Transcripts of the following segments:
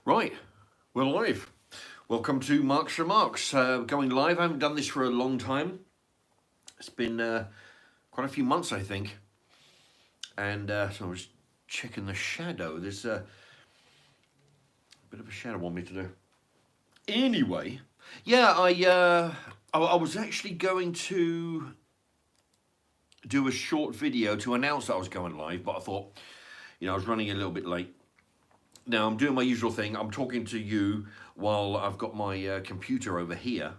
Right, we're live. Welcome to Mark's Remarks. Going live. I haven't done this for a long time. It's been quite a few months, I think. And so I was checking the shadow. There's a bit of a shadow on me to do. Anyway, yeah, I was actually going to do a short video to announce that I was going live, but I thought, I was running a little bit late. Now I'm doing my usual thing. I'm talking to you while I've got my computer over here,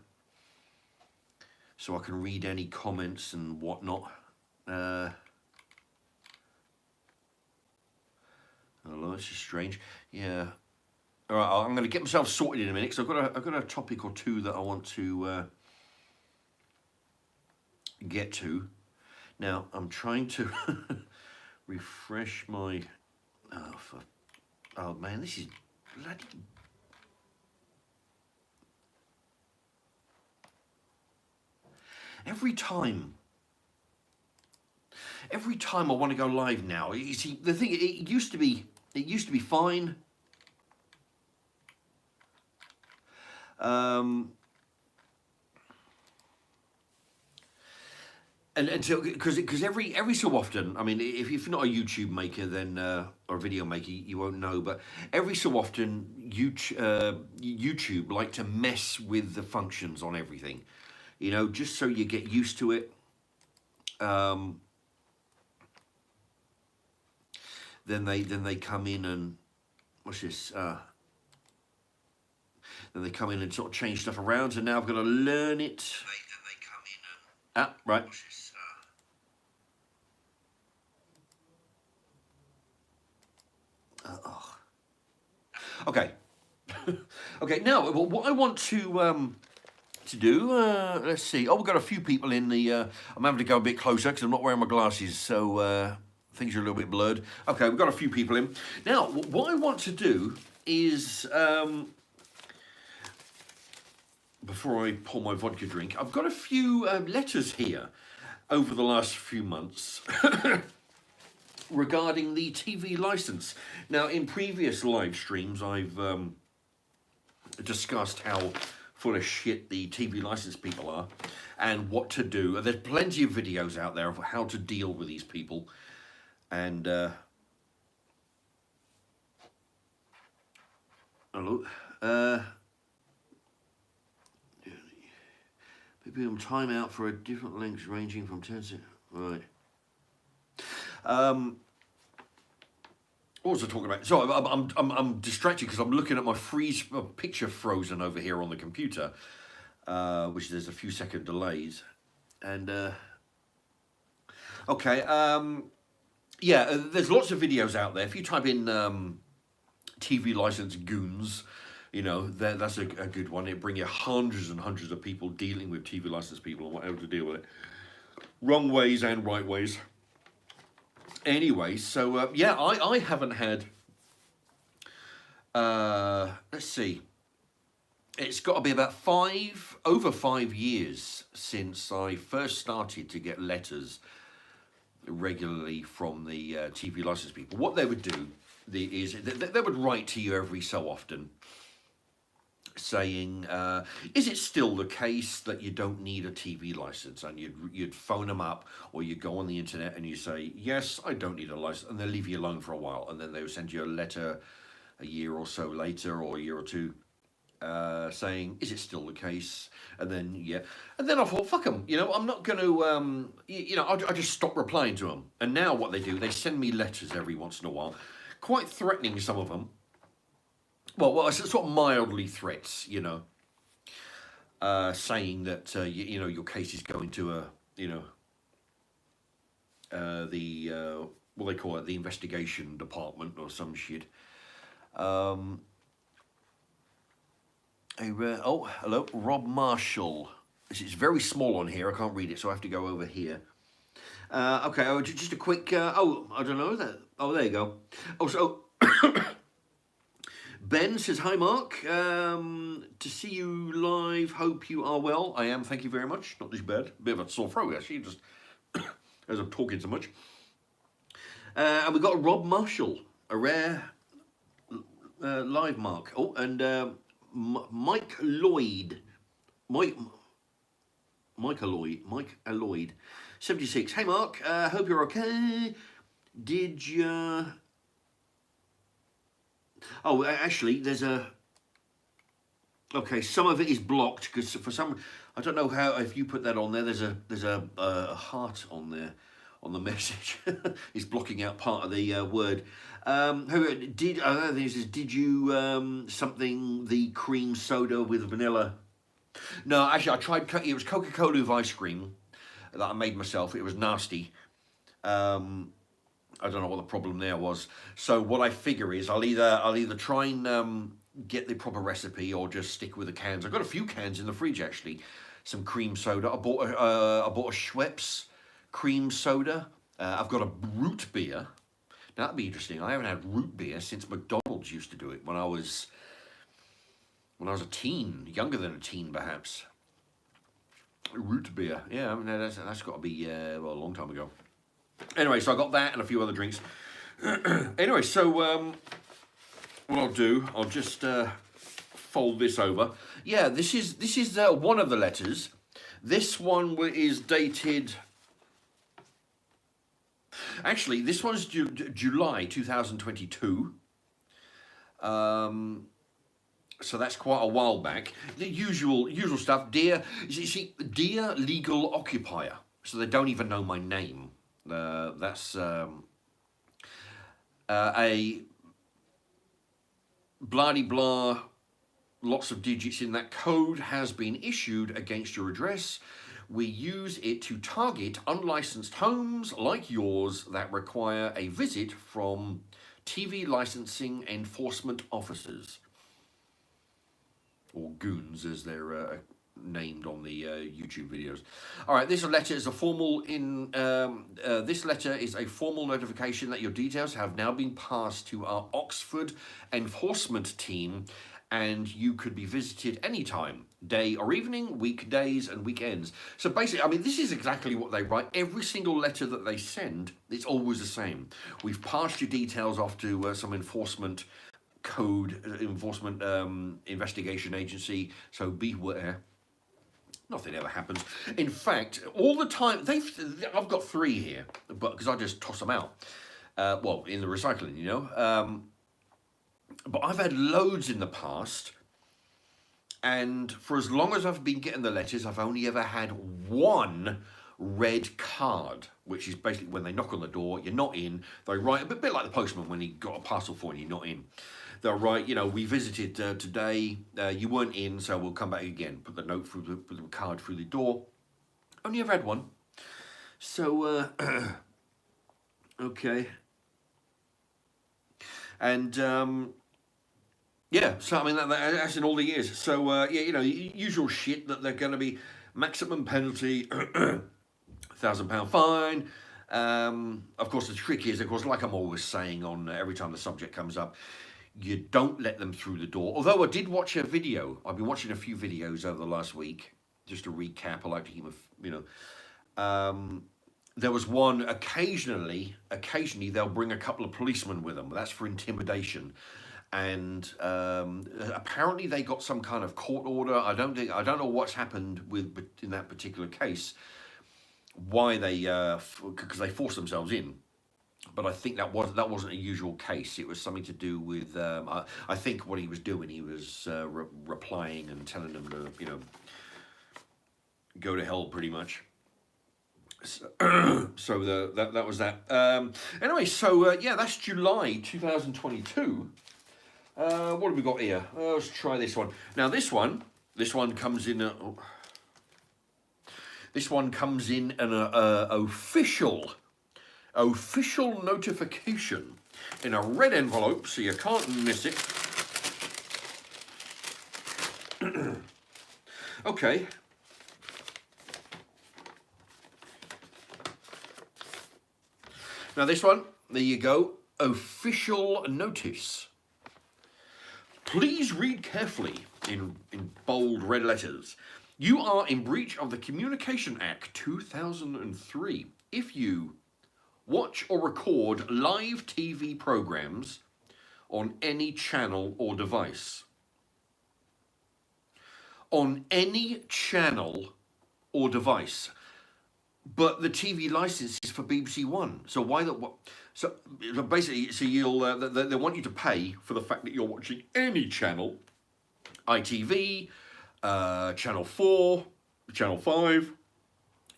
so I can read any comments and whatnot. Hello, this is strange. Yeah. All right, I'm going to get myself sorted in a minute because I've got a topic or two that I want to get to. Now I'm trying to refresh my. Oh man, this is bloody. Every time I want to go live now, you see, the thing, it used to be fine. And until because every so often, I mean, if you're not a YouTube maker, then or a video maker, you won't know. But every so often, YouTube like to mess with the functions on everything, just so you get used to it. Then they come in and what's this? Then they come in and sort of change stuff around. And now I've got to learn it. Then they come in and right. Okay. Okay. Now, what I want to do. Let's see. Oh, we've got a few people in the. I'm having to go a bit closer because I'm not wearing my glasses, so things are a little bit blurred. Okay, we've got a few people in. Now, what I want to do is. Before I pour my vodka drink, I've got a few letters here over the last few months regarding the TV license. Now, in previous live streams, I've discussed how full of shit the TV license people are and what to do. There's plenty of videos out there of how to deal with these people. And, hello. Maybe on timeout for a different lengths ranging from 10 seconds. Right. What was I talking about? So I'm distracted because I'm looking at my picture frozen over here on the computer, which there's a few second delays, and okay, yeah, there's lots of videos out there. If you type in TV license Goons, that's a good one. It bring you hundreds and hundreds of people dealing with TV license people and whatever to deal with it, wrong ways and right ways. Anyway, so yeah, I haven't had. Let's see. It's got to be about over 5 years since I first started to get letters regularly from the TV license people. What they would do is they would write to you every so often, saying, is it still the case that you don't need a TV license? And you'd phone them up, or you go on the internet and you say, yes, I don't need a license, and they'll leave you alone for a while, and then they would send you a letter a year or so later, or a year or two, saying, is it still the case? And then, yeah, and then I thought, fuck them, I'm not going to, I just stopped replying to them. And now what they do, they send me letters every once in a while, quite threatening, some of them. Well, it's sort of mildly threats, saying that your case is going to the what they call it, the investigation department or some shit. Oh, hello, Rob Marshall. This is very small on here. I can't read it, so I have to go over here. Okay, just a quick. I don't know that. Oh, there you go. Oh, so. Ben says, hi Mark, to see you live, hope you are well. I am, thank you very much, not too bad. Bit of a sore throat actually, just as I'm talking so much. And we've got Rob Marshall, a rare live, Mark. Oh, and Mike Lloyd. Mike. Mike Lloyd, 76. Hey Mark, hope you're okay. Did you? Oh, actually, there's a. Okay, some of it is blocked because for some, I don't know how. If you put that on there, there's a heart on there, on the message. It's blocking out part of the word. This is, did you something the cream soda with vanilla? No, actually, I tried. It was Coca-Cola with ice cream that I made myself. It was nasty. I don't know what the problem there was. So what I figure is I'll either try and get the proper recipe or just stick with the cans. I've got a few cans in the fridge actually. Some cream soda. I bought a Schweppes cream soda. I've got a root beer. Now that'd be interesting. I haven't had root beer since McDonald's used to do it when I was a teen, younger than a teen perhaps. Root beer, yeah, I mean, that's got to be a long time ago. Anyway, so I got that and a few other drinks. Anyway, so what I'll do, I'll just fold this over. Yeah, this is one of the letters. This one is dated. Actually, this one's July 2022. So that's quite a while back. The usual stuff. Dear legal occupier. So they don't even know my name. That's a blah-de-blah, lots of digits in that code has been issued against your address. We use it to target unlicensed homes like yours that require a visit from TV licensing enforcement officers. Or Goons, as they're named on the YouTube videos. All right, this letter is a formal this letter is a formal notification that your details have now been passed to our Oxford enforcement team, and you could be visited anytime, day or evening, weekdays and weekends. So basically, I mean, this is exactly what they write. Every single letter that they send, it's always the same. We've passed your details off to some enforcement investigation agency, so beware. Nothing ever happens. In fact, all the time, I've got 3 here, but because I just toss them out, well, in the recycling, you know. But I've had loads in the past, and for as long as I've been getting the letters, I've only ever had 1 red card, which is basically when they knock on the door, you're not in, they write, a bit like the postman when he got a parcel for you, you're not in. They'll write, you know, we visited today, you weren't in, so we'll come back again. Put the note through the card through the door. Only ever had 1. So, okay. And, yeah, so I mean, that's in all the years. So, yeah, you know, usual shit that they're going to be maximum penalty, £1,000 fine. Of course, the trick is, of course, like I'm always saying on every time the subject comes up, you don't let them through the door. Although I did watch a video. I've been watching a few videos over the last week. Just to recap, I like to keep, you know. There was one, occasionally they'll bring a couple of policemen with them. That's for intimidation. And apparently they got some kind of court order. I don't know what's happened in that particular case. Why they, because they forced themselves in. But I think that wasn't a usual case. It was something to do with, I think what he was doing, he was replying and telling them to, you know, go to hell pretty much. So, that was that. Anyway, so yeah, that's July 2022. What have we got here? Let's try this one. Now this one comes in. This one comes in an official notification in a red envelope, so you can't miss it. Okay. Now this one, there you go, official notice. Please read carefully in bold red letters. You are in breach of the Communication Act 2003 if you watch or record live TV programs on any channel or device. On any channel or device. But the TV license is for BBC One. So why the what? So basically, so you'll they want you to pay for the fact that you're watching any channel, ITV, Channel 4, Channel 5,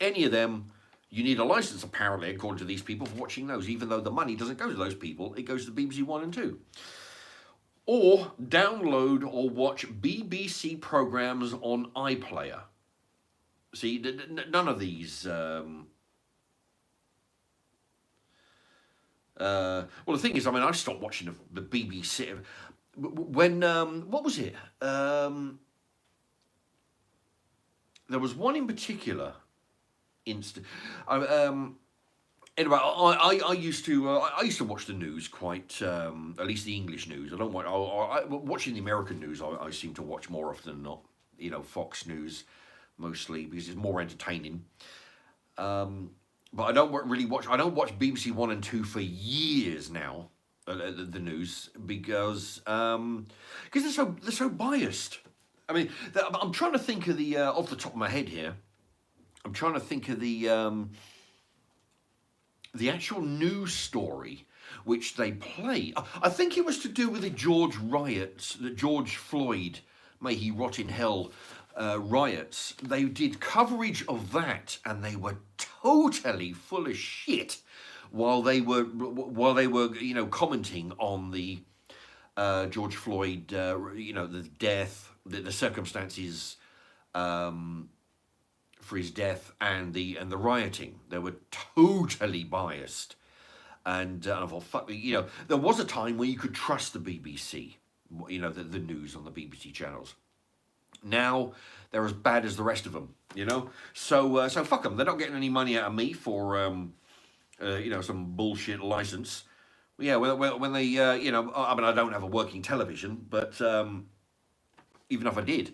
any of them. You need a license, apparently, according to these people, for watching those, even though the money doesn't go to those people, it goes to BBC One and 2. Or download or watch BBC programmes on iPlayer. See, none of these... well, the thing is, I mean, I stopped watching the BBC when... what was it? There was one in particular... Anyway, I used to watch the news quite, at least the English news. I don't watch watching the American news. I seem to watch more often than not. You know, Fox News mostly because it's more entertaining. But I don't really watch. I don't watch BBC One and 2 for years now. The news because they're so biased. I mean, I'm trying to think of the off the top of my head here. I'm trying to think of the actual news story which they play. I think it was to do with the George riots, the George Floyd, may he rot in hell, riots. They did coverage of that, and they were totally full of shit while they were commenting on the George Floyd, the death, the circumstances. For his death and the rioting, they were totally biased, and I thought, fuck, there was a time where you could trust the BBC, the news on the BBC channels. Now they're as bad as the rest of them, So fuck them. They're not getting any money out of me for some bullshit license. Yeah, when they I mean, I don't have a working television, but even if I did,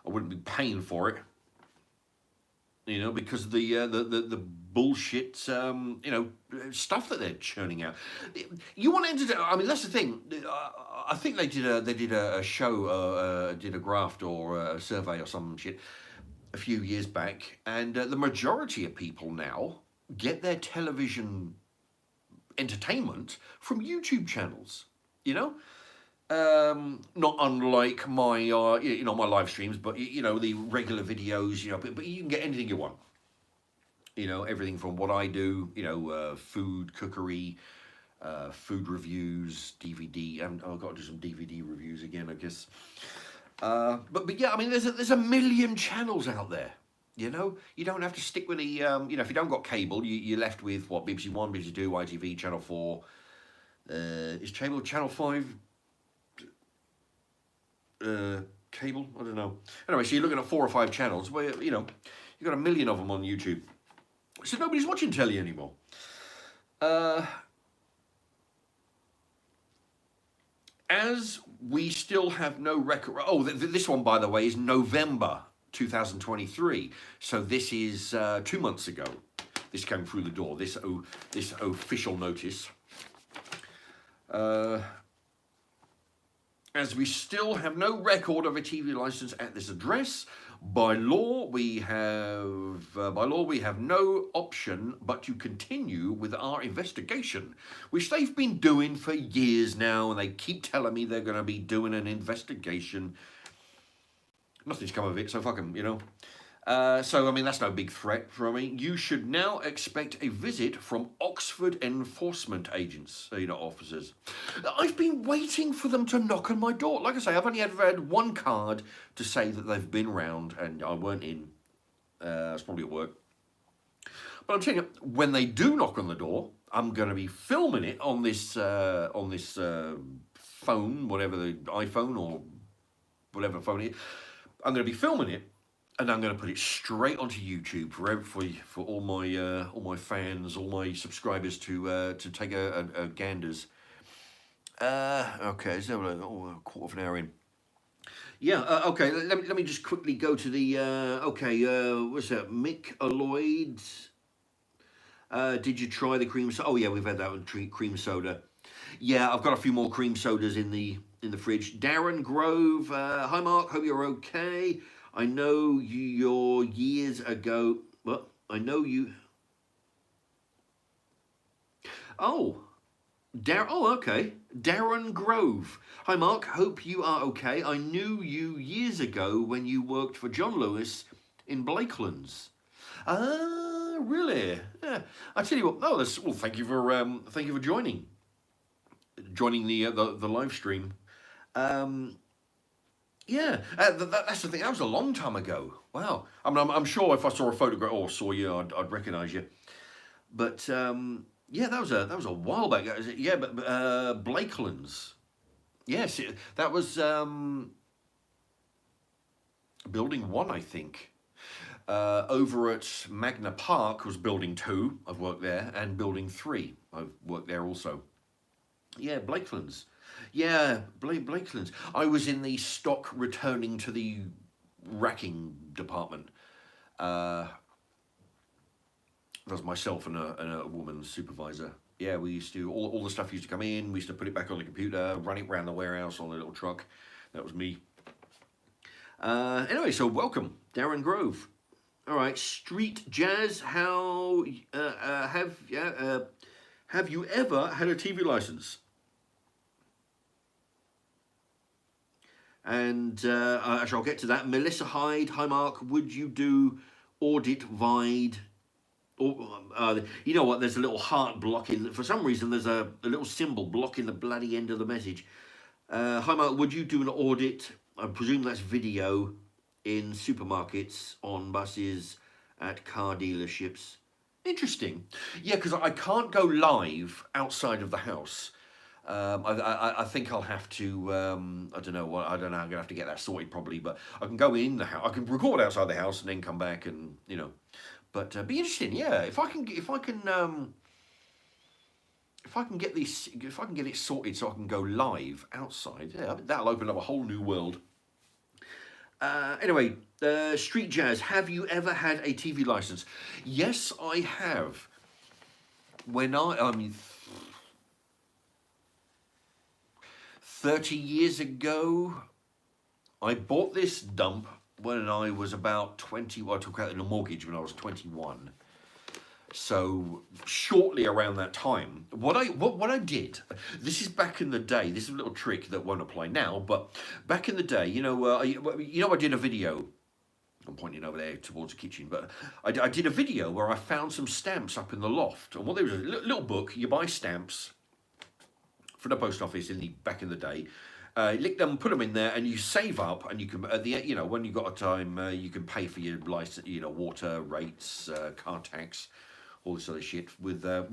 I wouldn't be paying for it. Because of the bullshit, stuff that they're churning out. You want to entertain? I mean, that's the thing. I think they did a show, did a graft or a survey or some shit a few years back, and the majority of people now get their television entertainment from YouTube channels. Not unlike my my live streams, but the regular videos, but you can get anything you want. Everything from what I do, food, cookery, food reviews, DVD. I've got to do some DVD reviews again, I guess. But yeah, I mean, there's a million channels out there. You don't have to stick with the if you don't got cable, you're left with what, BBC One, BBC Two, ITV, Channel 4. Is Channel 5 cable? I don't know. Anyway, so you're looking at 4 or 5 channels where you've got a million of them on YouTube, so nobody's watching telly anymore. As we still have no record. Oh, this one, by the way, is November 2023. So this is 2 months ago. This came through the door. This official notice. As we still have no record of a TV license at this address, by law we have no option but to continue with our investigation, which they've been doing for years now, and they keep telling me they're going to be doing an investigation. Nothing's come of it, so fuck them, So, I mean, that's no big threat for me. You should now expect a visit from Oxford enforcement agents, officers. I've been waiting for them to knock on my door. Like I say, I've only ever had one card to say that they've been round, and I weren't in. It's probably at work. But I'm telling you, when they do knock on the door, I'm going to be filming it on this phone, whatever, the iPhone or whatever phone it is. I'm going to be filming it. And I'm going to put it straight onto YouTube for all my fans, all my subscribers to take a ganders. Okay, so a quarter of an hour in. Yeah. Okay. Let me just quickly go to the. What's that? Mick Lloyd. Did you try the cream soda? Oh yeah, we've had that one. Cream soda. Yeah, I've got a few more cream sodas in the fridge. Darren Grove, hi Mark, hope you're okay. I know your years ago. What? I know you. Oh, Oh, okay. Darren Grove. Hi Mark, hope you are okay. I knew you years ago when you worked for John Lewis in Blakelands. Ah, really? Yeah. I tell you what. Oh, well. Thank you for joining the live stream. Um, yeah, that's the thing. That was a long time ago. Wow. I mean, I'm sure if I saw a photograph or saw you, I'd recognise you. But yeah, that was a while back. Yeah, but Blakelands. Yes, that was building one, I think. Over at Magna Park was building two. I've worked there, and building three. I've worked there also. Yeah, Blakelands. Yeah, Blakelands. I was in the stock returning to the racking department. Uh, that was myself and a woman supervisor. Yeah, we used to all the stuff used to come in. We used to put it back on the computer, run it around the warehouse on a little truck. That was me. Anyway, so welcome, Darren Grove. All right, Street Jazz. How have you ever had a TV license? And I shall get to that. Melissa Hyde, hi Mark. Would you do audit Vide? Or you know what? There's a little heart blocking. For some reason, there's a little symbol blocking the bloody end of the message. Hi Mark. Would you do an audit? I presume that's video in supermarkets, on buses, at car dealerships. Interesting. Yeah, because I can't go live outside of the house. I think I'll have to. I don't know what. I don't know. I'm gonna have to get that sorted probably. But I can go in the house. I can record outside the house and then come back and But be interesting. Yeah, if I can get it sorted so I can go live outside. Yeah, that'll open up a whole new world. Anyway, Street Jazz. Have you ever had a TV license? Yes, I have. I mean, 30 years ago, I bought this dump when I was about 20. Well, I took out the mortgage when I was 21. So shortly around that time, what I did, this is back in the day. This is a little trick that won't apply now, but back in the day, I did a video. I'm pointing over there towards the kitchen, but I did a video where I found some stamps up in the loft. And what there was a little book. You buy stamps for the post office back in the day. Lick them, put them in there, and you save up, and you can when you got a time, you can pay for your license, water rates, car tax, all this other shit with the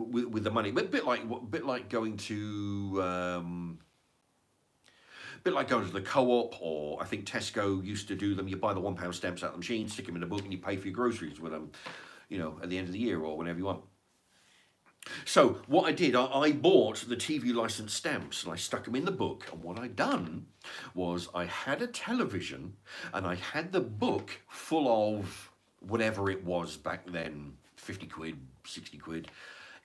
money. But bit like going to. Bit like going to the co-op, or I think Tesco used to do them. You buy the £1 stamps out of the machine, stick them in a book, and you pay for your groceries with them, at the end of the year or whenever you want. So what I did, I bought the TV license stamps and I stuck them in the book. And what I'd done was I had a television and I had the book full of whatever it was back then, 50 quid, 60 quid,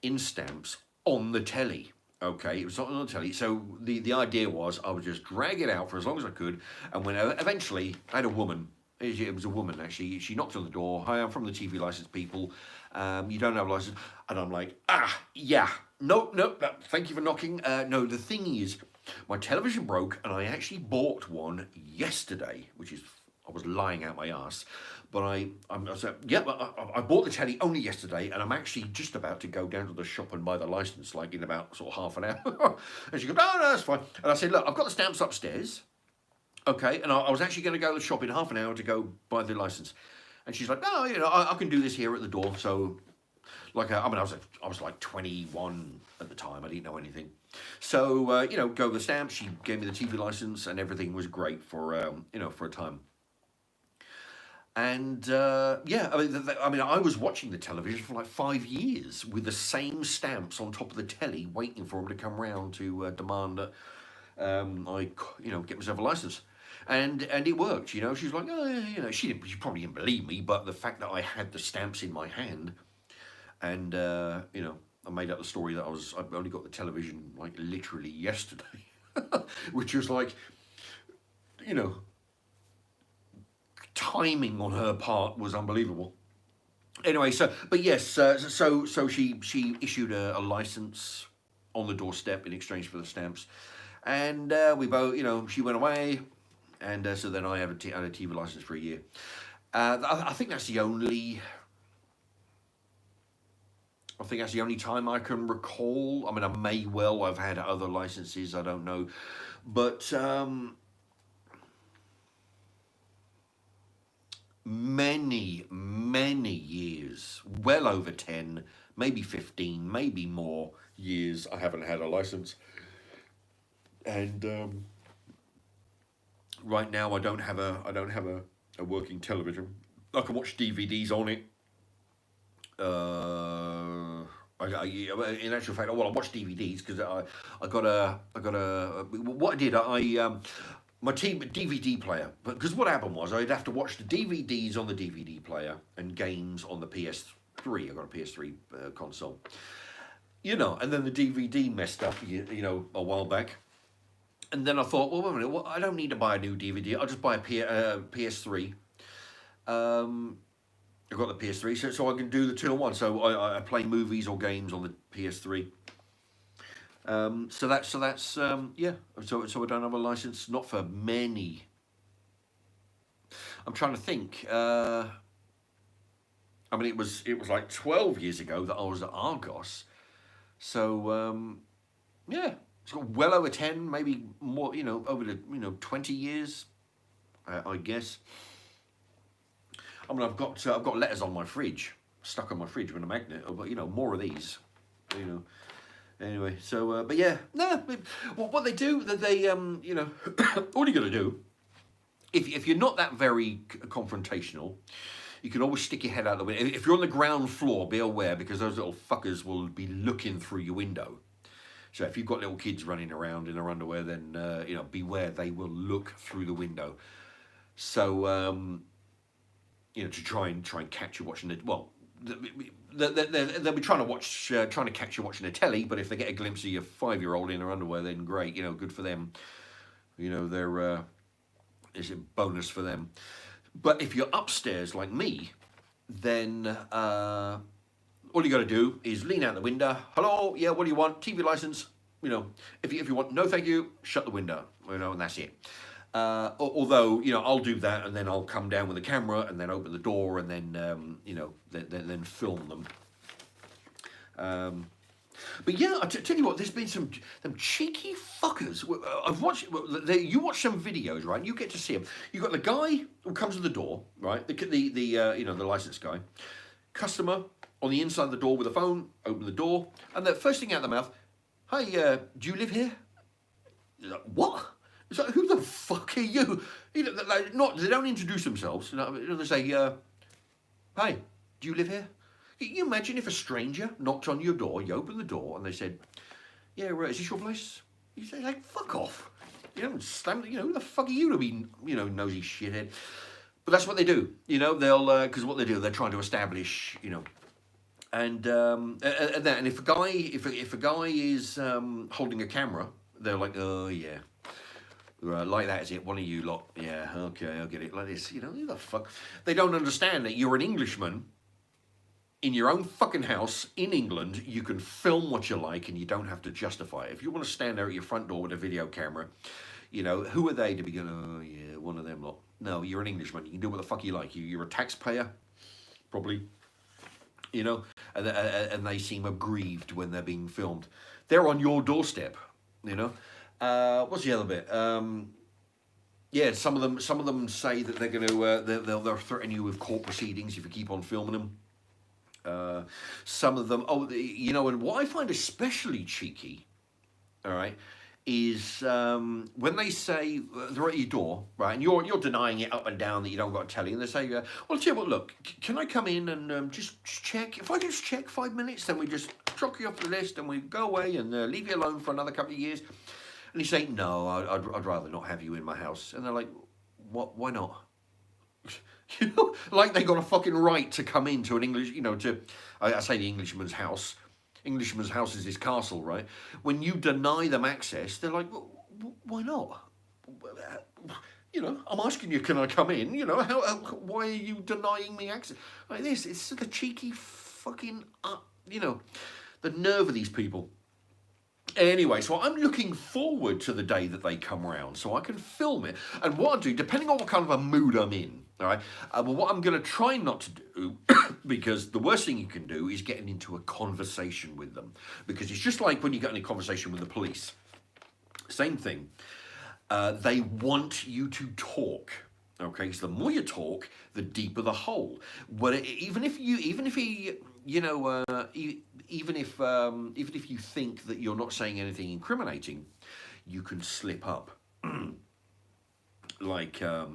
in stamps on the telly. Okay, it was not on the telly. So the idea was I would just drag it out for as long as I could. And when eventually I had a woman, it was a woman actually, she knocked on the door. Hi, I'm from the TV license people. You don't have a license. And I'm like, yeah, no, thank you for knocking. No, the thing is, my television broke and I actually bought one yesterday, which is, I was lying out my ass. But I said, yeah, I bought the telly only yesterday and I'm actually just about to go down to the shop and buy the license, like in about sort of half an hour. And she goes, no, that's fine. And I said, look, I've got the stamps upstairs. Okay, and I was actually going to go to the shop in half an hour to go buy the license. And she's like, no, I can do this here at the door. So, I was like 21 at the time. I didn't know anything. So, go with the stamp. She gave me the TV license, and everything was great for a time. And I was watching the television for like 5 years with the same stamps on top of the telly, waiting for them to come round to demand that I get myself a license. And it worked, She was like, oh, she probably didn't believe me, but the fact that I had the stamps in my hand, and I made up the story that I only got the television like literally yesterday, which was like, you know, timing on her part was unbelievable. Anyway, so but yes, so she issued a license on the doorstep in exchange for the stamps, and we both, she went away, and so then I had had a TV license for a year. I think that's the only. I think that's the only time I can recall. I mean, I may well have had other licenses. I don't know, but many years, well over 10, maybe 15, maybe more years. I haven't had a license, and right now I don't have a working television. I can watch DVDs on it. In actual fact, well, I watch DVDs because what I did, my DVD player, because what happened was I'd have to watch the DVDs on the DVD player and games on the PS3. I got a PS3 console, and then the DVD messed up, a while back. And then I thought, well, wait a minute, I don't need to buy a new DVD. I'll just buy a PS3. I've got the PS3, so I can do the two in one. So I play movies or games on the PS3. So that's yeah. So I don't have a license, not for many. I'm trying to think. I mean, it was like 12 years ago that I was at Argos. So yeah, it's got well over 10, maybe more. Over the 20 years, I guess. I mean, I've got letters on my fridge, stuck on my fridge with a magnet. But more of these. Anyway, so but yeah, no. Well, what they do, that they all you got to do, if you're not that very confrontational, you can always stick your head out the window. If you're on the ground floor, be aware, because those little fuckers will be looking through your window. So if you've got little kids running around in their underwear, then beware, they will look through the window. So to try and catch you watching it. Well, they'll be trying to catch you watching a telly. But if they get a glimpse of your 5-year-old in her underwear, then great. Good for them. They're it's a bonus for them. But if you're upstairs like me, then all you got to do is lean out the window. Hello, yeah, what do you want? TV license. If you want, no, thank you. Shut the window. And that's it. Although I'll do that, and then I'll come down with the camera, and then open the door, and then then film them. But yeah, tell you what, there's been some cheeky fuckers. I've watched. You watch some videos, right? You get to see them. You got the guy who comes to the door, right? The license guy, customer on the inside of the door with a phone. Open the door, and the first thing out of the mouth, "Hey, do you live here?" You're like, what? It's like, who the fuck are you? They don't introduce themselves. They say, "Hey, do you live here?" Can you imagine if a stranger knocked on your door, you open the door, and they said, "Yeah, is this your place?" You say, like, "Fuck off." Slam. Who the fuck are you to be, nosy shithead? But that's what they do. They'll because what they do, they're trying to establish, and if a guy is holding a camera, they're like, "Oh yeah. Like that, is it? One of you lot. Yeah, okay, I'll get it. Like this, who the fuck?" They don't understand that you're an Englishman in your own fucking house in England. You can film what you like, and you don't have to justify it. If you want to stand there at your front door with a video camera, who are they to be going, "Oh yeah, one of them lot"? No, you're an Englishman. You can do what the fuck you like. You're a taxpayer, probably. And they seem aggrieved when they're being filmed. They're on your doorstep. What's the other bit? Yeah, some of them say that they're going to they'll threaten you with court proceedings if you keep on filming them. Some of them, and what I find especially cheeky, all right, is when they say they're at your door, right, and you're denying it up and down that you don't got to tell you, and they say, "Well, tell you what, look, can I come in and just check? If I just check 5 minutes, then we just chalk you off the list and we go away and leave you alone for another couple of years." And you say, "No, I'd rather not have you in my house." And they're like, "What? Why not?" Like they got a fucking right to come into an English, I say the Englishman's house, Englishman's house is his castle, right? When you deny them access, they're like, well, why not? You know, I'm asking you, can I come in? You know, why are you denying me access? Like this, it's sort of cheeky fucking, you know, the nerve of these people. Anyway, so I'm looking forward to the day that they come round so I can film it. And what I do, depending on what kind of a mood I'm in, all right, well, what I'm going to try not to do, because the worst thing you can do is getting into a conversation with them. Because it's just like when you get in a conversation with the police. Same thing. They want you to talk. Okay, so the more you talk, the deeper the hole. Well, even if you think that you're not saying anything incriminating, you can slip up. Like I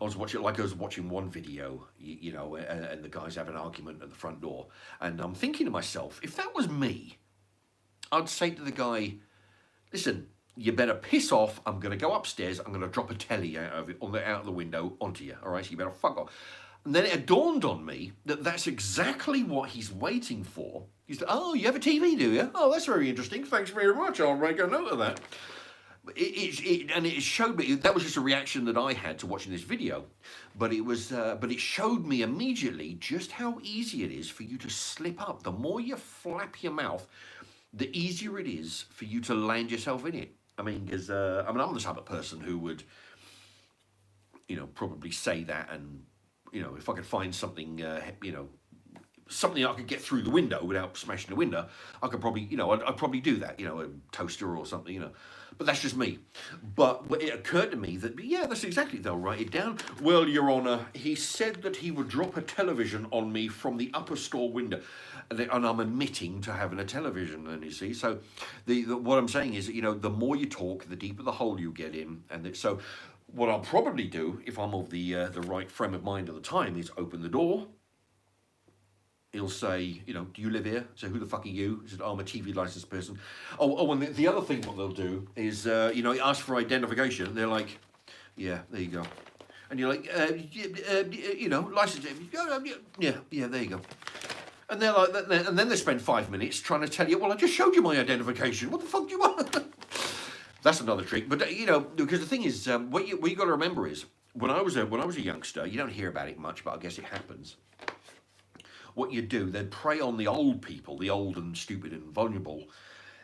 was watching one video, you know, and the guys have an argument at the front door, and I'm thinking to myself, if that was me, I'd say to the guy, listen, you better piss off. I'm going to go upstairs. I'm going to drop a telly out of the window onto you. All right, so you better fuck off. And then it dawned on me that that's exactly what he's waiting for. He said, oh, you have a TV, do you? Oh, that's very interesting. Thanks very much. I'll make a note of that. And it showed me, that was just a reaction that I had to watching this video. But it showed me immediately just how easy it is for you to slip up. The more you flap your mouth, the easier it is for you to land yourself in it. I mean, because I'm the type of person who would, you know, probably say that, and you know, if I could find something, you know, something I could get through the window without smashing the window, I could probably, you know, I'd probably do that, you know, a toaster or something, you know. But that's just me. But it occurred to me that, yeah, that's exactly, they'll write it down. Well, Your Honour, he said that he would drop a television on me from the upper store window. And I'm admitting to having a television, and you see. So what I'm saying is that, you know, the more you talk, the deeper the hole you get in. And so what I'll probably do, if I'm of the right frame of mind at the time, is open the door. He'll say, you know, do you live here? So who the fuck are you? He said, oh, I'm a TV licensed person. And the other thing what they'll do is, you know, ask for identification. They're like, yeah, there you go. And you're like, you know, license. Yeah, there you go. And they're like, and then they spend 5 minutes trying to tell you, well, I just showed you my identification. What the fuck do you want? That's another trick. But you know, because the thing is, what you got to remember is, when I was a youngster, you don't hear about it much, but I guess it happens. What you do, they'd prey on the old people, the old and stupid and vulnerable,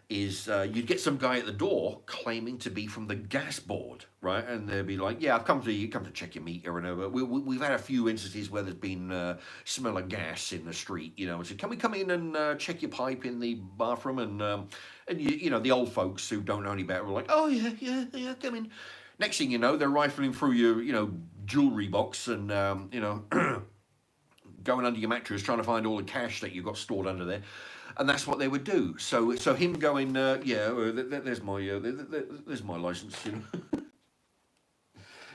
is you'd get some guy at the door claiming to be from the gas board, right? And they'd be like, yeah, I've come to check your meter and over. We've had a few instances where there's been smell of gas in the street, you know. And so can we come in and check your pipe in the bathroom? And you know, the old folks who don't know any better were like, oh yeah, come in. Next thing you know, they're rifling through your, you know, jewelry box and you know, going under your mattress trying to find all the cash that you've got stored under there. And that's what they would do. So him going, there's my license, you know.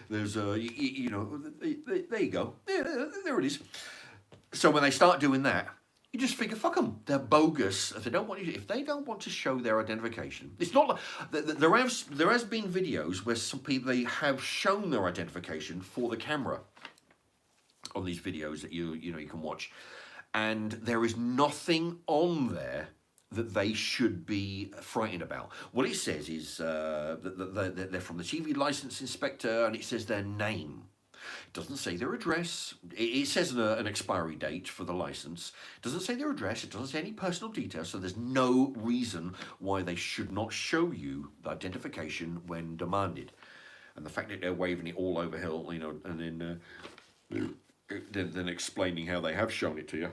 There's you know, there you go. Yeah, there it is. So when they start doing that, you just figure, fuck them. They're bogus. If they don't want to show their identification, it's not like there has been videos where some people, they have shown their identification for the camera on these videos that you know you can watch. And there is nothing on there that they should be frightened about. What it says is that they're from the TV license inspector, and it says their name. It doesn't say their address. It says an expiry date for the license. It doesn't say their address. It doesn't say any personal details. So there's no reason why they should not show you the identification when demanded. And the fact that they're waving it all over hill, you know, and then explaining how they have shown it to you.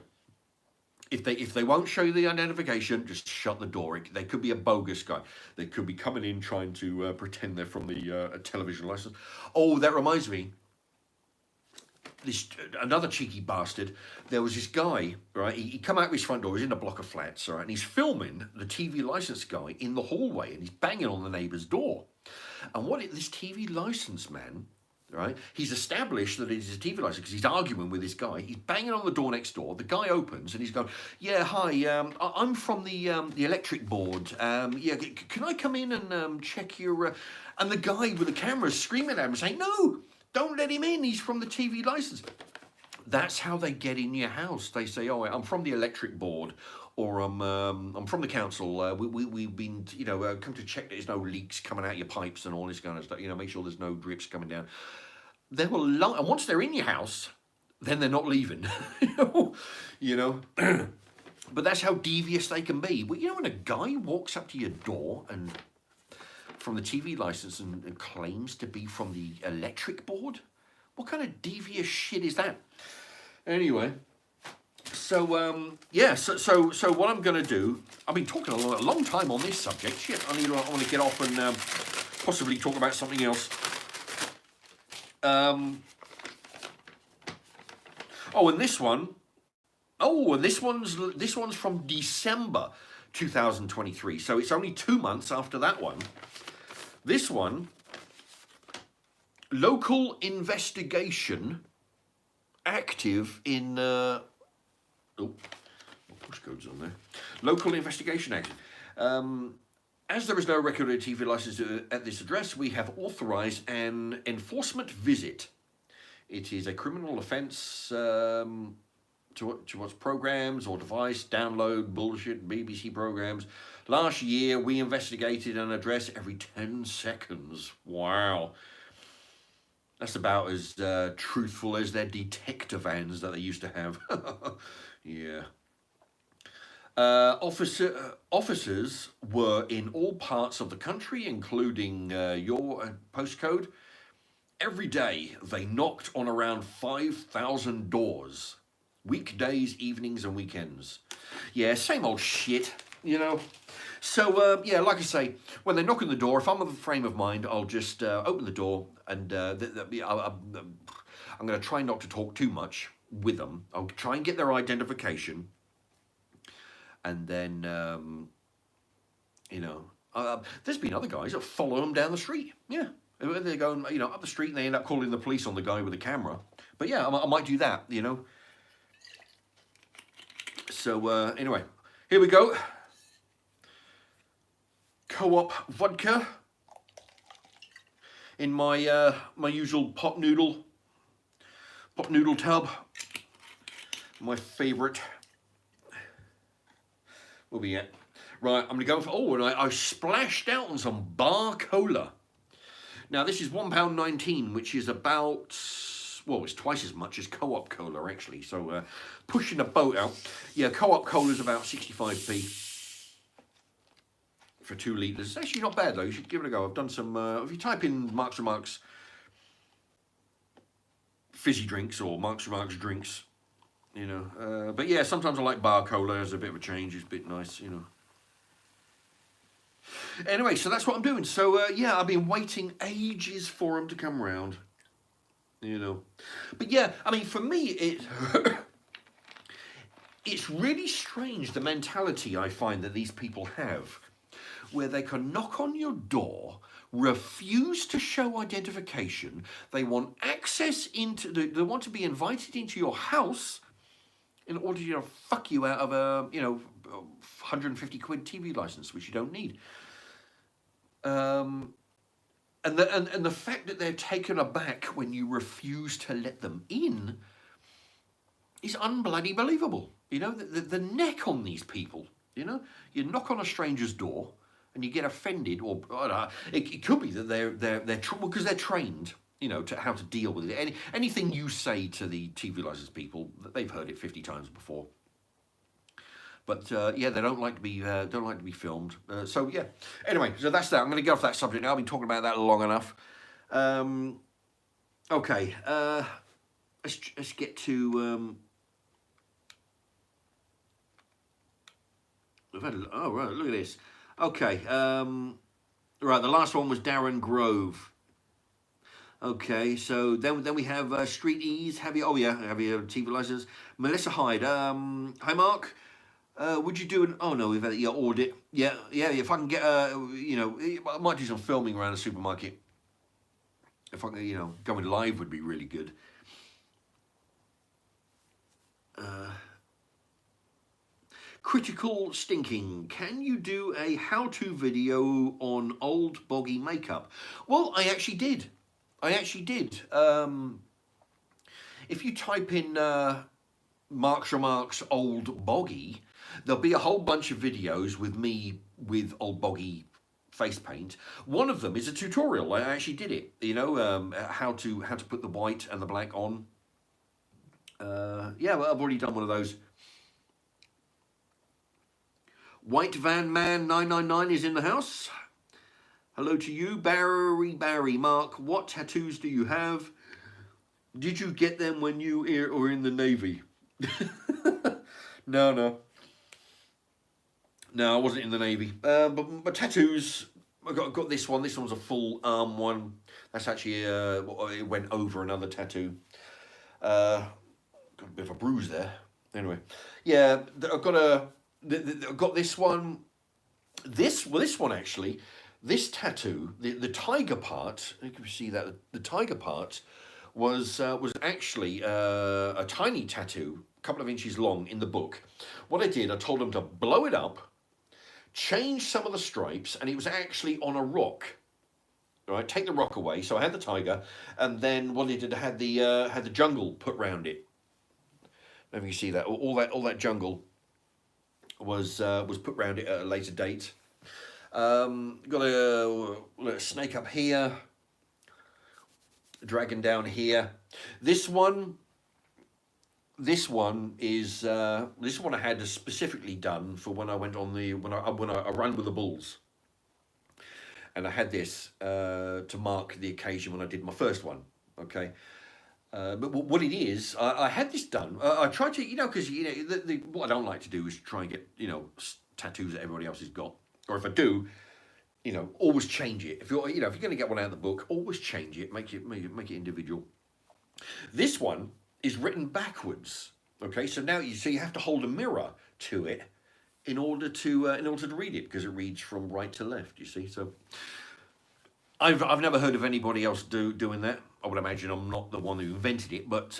If they won't show you the identification, just shut the door. They could be a bogus guy. They could be coming in trying to pretend they're from the television license. Oh, that reminds me. Another cheeky bastard. There was this guy, right? He come out of his front door. He's in a block of flats, right? And he's filming the TV license guy in the hallway, and he's banging on the neighbour's door. And this TV license man, right? He's established that it's a TV license because he's arguing with this guy. He's banging on the door next door. The guy opens and he's going, yeah, hi, I'm from the electric board. Yeah, can I come in and check your... And the guy with the camera is screaming at him saying, no, don't let him in. He's from the TV license. That's how they get in your house. They say, "Oh, I'm from the electric board," or I'm from the council. We've been, come to check that there's no leaks coming out your pipes and all this kind of stuff. Make sure there's no drips coming down. They will, and once they're in your house, then they're not leaving. you know. But that's how devious they can be. Well, when a guy walks up to your door and from the TV license and claims to be from the electric board, what kind of devious shit is that? Anyway, so yeah, so what I'm going to do, I've been talking a long time on this subject. Shit, I want to get off and possibly talk about something else. And this one. Oh, and this one's from December 2023. So it's only 2 months after that one. This one, local investigation active in pushcode's on there. Local investigation active. As there is no record of TV license at this address, we have authorized an enforcement visit. It is a criminal offense to watch programs or device, download bullshit BBC programs. Last year, we investigated an address every 10 seconds. Wow. That's about as truthful as their detector vans that they used to have. Yeah. Officers were in all parts of the country, including your postcode. Every day, they knocked on around 5,000 doors. Weekdays, evenings, and weekends. Yeah, same old shit, So, yeah, like I say, when they knock on the door, if I'm of the frame of mind, I'll just open the door and I'm going to try not to talk too much with them. I'll try and get their identification. And then, there's been other guys that follow them down the street. Yeah. They're going, up the street and they end up calling the police on the guy with the camera. But yeah, I might do that, So, anyway, here we go. Co-op vodka in my my usual pot noodle tub. My favorite. Where we at? Right, I'm gonna go for. And I splashed out on some bar cola. Now this is £1.19, which is about. Well, it's twice as much as co-op cola, actually. So, pushing a boat out. Yeah, co-op cola is about 65p for 2 litres. It's actually not bad, though. You should give it a go. I've done some... if you type in Marks & Marks fizzy drinks or Marks & Marks drinks, but yeah, sometimes I like bar cola as a bit of a change. It's a bit nice, Anyway, so that's what I'm doing. So, yeah, I've been waiting ages for them to come round. But yeah, I mean, for me, it's really strange, the mentality I find that these people have, where they can knock on your door, refuse to show identification, they want access they want to be invited into your house in order to fuck you out of a, 150 quid TV license, which you don't need. And the fact that they're taken aback when you refuse to let them in is unbloody believable. The neck on these people. You knock on a stranger's door and you get offended, or it could be that they're because they're trained. To how to deal with it. Anything you say to the TV license people, they've heard it 50 times before. But yeah, they don't like to be filmed. So yeah. Anyway, so that's that. I'm going to get off that subject now. I've been talking about that long enough. Okay. Let's get to. Right. Look at this. Okay. Right. The last one was Darren Grove. Okay. So then we have Street Ease. Have you TV license? Melissa Hyde. Hi, Mark. Would you do an? Oh no, we've had audit. Yeah. If I can get I might do some filming around the supermarket. If I can, going live would be really good. Critical Stinking. Can you do a how-to video on old boggy makeup? Well, I actually did. if you type in Mark's Remarks Old Boggy, there'll be a whole bunch of videos with me with Old Boggy face paint. One of them is a tutorial. I actually did it. You know, how to put the white and the black on. Yeah, well, I've already done one of those. White Van Man 999 is in the house. Hello to you, Barry. Mark, what tattoos do you have? Did you get them when you were in the Navy? No, I wasn't in the Navy. But tattoos, I got this one. This one's a full arm one. That's actually it went over another tattoo. Got a bit of a bruise there. Anyway, yeah, I've got this one. This one actually. This tattoo, the tiger part. You can see that the tiger part was actually a tiny tattoo, a couple of inches long in the book. What I did, I told them to blow it up, change some of the stripes, and it was actually on a rock. All right, take the rock away. So I had the tiger, and then what I did, I had the jungle put round it. Let me see that all that jungle was put round it at a later date. Got a snake up here, dragon down here. This one is this one I had specifically done for when I went on when I ran with the bulls, and I had this to mark the occasion when I did my first one. Okay. But what it is, I had this done. I tried to, because what I don't like to do is try and get tattoos that everybody else has got. Or if I do, always change it. If you're going to get one out of the book, always change it. Make it individual. This one is written backwards. Okay, so now you have to hold a mirror to it in order to read it, because it reads from right to left. You see, so I've never heard of anybody else doing that. I would imagine I'm not the one who invented it, but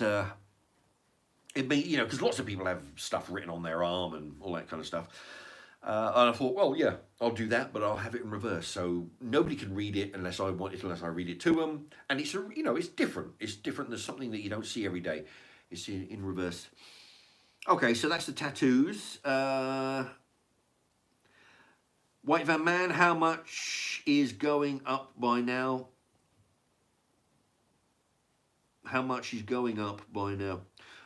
it be because lots of people have stuff written on their arm and all that kind of stuff. And I thought, well, yeah, I'll do that, but I'll have it in reverse, so nobody can read it unless I read it to them. And it's it's different. It's different than something that you don't see every day. It's in reverse. Okay, so that's the tattoos. White Van Man, how much is going up by now? How much is going up by now?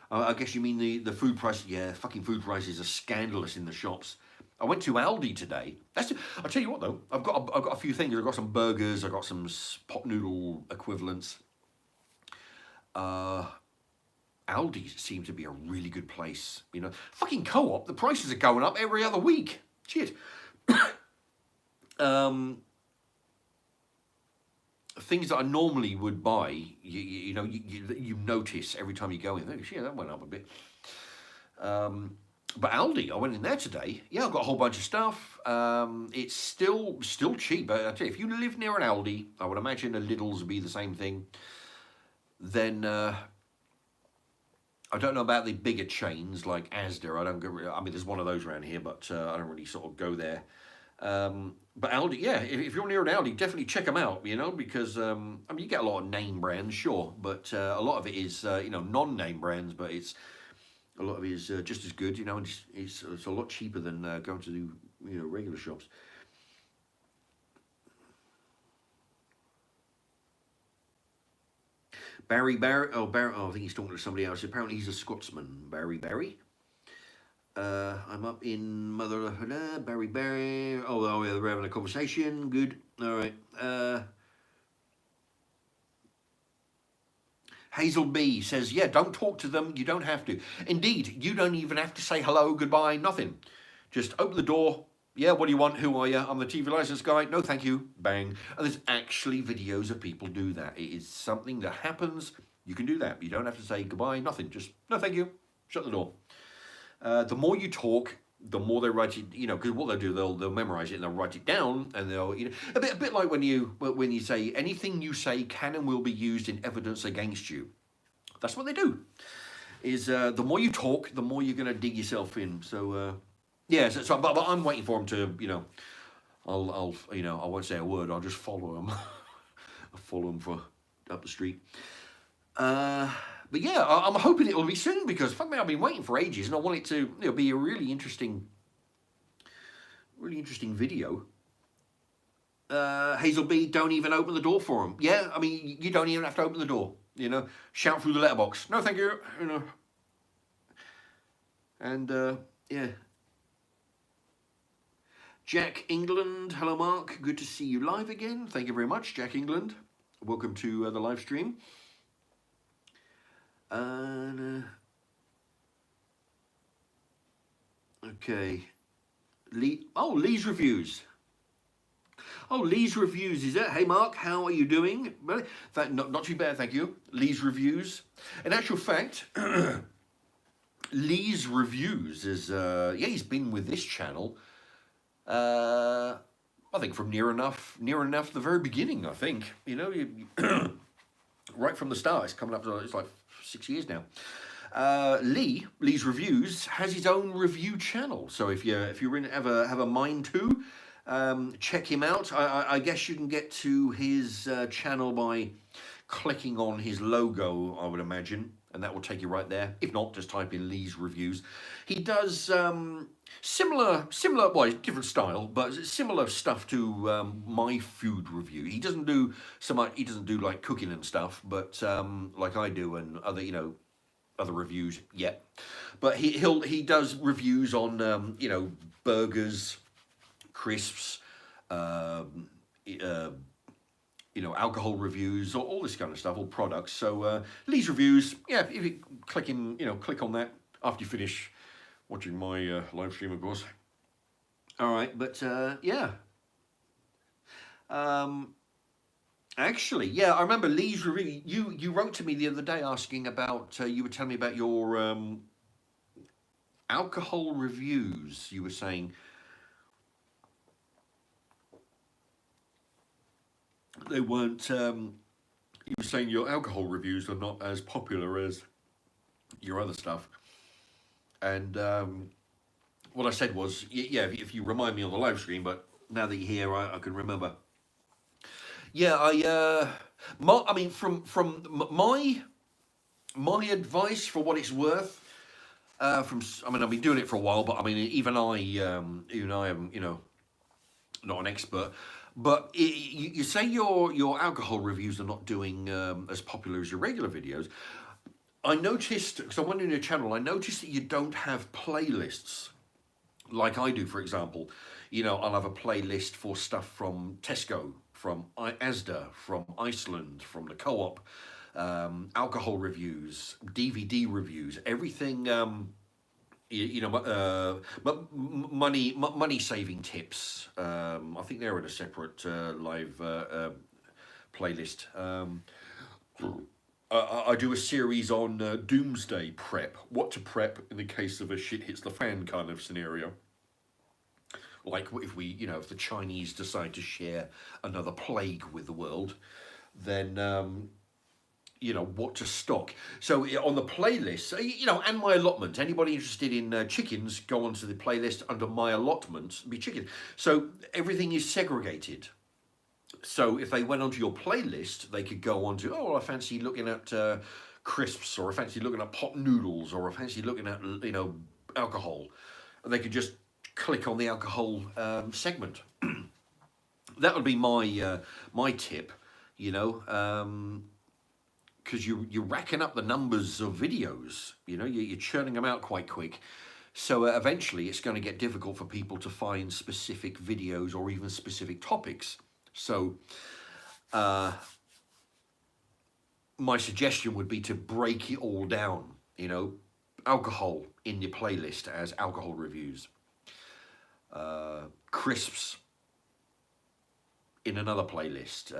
I guess you mean the food prices. Yeah, fucking food prices are scandalous in the shops. I went to Aldi today. I'll tell you what though, I've got a few things. I've got some burgers. I've got some pot noodle equivalents. Aldi seems to be a really good place. Fucking Co-op. The prices are going up every other week. Shit. Things that I normally would buy, you notice every time you go in. Oh shit, that went up a bit. But Aldi, I went in there today. Yeah, I've got a whole bunch of stuff. It's still cheap. I tell you, if you live near an Aldi, I would imagine a Lidl's would be the same thing. Then I don't know about the bigger chains like Asda. I mean, there's one of those around here, but I don't really sort of go there. But Aldi, yeah, if you're near an Aldi, definitely check them out. Because I mean, you get a lot of name brands, sure, but a lot of it is non-name brands, but a lot of it is just as good, and it's a lot cheaper than going to do regular shops. Barry. Oh, I think he's talking to somebody else. Apparently, he's a Scotsman. Barry. I'm up in Motherhood. Barry. Oh, yeah, we're having a conversation. Good. All right. Hazel B says, yeah, don't talk to them. You don't have to. Indeed, you don't even have to say hello, goodbye, nothing. Just open the door. Yeah, what do you want? Who are you? I'm the TV license guy. No, thank you. Bang. And there's actually videos of people do that. It is something that happens. You can do that. You don't have to say goodbye, nothing. Just, no, thank you. Shut the door. The more you talk, the more they write it, because what they'll do, they'll memorize it and they'll write it down, and they'll, a bit like when you say anything you say can and will be used in evidence against you. That's what they do. Is the more you talk, the more you're going to dig yourself in. So yeah, but I'm waiting for them to, I'll I won't say a word. I'll just follow them. I'll follow them for up the street. But yeah, I'm hoping it will be soon because fuck me, I've been waiting for ages, and I want it to be a really interesting video. Hazel B, don't even open the door for him. Yeah, I mean, you don't even have to open the door. Shout through the letterbox. No, thank you. And yeah. Jack England, hello Mark, good to see you live again. Thank you very much, Jack England. Welcome to the live stream. Okay, Lee's reviews. Oh, Lee's reviews, is it? Hey Mark, how are you doing? Not too bad, thank you. Lee's reviews. In actual fact, Lee's reviews is he's been with this channel. I think from near enough the very beginning. I think right from the start. It's coming up to it's like 6 years now. Lee's reviews has his own review channel. So if you have a mind to check him out, I guess you can get to his channel by clicking on his logo, I would imagine, and that will take you right there. If not, just type in Lee's reviews. He does similar, well, different style, but similar stuff to my food review. He doesn't do so much. He doesn't do like cooking and stuff, but like I do and other other reviews. Yeah, but he does reviews on burgers, crisps, alcohol reviews, all this kind of stuff, all products. So Lee's reviews, yeah, if you click on that after you finish watching my live stream, of course. All right, but yeah. Actually, yeah, I remember Lee's review. You wrote to me the other day asking about. You were telling me about your alcohol reviews. You were saying they weren't. You were saying your alcohol reviews are not as popular as your other stuff. And what I said was, yeah, if you remind me on the live stream, but now that you're here, I can remember. Yeah, I mean, from my advice, for what it's worth, I mean, I've been doing it for a while, but I mean, even I am, not an expert. But you say your alcohol reviews are not doing as popular as your regular videos. I noticed, because I went in your channel, I noticed that you don't have playlists like I do, for example. I'll have a playlist for stuff from Tesco, from Asda, from Iceland, from the Co-op, alcohol reviews, DVD reviews, everything, money saving tips. I think they're in a separate live playlist. I do a series on doomsday prep, what to prep in the case of a shit hits the fan kind of scenario. Like if if the Chinese decide to share another plague with the world, then what to stock. So on the playlist, and my allotment. Anybody interested in chickens, go onto the playlist under my allotment. Be chicken. So everything is segregated. So if they went onto your playlist, they could go onto, I fancy looking at crisps, or I fancy looking at pot noodles, or I fancy looking at alcohol, and they could just click on the alcohol segment. That would be my tip, because you're racking up the numbers of videos. You're churning them out quite quick. So eventually, it's going to get difficult for people to find specific videos or even specific topics. So my suggestion would be to break it all down, alcohol in your playlist as alcohol reviews, crisps in another playlist,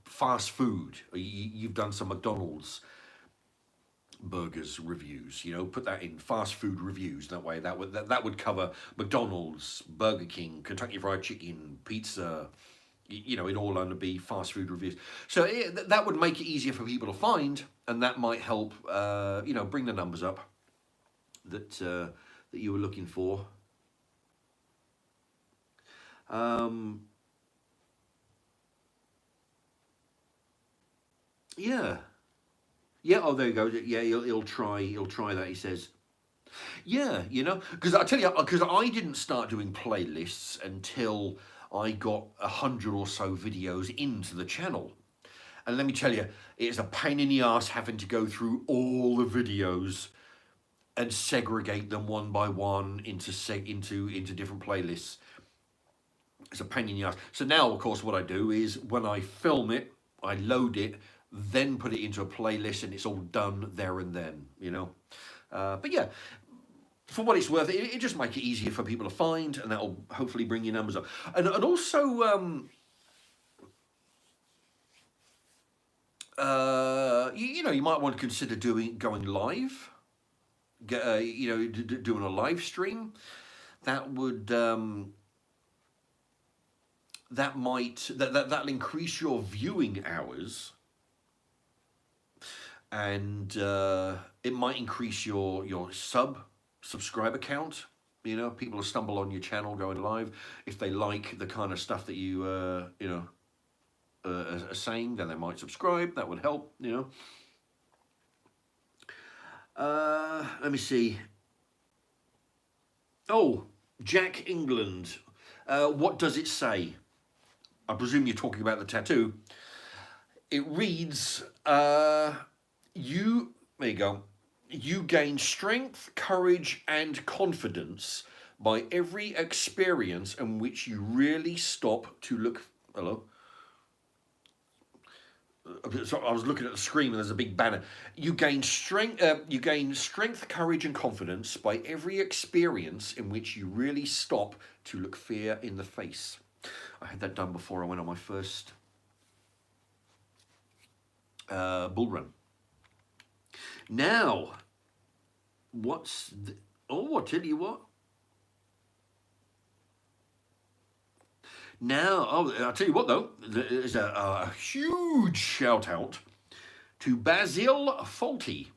fast food, you've done some McDonald's burgers reviews, put that in fast food reviews. That way that would cover McDonald's, Burger King, Kentucky Fried Chicken, pizza, it all under be fast food reviews. So that would make it easier for people to find, and that might help, bring the numbers up that you were looking for. Yeah. Yeah, oh, there you go. Yeah, he'll try that, he says. Yeah, you know, because I tell you, because I didn't start doing playlists until I got 100 or so videos into the channel. And let me tell you, it's a pain in the ass having to go through all the videos and segregate them one by one into different playlists. It's a pain in the ass. So now, of course, what I do is when I film it, I load it, then put it into a playlist, and it's all done there and then, you know. But yeah, for what it's worth, it just makes it easier for people to find, and that'll hopefully bring your numbers up. And also, you know, you might want to consider going live. You know, doing a live stream. That would that'll increase your viewing hours, and it might increase your subscriber count. You know, people will stumble on your channel going live if they like the kind of stuff that you you know are saying. Then they might subscribe. That would help. You know. Let me see. Oh, Jack England. What does it say? I presume you're talking about the tattoo. It reads, there you go. You gain strength, courage, and confidence by every experience in which you really stop to look. Hello? So I was looking at the screen and there's a big banner. You gain strength, courage, and confidence by every experience in which you really stop to look fear in the face. I had that done before I went on my first bull run. Now, I'll tell you what. Now, I'll tell you what though, there's a huge shout out to Basil Fawlty,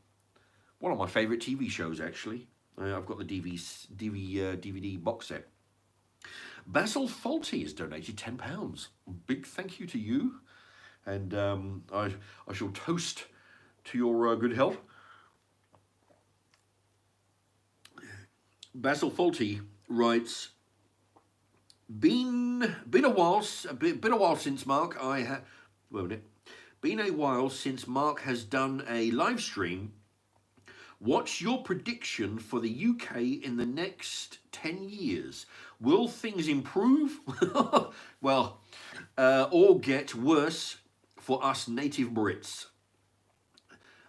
one of my favourite TV shows actually. I've got the DVD box set. Basil Fawlty has donated £10. Big thank you to you, and I shall toast to your good health. Basil Fawlty writes, Been a while since Mark. Been a while since Mark has done a live stream. What's your prediction for the UK in the next 10 years? Will things improve? Well, or get worse for us native Brits?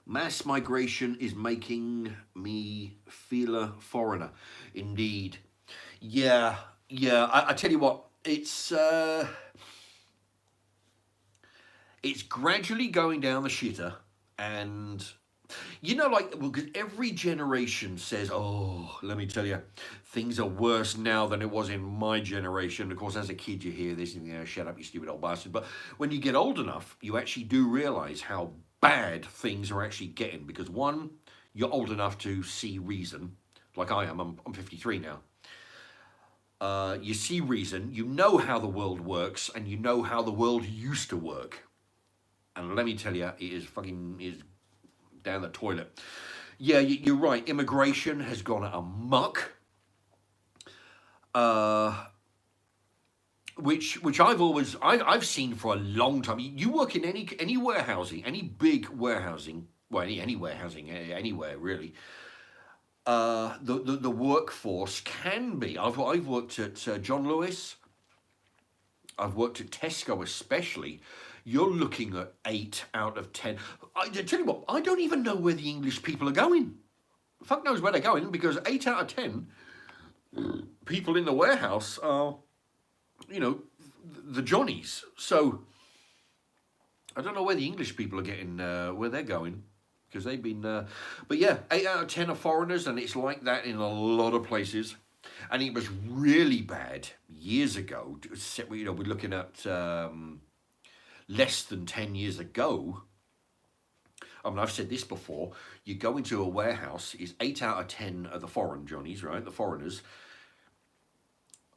Mass migration is making me feel a foreigner. Indeed. Yeah. I tell you what, it's gradually going down the shitter, and you know, like, well, because every generation says, oh, let me tell you, things are worse now than it was in my generation. Of course, as a kid, you hear this and you know, shut up, you stupid old bastard. But when you get old enough, you actually do realize how bad things are actually getting, because one, you're old enough to see reason, like I am. I'm 53 now. You see reason, you know how the world works, and you know how the world used to work. And let me tell you, it is down the toilet. Yeah, you're right. Immigration has gone amok. Which I've seen for a long time. You work in any warehousing, any big warehousing, well, any warehousing anywhere really. The workforce can be. I've worked at John Lewis. I've worked at Tesco especially. You're looking at 8 out of 10. I tell you what, I don't even know where the English people are going. Fuck knows where they're going, because 8 out of 10 people in the warehouse are, you know, the Johnnies. So I don't know where the English people are getting, where they're going, because they've been, but yeah, 8 out of 10 are foreigners, and it's like that in a lot of places. And it was really bad years ago. You know, we're looking at less than 10 years ago. I mean, I've said this before. You go into a warehouse, is 8 out of 10 are the foreign Johnnies, right? The foreigners.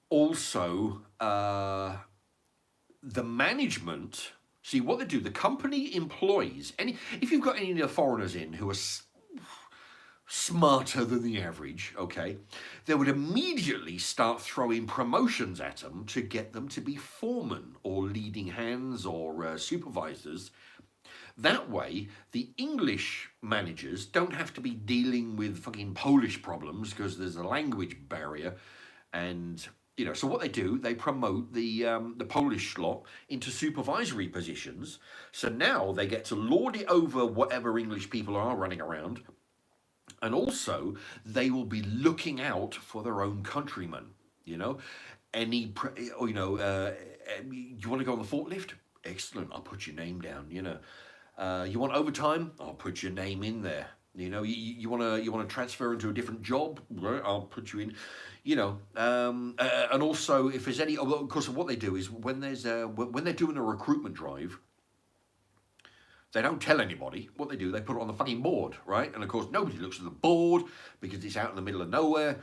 Also, the management See, what they do, the company employs if you've got any of the foreigners in who are smarter than the average, okay, they would immediately start throwing promotions at them to get them to be foremen or leading hands or supervisors. That way, the English managers don't have to be dealing with fucking Polish problems because there's a language barrier. And, you know, so what they do, they promote the Polish lot into supervisory positions. So now they get to lord it over whatever English people are running around. And also, they will be looking out for their own countrymen, you know. You want to go on the forklift? Excellent, I'll put your name down, you know. You want overtime? I'll put your name in there. You know, you want to transfer into a different job? I'll put you in. You know, and also if there's any, of course, what they do is when they're doing a recruitment drive, they don't tell anybody. What they do, they put it on the fucking board, right? And of course, nobody looks at the board because it's out in the middle of nowhere.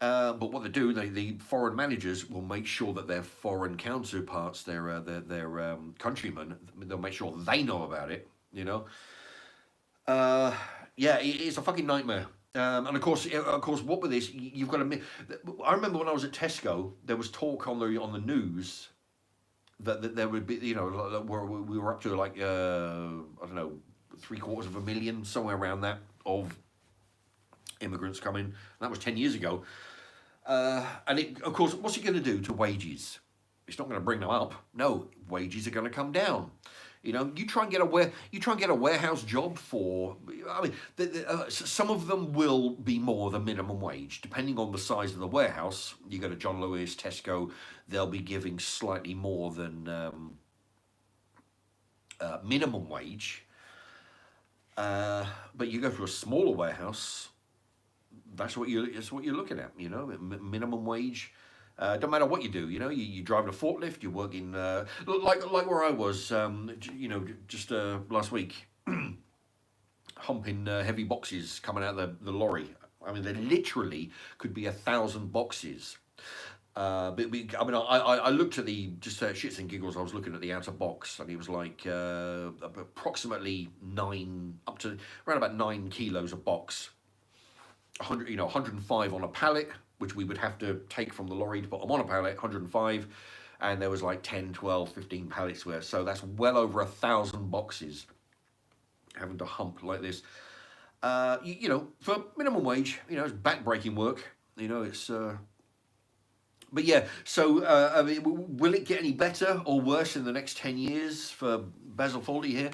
But what they do, the foreign managers will make sure that their foreign counterparts, their countrymen, they'll make sure they know about it. You know, yeah, it's a fucking nightmare. And of course, what with this, you've got to. I remember when I was at Tesco, there was talk on the news that there would be, you know, where we were up to like I don't know, 750,000, somewhere around that, of immigrants coming. And that was 10 years ago. And of course, what's it going to do to wages? It's not going to bring them up. No, wages are going to come down. You know, you try and get a warehouse job for. I mean, some of them will be more than minimum wage, depending on the size of the warehouse. You go to John Lewis, Tesco, they'll be giving slightly more than minimum wage. But you go to a smaller warehouse, that's what you're looking at. You know, minimum wage. Don't matter what you do, you know, you drive a forklift, you're working, like where I was, you know, just last week, humping heavy boxes coming out of the lorry. I mean, there literally could be 1,000 boxes. I looked at the, just shits and giggles, I was looking at the outer box, and it was like approximately around about 9 kilos a box. 105 on a pallet, which we would have to take from the lorry to put them on a pallet, 105, and there was like 10, 12, 15 pallets worth. So that's well over 1,000 boxes having to hump like this. You know, for minimum wage, you know, it's back-breaking work. You know, it's... But yeah, so I mean, will it get any better or worse in the next 10 years for Basil Fawlty here?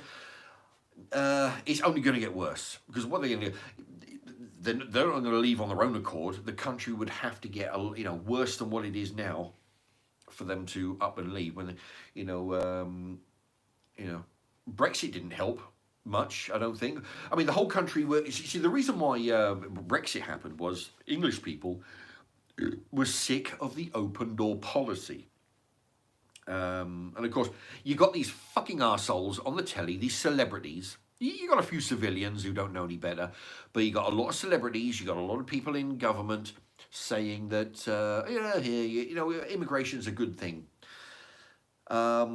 It's only going to get worse, because what they're going to do... They're not going to leave on their own accord. The country would have to get, worse than what it is now, for them to up and leave. When, Brexit didn't help much, I don't think. I mean, the whole country were. See, the reason why Brexit happened was English people were sick of the open door policy. And of course, you got these fucking arseholes on the telly, these celebrities. You got a few civilians who don't know any better, but you got a lot of celebrities, you got a lot of people in government saying that, immigration is a good thing. But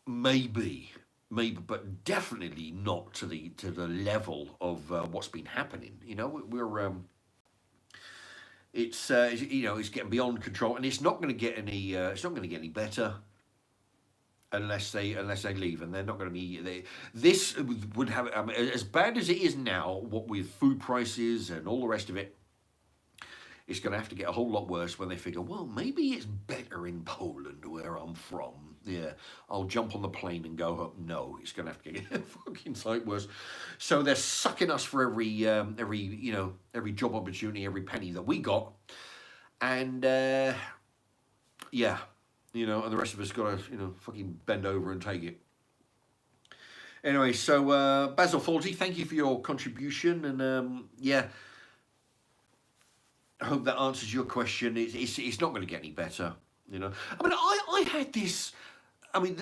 maybe, but definitely not to the level of what's been happening. You know, it's getting beyond control, and it's not going to get any better. Unless they leave, and they're not going to be. This would have, as bad as it is now, what with food prices and all the rest of it, it's going to have to get a whole lot worse when they figure, well, maybe it's better in Poland, where I'm from. Yeah, I'll jump on the plane and go home. No, it's going to have to get fucking sight worse. So they're sucking us for every job opportunity, every penny that we got, and yeah. You know, and the rest of us got to, fucking bend over and take it. Anyway, so Basil Fawlty, thank you for your contribution, and yeah, I hope that answers your question. It's not going to get any better, you know. I mean, I had this. I mean,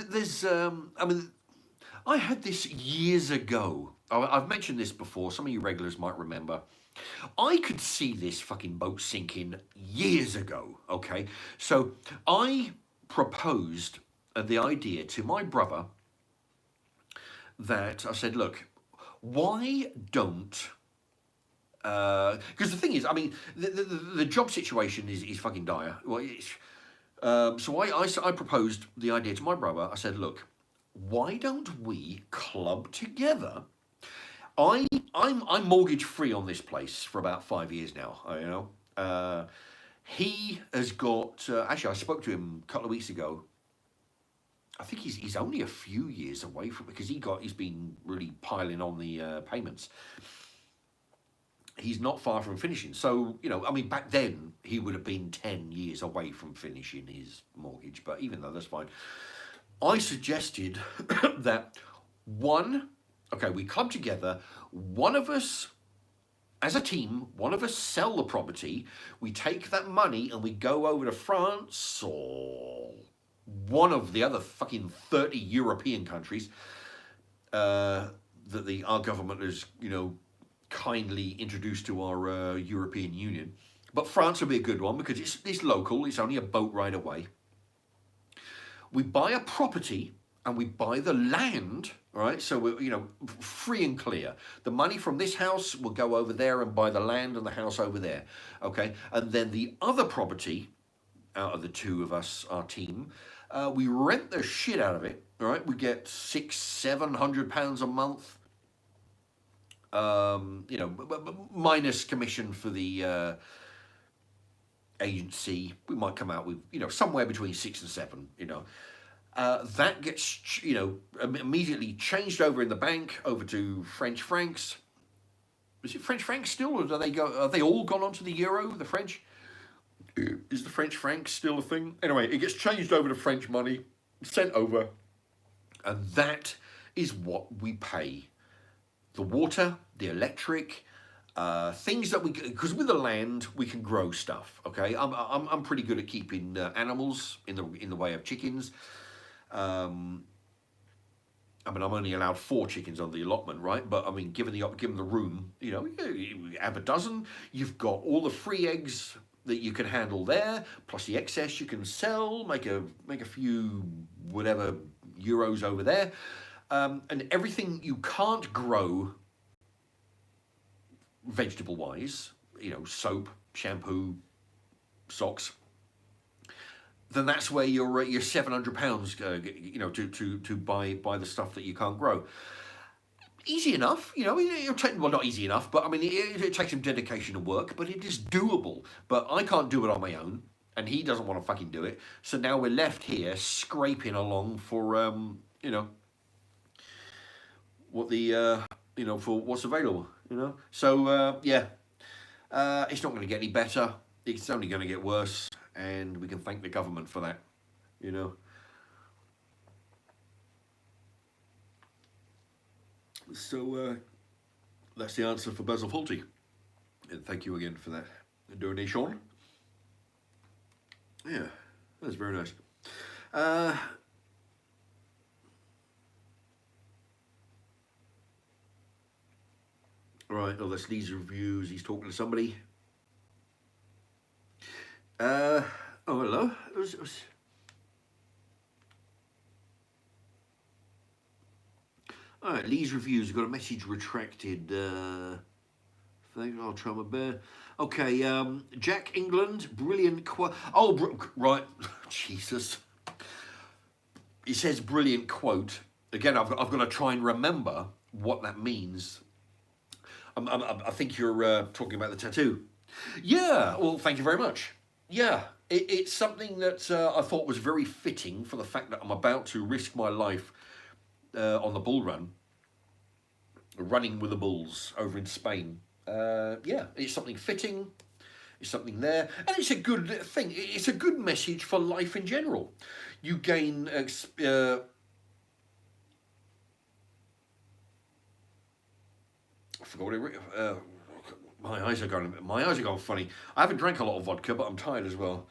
I had this years ago. I've mentioned this before. Some of you regulars might remember. I could see this fucking boat sinking years ago. Okay, so I proposed the idea to my brother that I said, look, why don't because the thing is, I mean, the job situation is fucking dire. Well, so I proposed the idea to my brother. I said, look, why don't we club together? I'm mortgage free on this place for about 5 years now. You know, he has got. Actually, I spoke to him a couple of weeks ago. I think he's only a few years away from because he's been really piling on the payments. He's not far from finishing. So, you know, I mean, back then he would have been 10 years away from finishing his mortgage. But even though that's fine, I suggested that we club together. One of us, as a team, one of us sell the property. We take that money and we go over to France or one of the other fucking 30 European countries that our government has, you know, kindly introduced to our European Union. But France would be a good one because it's local, it's only a boat ride away. We buy a property and we buy the land, right? So we're, you know, free and clear. The money from this house will go over there and buy the land and the house over there, okay? And then the other property, out of the two of us, our team, we rent the shit out of it, all right? We get £600-700 a month. You know, minus commission for the agency, we might come out with, you know, somewhere between 6 and 7. You know, that gets, you know, immediately changed over in the bank over to French francs. Is it French francs still, or do they go? Are they all gone onto the euro? The French, is the French franc still a thing? Anyway, it gets changed over to French money, sent over, and that is what we pay. The water, the electric, things that because with the land we can grow stuff. Okay, I'm pretty good at keeping animals in the way of chickens. I mean, I'm only allowed 4 chickens on the allotment, right? But I mean, given the room, you know, you have a dozen. You've got all the free eggs that you can handle there, plus the excess you can sell, make a few whatever euros over there. And everything you can't grow vegetable-wise, you know, soap, shampoo, socks, then that's where your £700, you know, to buy the stuff that you can't grow. Easy enough, you know. Well, not easy enough, but I mean, it takes some dedication and work, but it is doable. But I can't do it on my own, and he doesn't want to fucking do it. So now we're left here scraping along for, you know, what the you know, for what's available, you know. So yeah, it's not going to get any better. It's only going to get worse, and we can thank the government for that, you know. So that's the answer for Basil Fawlty, and thank you again for that donation. Yeah, that's very nice. Right, oh, that's Lee's reviews. He's talking to somebody. Oh, hello. All right, Lee's reviews. I've got a message retracted. Thing. I'll try my best. Okay, Jack England, brilliant quote. Oh, right. Jesus. He says brilliant quote. Again, I've got to try and remember what that means. I think you're talking about the tattoo. Yeah, well, thank you very much. Yeah, it's something that I thought was very fitting for the fact that I'm about to risk my life on the bull run, running with the bulls over in Spain. Yeah, it's something fitting, it's something there, and it's a good thing. It's a good message for life in general. You gain I forgot what it. My eyes are going funny. I haven't drank a lot of vodka, but I'm tired as well.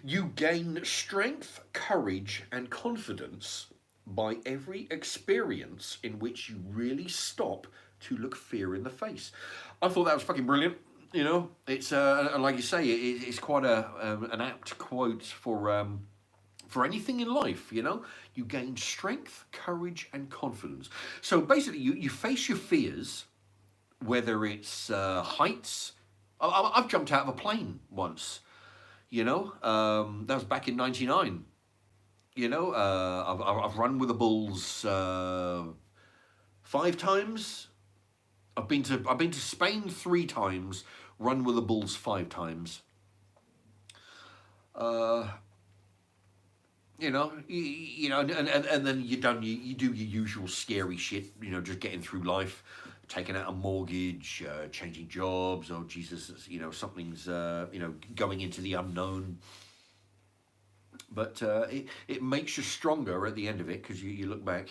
You gain strength, courage, and confidence by every experience in which you really stop to look fear in the face. I thought that was fucking brilliant. You know, it's and like you say, it's quite an apt quote for for anything in life, you know, you gain strength, courage, and confidence. So basically, you face your fears, whether it's heights. I've jumped out of a plane once, you know, that was back in '99. You know, I've run with the bulls 5 times. I've been to Spain 3 times. Run with the bulls 5 times. Uh, and then you do your usual scary shit. You know, just getting through life, taking out a mortgage, changing jobs. Oh Jesus, you know something's going into the unknown. But it makes you stronger at the end of it because you look back.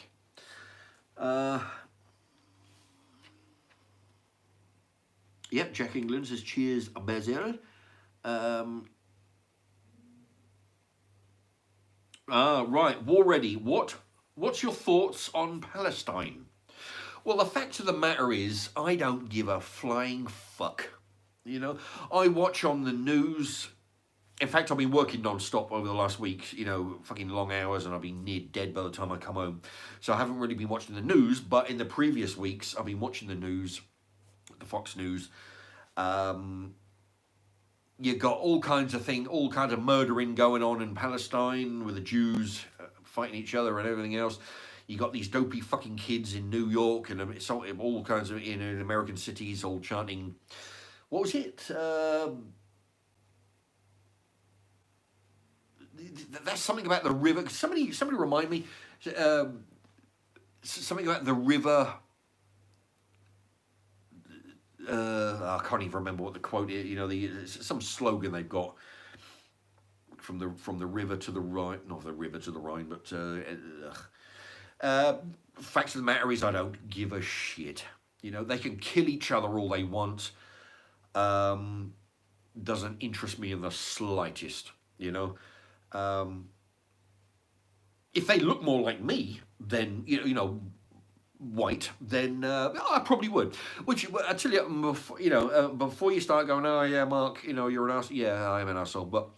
Yep, Jack England says cheers, Basil. Right, War Ready. What's your thoughts on Palestine? Well, the fact of the matter is, I don't give a flying fuck. You know, I watch on the news. In fact, I've been working non-stop over the last week, you know, fucking long hours, and I've been near dead by the time I come home. So I haven't really been watching the news, but in the previous weeks, I've been watching the news, the Fox News. You got all kinds of murdering going on in Palestine with the Jews fighting each other and everything else. You got these dopey fucking kids in New York and all kinds of in American cities all chanting. What was it? That's something about the river. Somebody remind me. Something about the river. I can't even remember what the quote is. You know, some slogan they've got from the river to the Rhine, not the river to the Rhine, but facts of the matter is, I don't give a shit. You know, they can kill each other all they want. Doesn't interest me in the slightest. You know, if they look more like me, then you know. White, then I probably would. Which I tell you, before you start going, oh yeah, Mark, you know you're an asshole. Yeah, I am an asshole. But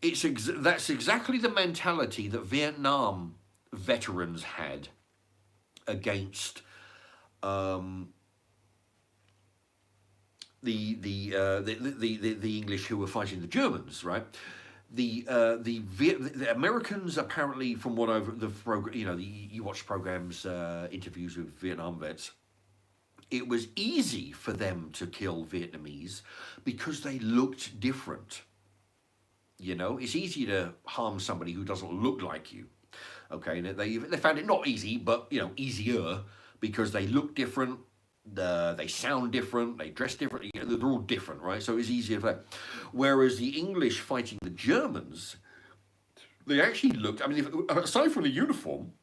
that's exactly the mentality that Vietnam veterans had against the English who were fighting the Germans, right? The Americans apparently, from what you watch programs, interviews with Vietnam vets. It was easy for them to kill Vietnamese because they looked different. You know, it's easy to harm somebody who doesn't look like you. Okay, and they found it not easy, but easier because they look different. They sound different, they dress different, they're all different, right? So it's easier for that. Whereas the English fighting the Germans, they actually looked, I mean, aside from the uniform,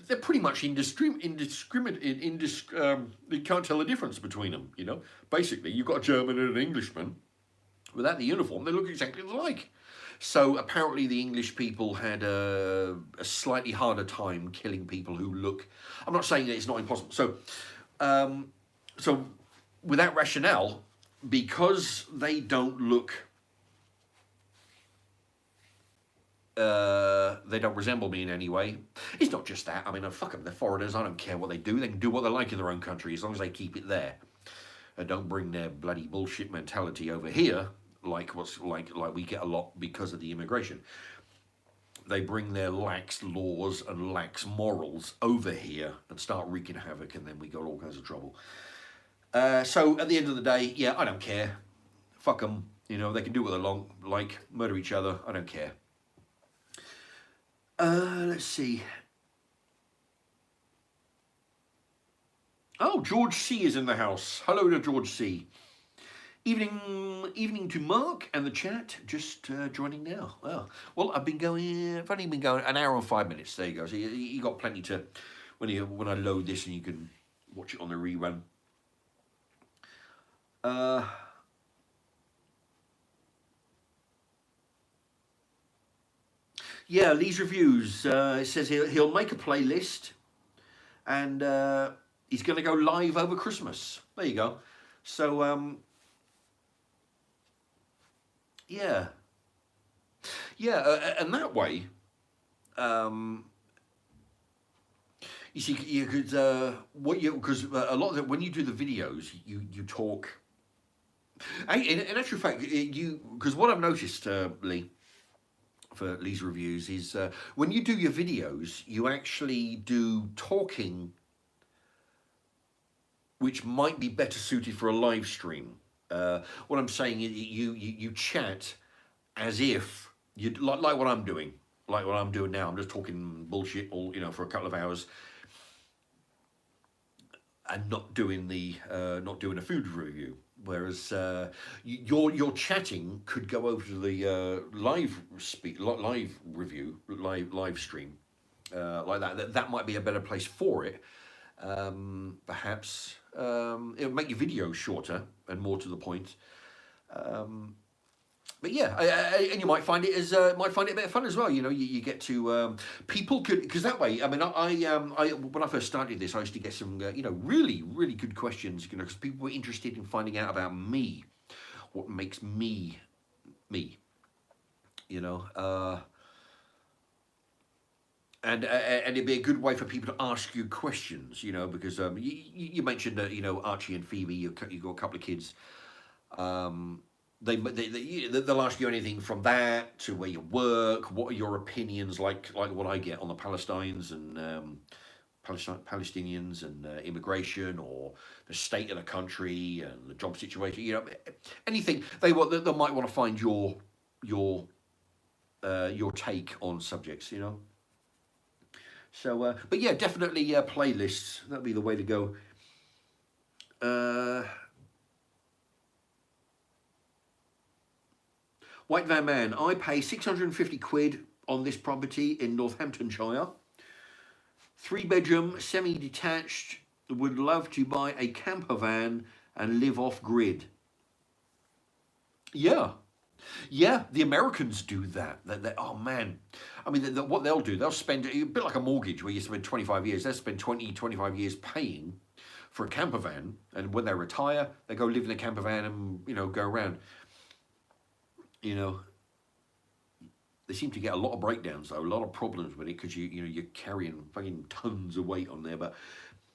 they're pretty much indiscriminate. You can't tell the difference between them, you know? Basically, you've got a German and an Englishman. Without the uniform, they look exactly alike. So apparently the English people had a slightly harder time killing people who look, I'm not saying that it's not impossible. So with that rationale, because they don't look, they don't resemble me in any way. It's not just that. I mean, fuck them. They're foreigners. I don't care what they do. They can do what they like in their own country as long as they keep it there. And don't bring their bloody bullshit mentality over here, like we get a lot because of the immigration. They bring their lax laws and lax morals over here and start wreaking havoc, and then we got all kinds of trouble. So at the end of the day, yeah, I don't care. Fuck them. You know, they can do what they like, murder each other. I don't care. Let's see. Oh, George C is in the house. Hello to George C. Evening to Mark and the chat. Just joining now. Well, I've only been going an hour and 5 minutes. There you go. So you got plenty to when I load this and you can watch it on the rerun. Yeah, Lee's reviews. It says he'll make a playlist, and he's going to go live over Christmas. There you go. So yeah, Yeah, and that way, um, you see, you could what you because a lot of when you do the videos, you talk. In actual fact, you because what I've noticed, Lee, for Lee's reviews is when you do your videos, you actually do talking, which might be better suited for a live stream. What I'm saying is you chat as if you like what I'm doing, like what I'm doing now. I'm just talking bullshit all for a couple of hours and not doing not doing a food review. Whereas your chatting could go over to the live review, live stream like that. That might be a better place for it. Perhaps it'll make your videos shorter and more to the point. But yeah, and you might find it a bit of fun as well. You get to people could because that way. I mean, I when I first started this, I used to get some really really good questions. Because people were interested in finding out about me, what makes me me. You know, and it'd be a good way for people to ask you questions. Because you mentioned that Archie and Phoebe, you got a couple of kids. They'll ask you anything from that to where you work. What are your opinions like what I get on the Palestinians and Palestinians and immigration or the state of the country and the job situation. Anything they might want to find your take on subjects. So, but yeah, definitely playlists. That'd be the way to go. White Van Man, I pay 650 quid on this property in Northamptonshire. 3-bedroom, semi-detached. Would love to buy a camper van and live off grid. Yeah. Yeah, the Americans do that. Oh man, I mean, what they'll do, they'll spend a bit like a mortgage where you spend 25 years. They'll spend 25 years paying for a camper van, and when they retire, they go live in a camper van and go around. They seem to get a lot of breakdowns though, a lot of problems with it because you're carrying fucking tons of weight on there. But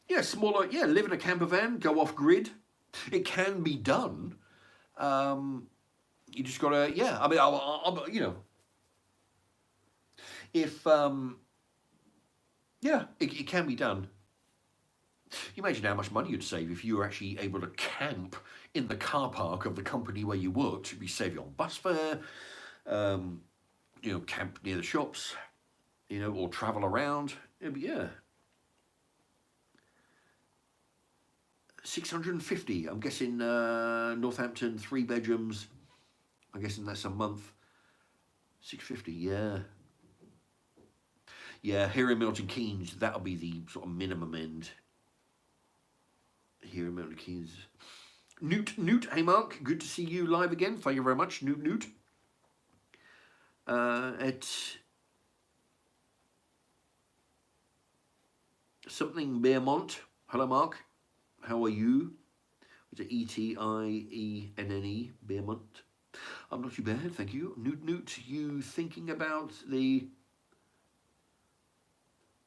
yeah, smaller. Yeah, live in a camper van, go off grid. It can be done. You just gotta. Yeah, I mean, if yeah, it can be done. You imagine how much money you'd save if you were actually able to camp in the car park of the company where you worked. It'd be save you on bus fare. Camp near the shops, or travel around. It'd be, yeah. 650. I'm guessing Northampton, 3 bedrooms. I'm guessing that's a month. 650. Yeah. Yeah. Here in Milton Keynes, that'll be the sort of minimum end. Here in Milton Keynes. Newt, hey Mark, good to see you live again. Thank you very much, Newt. At something Bearmont. Hello, Mark. How are you? It's Etienne, Bearmont. I'm not too bad, thank you. Newt, you thinking about the?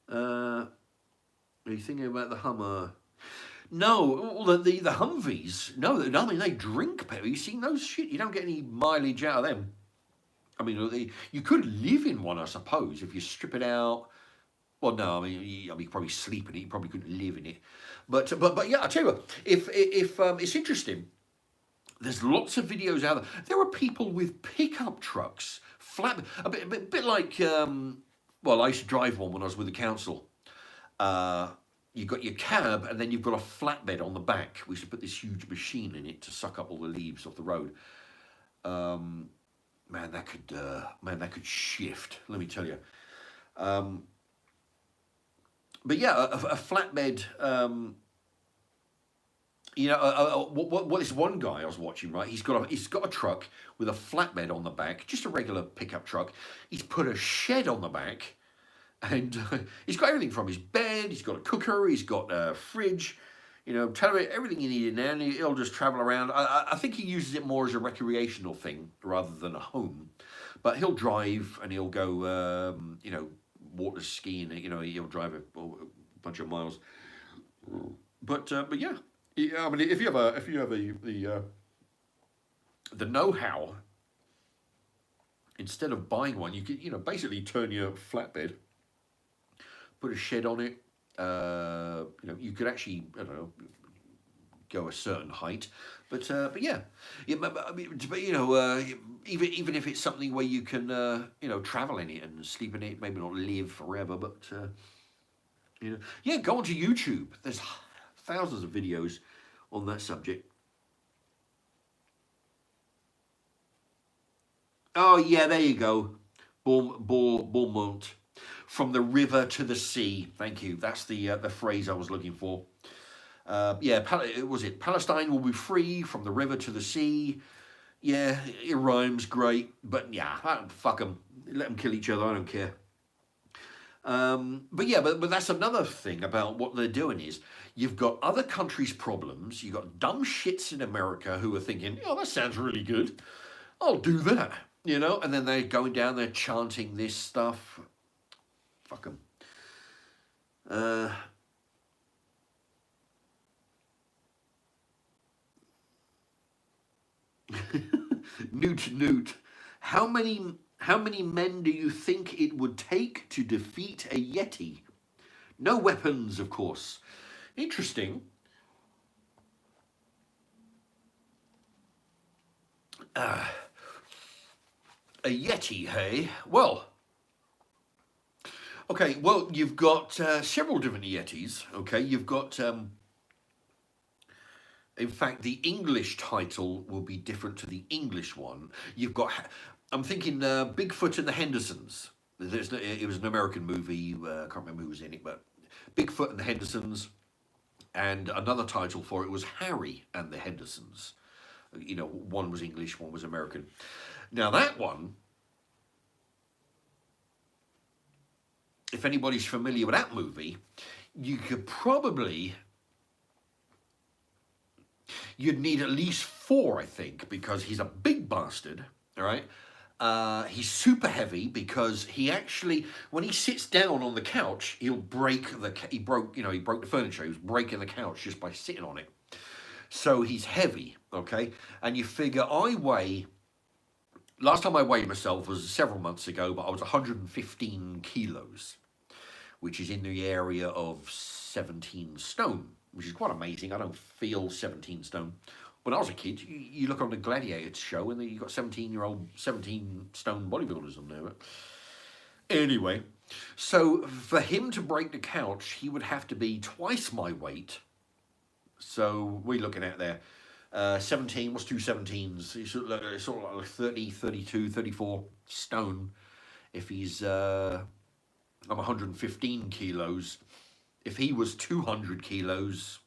Are you thinking about the Hummer? No, the Humvees. No, I mean they drink. Have you seen those shit? You don't get any mileage out of them. I mean, you could live in one, I suppose, if you strip it out. Well, no, I mean, you probably sleep in it. You probably couldn't live in it. But yeah, I tell you what, if it's interesting. There's lots of videos out there. There are people with pickup trucks, a bit like. Well, I used to drive one when I was with the council. You've got your cab, and then you've got a flatbed on the back. We used to put this huge machine in it to suck up all the leaves off the road. Man, that could shift. Let me tell you. But yeah, a flatbed. What this one guy I was watching, right? He's got a truck with a flatbed on the back, just a regular pickup truck. He's put a shed on the back, and he's got everything from his bed. He's got a cooker. He's got a fridge. Everything you need in there, and he'll just travel around. I think he uses it more as a recreational thing rather than a home. But he'll drive and he'll go, you know, water skiing. You know, he'll drive a bunch of miles. But yeah, yeah. I mean, if you have the know-how, instead of buying one, you could, you know, basically turn your flatbed, put a shed on it. You know, you could actually, I don't know, go a certain height, but yeah, yeah. I mean, you know, even if it's something where you can, you know, travel in it and sleep in it, maybe not live forever, but you know, yeah, go onto YouTube. There's thousands of videos on that subject. Oh yeah, there you go. Beaumont. From the river to the sea. Thank you. That's the phrase I was looking for. Yeah, was it Palestine will be free from the river to the sea. Yeah, it rhymes great, but yeah, fuck them. Let them kill each other. I don't care. But yeah, but that's another thing about what they're doing is you've got other countries' problems. You've got dumb shits in America who are thinking, oh, that sounds really good. I'll do that, you know, and then they're going down there chanting this stuff. Fuck them. Newt. How many men do you think it would take to defeat a Yeti? No weapons, of course. Interesting. A Yeti, hey? Well, okay, well, you've got several different Yetis, okay? You've got, in fact, the English title will be different to the English one. You've got, I'm thinking Bigfoot and the Hendersons. It was an American movie, I can't remember who was in it, but Bigfoot and the Hendersons. And another title for it was Harry and the Hendersons. You know, one was English, one was American. Now that one, if anybody's familiar with that movie, you could probably, you'd need at least 4, I think, because he's a big bastard, all right? He's super heavy because he actually, when he sits down on the couch, he broke the furniture. He was breaking the couch just by sitting on it. So he's heavy, okay? And you figure last time I weighed myself was several months ago, but I was 115 kilos, which is in the area of 17 stone, which is quite amazing. I don't feel 17 stone. When I was a kid, you look on the Gladiator show and you got 17 stone bodybuilders on there. But anyway, so for him to break the couch, he would have to be twice my weight. So we're looking at there. 17, what's 2 17s? He's sort of like 30, 32, 34 stone. If he's, I'm 115 kilos. If he was 200 kilos,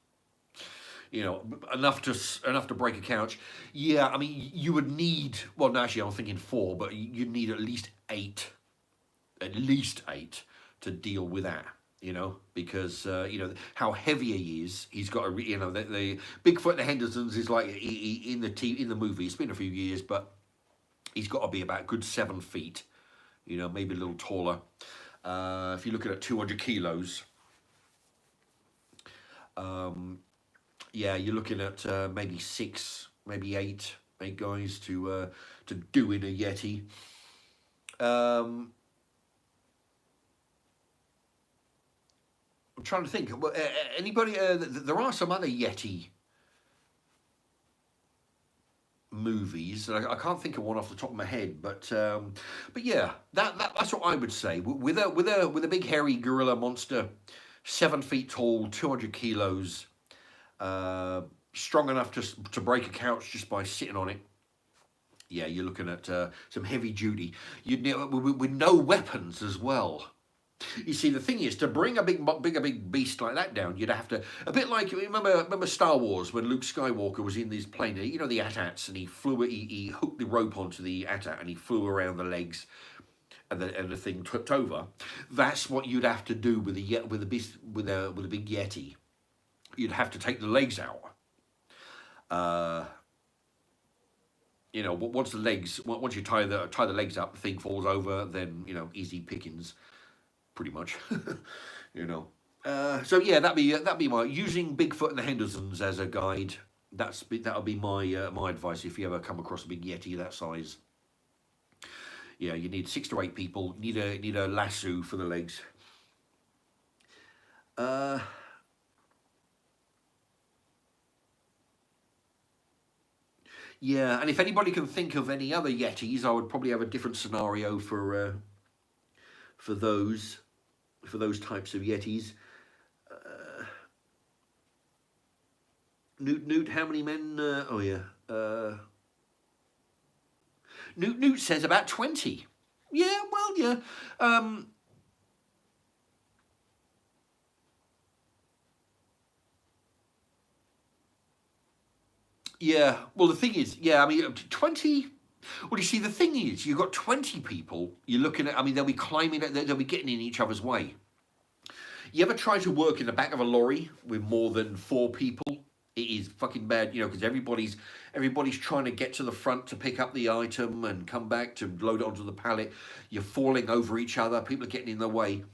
you know, enough to break a couch. Yeah, I mean, you would need, well, no, actually, I was thinking 4, but you'd need at least 8 to deal with that, you know, because, you know, how heavy he is. He's got a, you know, the Bigfoot and the Hendersons is like, in the movie, it's been a few years, but he's got to be about a good 7 feet, you know, maybe a little taller. If you're looking at 200 kilos, yeah, you're looking at maybe 6, maybe 8 guys to do in a Yeti. I'm trying to think. Anybody? There are some other Yeti movies. I can't think of one off the top of my head, but yeah, that's what I would say. With a big hairy gorilla monster, 7 feet tall, 200 kilos. Strong enough to break a couch just by sitting on it. Yeah, you're looking at some heavy duty. You'd need with no weapons as well. You see, the thing is, to bring a big beast like that down, you'd have to, a bit like, remember Star Wars when Luke Skywalker was in this plane, you know, the AT-ATs, and he hooked the rope onto the AT-AT and he flew around the legs, and the thing tipped over. That's what you'd have to do with a big Yeti. You'd have to take the legs out. You know, once the legs, once you tie the legs up, the thing falls over. Then you know, easy pickings, pretty much. You know. So yeah, that'd be my using Bigfoot and the Hendersons as a guide. That'll be my my advice if you ever come across a big Yeti that size. Yeah, you need 6 to 8 people. You need a lasso for the legs. Uh, yeah, and if anybody can think of any other Yetis, I would probably have a different scenario for those types of Yetis. Newt, how many men? Oh yeah. Newt says about 20. Yeah, well, yeah. Yeah, well, the thing is, yeah, I mean, 20. Well, you see, the thing is, you've got 20 people, you're looking at, I mean, they'll be climbing, they'll be getting in each other's way. You ever try to work in the back of a lorry with more than 4 people? It is fucking bad, you know, because everybody's trying to get to the front to pick up the item and come back to load it onto the pallet. You're falling over each other. People are getting in the way.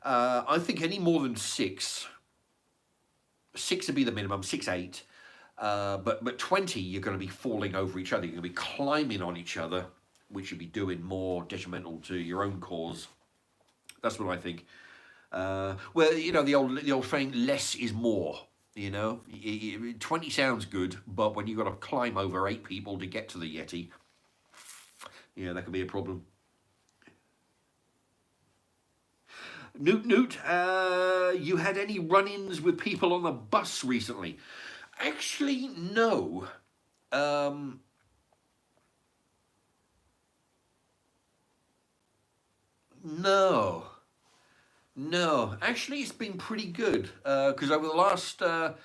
I think any more than 6 would be the minimum. 6, 8. But 20, you're going to be falling over each other. You're going to be climbing on each other, which you'd be doing more detrimental to your own cause. That's what I think. Well, you know, the old saying, less is more. You know, 20 sounds good, but when you've got to climb over 8 people to get to the Yeti, yeah, that could be a problem. Newt, you had any run-ins with people on the bus recently? Actually, no. No. No, actually, it's been pretty good because over the last, let's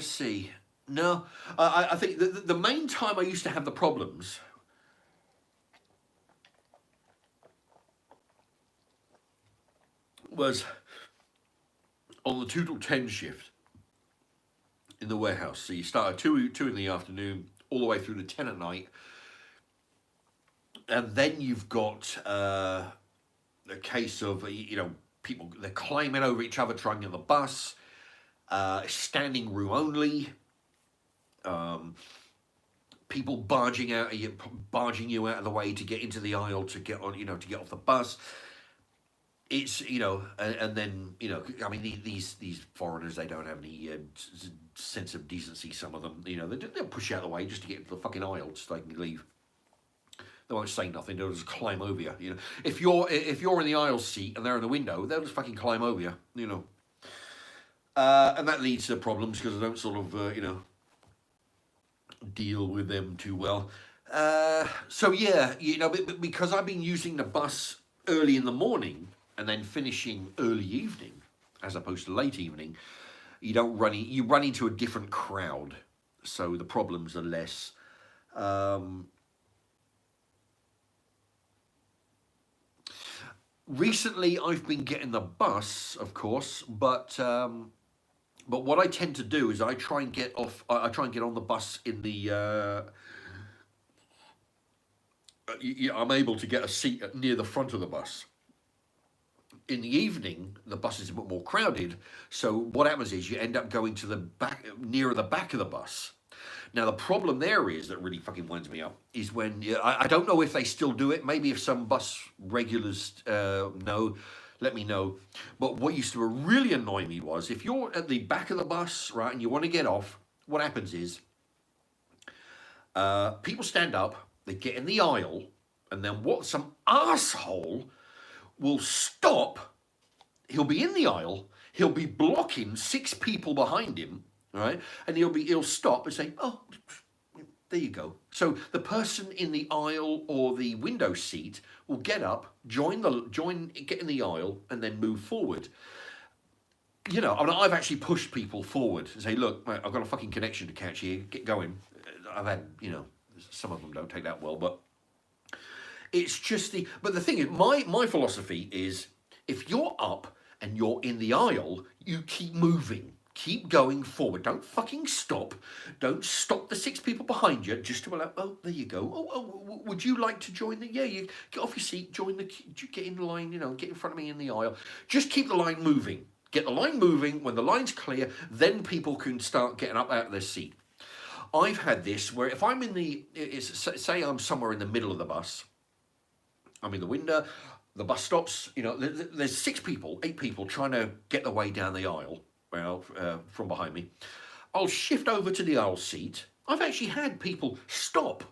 see, no, I think the main time I used to have the problems was on the 2 till 10 shift in the warehouse. So you start at 2 in the afternoon all the way through to 10 at night, and then you've got a case of, you know, people, they're climbing over each other trying to get on the bus, standing room only, people barging you out of the way to get into the aisle to get on, you know, to get off the bus. It's, you know, and then, you know, I mean, these foreigners, they don't have any sense of decency. Some of them, you know, they'll push you out of the way just to get into the fucking aisle so they can leave. They won't say nothing. They'll just climb over you. You know, if you're in the aisle seat and they're in the window, they'll just fucking climb over you. You know, and that leads to problems because I don't sort of you know, deal with them too well. So yeah, you know, but because I've been using the bus early in the morning and then finishing early evening as opposed to late evening, you run into a different crowd, so the problems are less. Recently, I've been getting the bus, of course, but what I tend to do is I try and get off. I try and get on the bus in the. I'm able to get a seat near the front of the bus. In the evening, the bus is a bit more crowded, so what happens is you end up going to the back, nearer the back of the bus. Now, the problem there is, that really fucking winds me up, is when, I don't know if they still do it, maybe if some bus regulars know, let me know. But what used to really annoy me was, if you're at the back of the bus, right, and you want to get off, what happens is, people stand up, they get in the aisle, and then some asshole will stop, he'll be in the aisle, he'll be blocking 6 people behind him, right? And he'll stop and say, oh, there you go. So the person in the aisle or the window seat will get up, get in the aisle, and then move forward. You know, I mean, I've actually pushed people forward and say, look, mate, I've got a fucking connection to catch here, get going. I've had, you know, some of them don't take that well, but it's just but the thing is, my philosophy is, if you're up and you're in the aisle, you keep moving. Keep going forward. Don't fucking stop. Don't stop the 6 people behind you just to allow. Oh, there you go. Would you like to join the? Yeah, you get off your seat, join the, get in the line. You know, get in front of me in the aisle. Just keep the line moving. Get the line moving. When the line's clear, then people can start getting up out of their seat. I've had this where if I'm in the, say I'm somewhere in the middle of the bus. I'm in the window. The bus stops. You know, there's 6 people, 8 people trying to get their way down the aisle. From behind me. I'll shift over to the aisle seat. I've actually had people stop,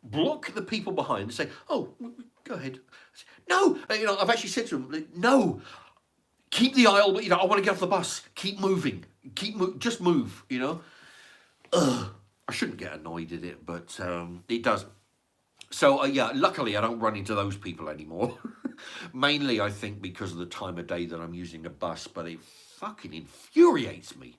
block the people behind and say, oh, go ahead. No, you know, I've actually said to them, no, keep the aisle, but, you know, I want to get off the bus. Keep moving. Just move, you know. Ugh. I shouldn't get annoyed at it, but it does. So, yeah, luckily I don't run into those people anymore. Mainly, I think, because of the time of day that I'm using a bus, but it fucking infuriates me.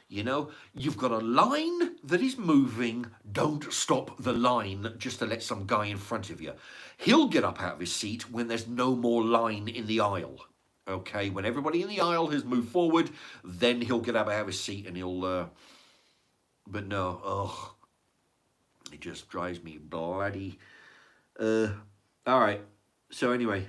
You know, you've got a line that is moving. Don't stop the line just to let some guy in front of you. He'll get up out of his seat when there's no more line in the aisle. Okay, when everybody in the aisle has moved forward, then he'll get up out of his seat and he'll... But no, ugh. It just drives me bloody... All right. So anyway...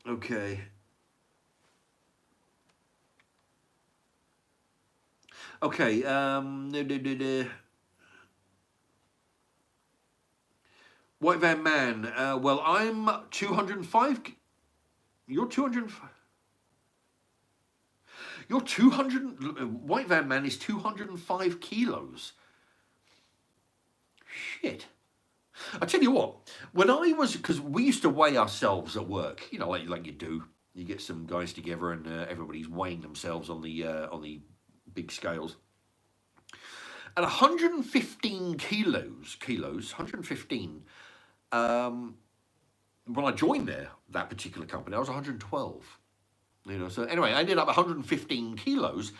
Okay. Okay, White Van Man, well, I'm 205... You're 205... You're 200... White Van Man is 205 kilos. Shit. I tell you what, when I was... Because we used to weigh ourselves at work, you know, like you do. You get some guys together and everybody's weighing themselves on the big scales. At 115 kilos, 115, when I joined that particular company, I was 112. You know, so anyway, I ended up 115 kilos.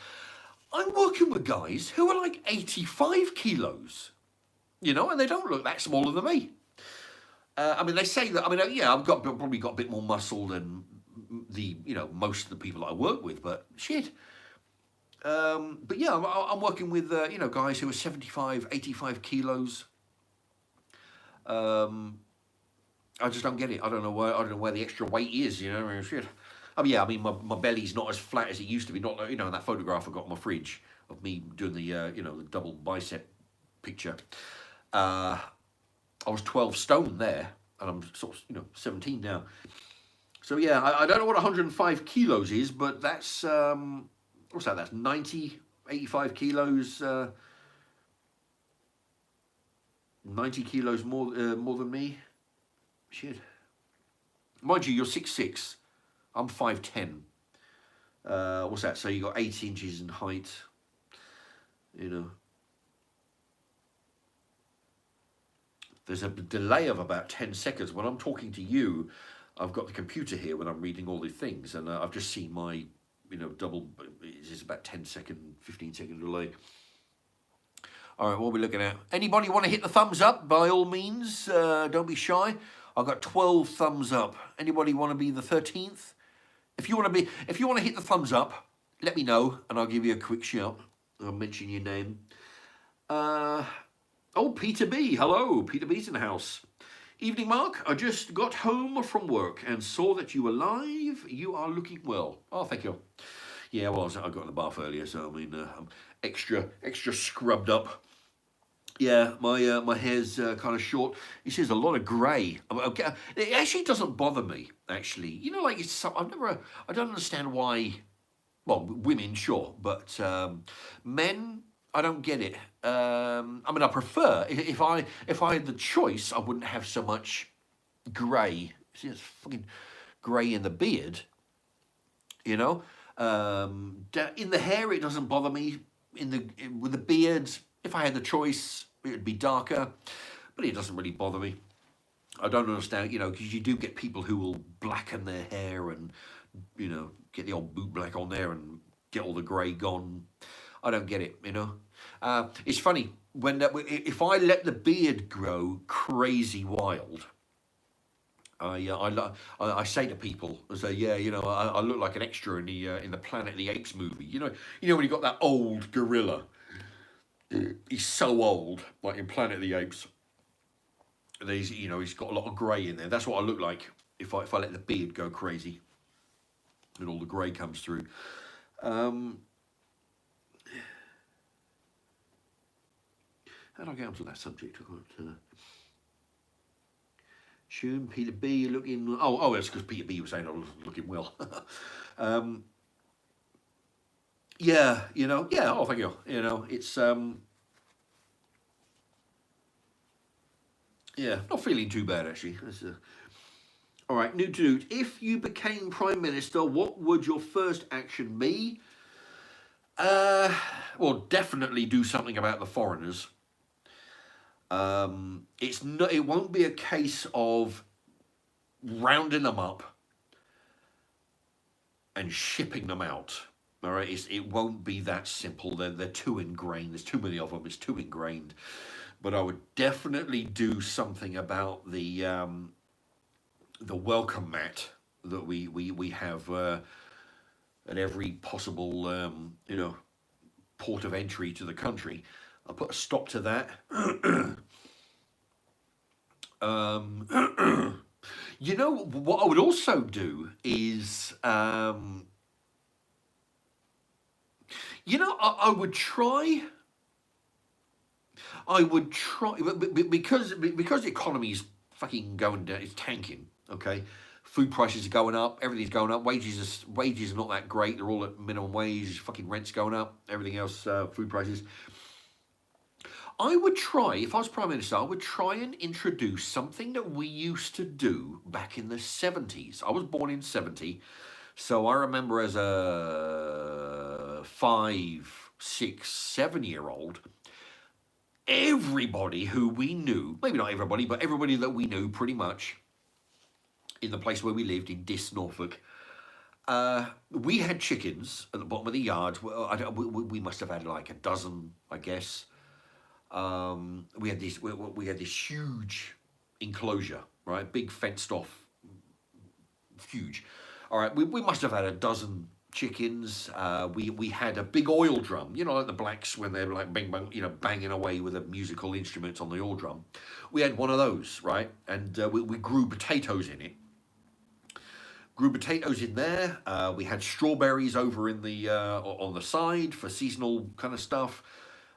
I'm working with guys who are like 85 kilos, you know, and they don't look that smaller than me. I mean, they say that, I mean, yeah, I've probably got a bit more muscle than most of the people that I work with, but shit. But yeah, I'm working with, guys who are 75, 85 kilos. I just don't get it. I don't know where the extra weight is, you know, shit. Oh yeah, I mean, my belly's not as flat as it used to be. Not, you know, in that photograph I got on my fridge of me doing the, the double bicep picture. I was 12 stone there, and I'm sort of, 17 now. So yeah, I don't know what 105 kilos is, but that's, what's that? That's 85 kilos, 90 kilos more than me. Shit. Mind you, you're 6'6". I'm 5'10". What's that? So you got 8 inches in height. You know. There's a delay of about 10 seconds. When I'm talking to you, I've got the computer here when I'm reading all the things, and I've just seen my, double, it's about 10-second, 15-second delay. All right, what are we looking at? Anybody want to hit the thumbs up? By all means, don't be shy. I've got 12 thumbs up. Anybody want to be the 13th? If you want to hit the thumbs up, let me know, and I'll give you a quick shout. I'll mention your name. Oh, Peter B. Hello, Peter B's in the house. Evening, Mark. I just got home from work and saw that you were live. You are looking well. Oh, thank you. Yeah, well, I got in the bath earlier, so I mean, I'm extra scrubbed up. Yeah, my hair's kind of short. He says a lot of grey. It actually doesn't bother me. Actually, like I don't understand why. Well, women, sure, but men, I don't get it. I mean, I prefer if I had the choice, I wouldn't have so much grey. See, it's fucking grey in the beard. In the hair, it doesn't bother me. With the beard, if I had the choice, it would be darker, but it doesn't really bother me. I don't understand, because you do get people who will blacken their hair and, get the old boot black on there and get all the grey gone. I don't get it, It's funny, if I let the beard grow crazy wild, I say to people, I say, yeah, you know, I look like an extra in the Planet of the Apes movie. You know when you got that old gorilla. He's so old, like in Planet of the Apes. He's got a lot of grey in there. That's what I look like if I let the beard go crazy and all the grey comes through. Um, how do I get onto that subject? I can't. Tune, Peter B looking. Oh, that's because Peter B was saying I was looking well. Yeah, yeah. Oh, thank you. It's yeah, not feeling too bad actually. All right, new to do. If you became prime minister, what would your first action be? Well, definitely do something about the foreigners. It's not. It won't be a case of rounding them up and shipping them out. All right, it won't be that simple. They're too ingrained. There's too many of them. It's too ingrained. But I would definitely do something about the welcome mat that we have at every possible port of entry to the country. I'll put a stop to that. What I would also do is, I would try. Because the economy's fucking going down. It's tanking. Okay, food prices are going up. Everything's going up. Wages are not that great. They're all at minimum wage. Fucking rent's going up. Everything else, food prices. I would try, if I was Prime Minister, I would try and introduce something that we used to do back in the 70s. I was born in 70, so I remember as a 5, 6, 7-year-old, everybody who we knew, maybe not everybody, but everybody that we knew pretty much in the place where we lived in Diss, Norfolk, we had chickens at the bottom of the yard. We must have had like a dozen, I guess. We had this huge enclosure, right? Big fenced off, huge. All right, we must have had a dozen chickens. We had a big oil drum, like the blacks when they're like bang bang, banging away with a musical instrument on the oil drum. We had one of those, right? And we grew potatoes in it. Grew potatoes in there. We had strawberries over in the on the side for seasonal kind of stuff.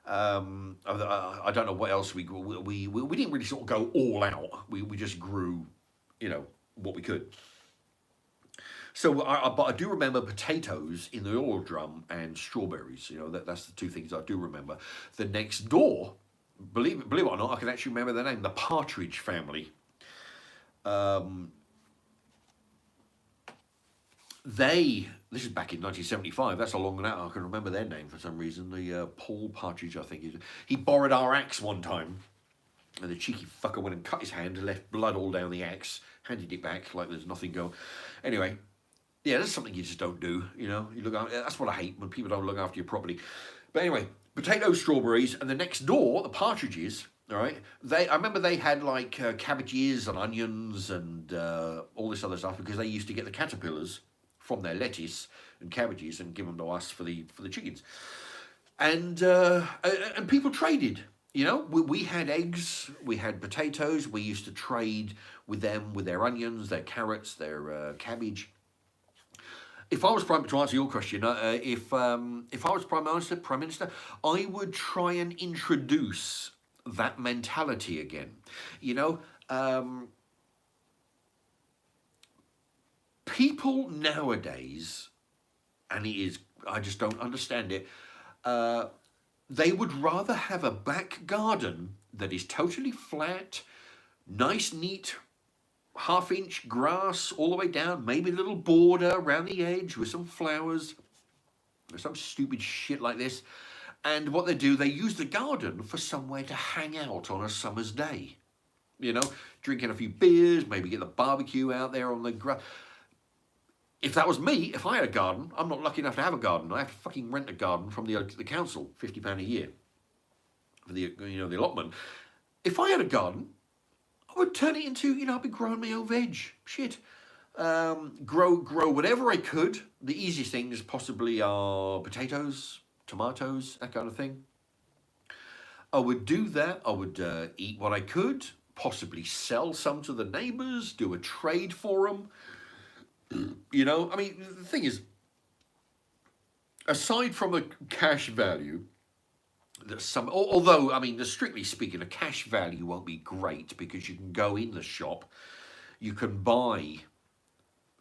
I don't know what else we didn't really sort of go all out. We just grew, what we could. So, but I do remember potatoes in the oil drum and strawberries. That's the two things I do remember. The next door, believe it or not, I can actually remember their name, the Partridge family. This is back in 1975. That's a long now. I can remember their name for some reason. The Paul Partridge, I think. He borrowed our axe one time, and the cheeky fucker went and cut his hand and left blood all down the axe. Handed it back like there's nothing going. Anyway, yeah, that's something you just don't do. You look after. That's what I hate, when people don't look after you properly. But anyway, potatoes, strawberries, and the next door, the Partridges. All right, I remember they had like cabbages and onions and all this other stuff, because they used to get the caterpillars from their lettuce and cabbages and give them to us for the chickens, and people traded. We had eggs, we had potatoes. We used to trade with them, with their onions, their carrots, their cabbage. If I was to answer your question, if I was prime minister, I would try and introduce that mentality again. People nowadays, and I just don't understand it, they would rather have a back garden that is totally flat, nice, neat, half-inch grass all the way down, maybe a little border around the edge with some flowers, or some stupid shit like this. And what they do, they use the garden for somewhere to hang out on a summer's day. Drinking a few beers, maybe get the barbecue out there on the grass. If that was me, if I had a garden, I'm not lucky enough to have a garden. I have to fucking rent a garden from the council, £50 a year for the allotment. If I had a garden, I would turn it into, I'd be growing my own veg. Shit. Grow whatever I could. The easiest things possibly are potatoes, tomatoes, that kind of thing. I would do that. I would eat what I could, possibly sell some to the neighbors, do a trade for them. I mean, the thing is, aside from the cash value, although, I mean, strictly speaking, a cash value won't be great because you can go in the shop, you can buy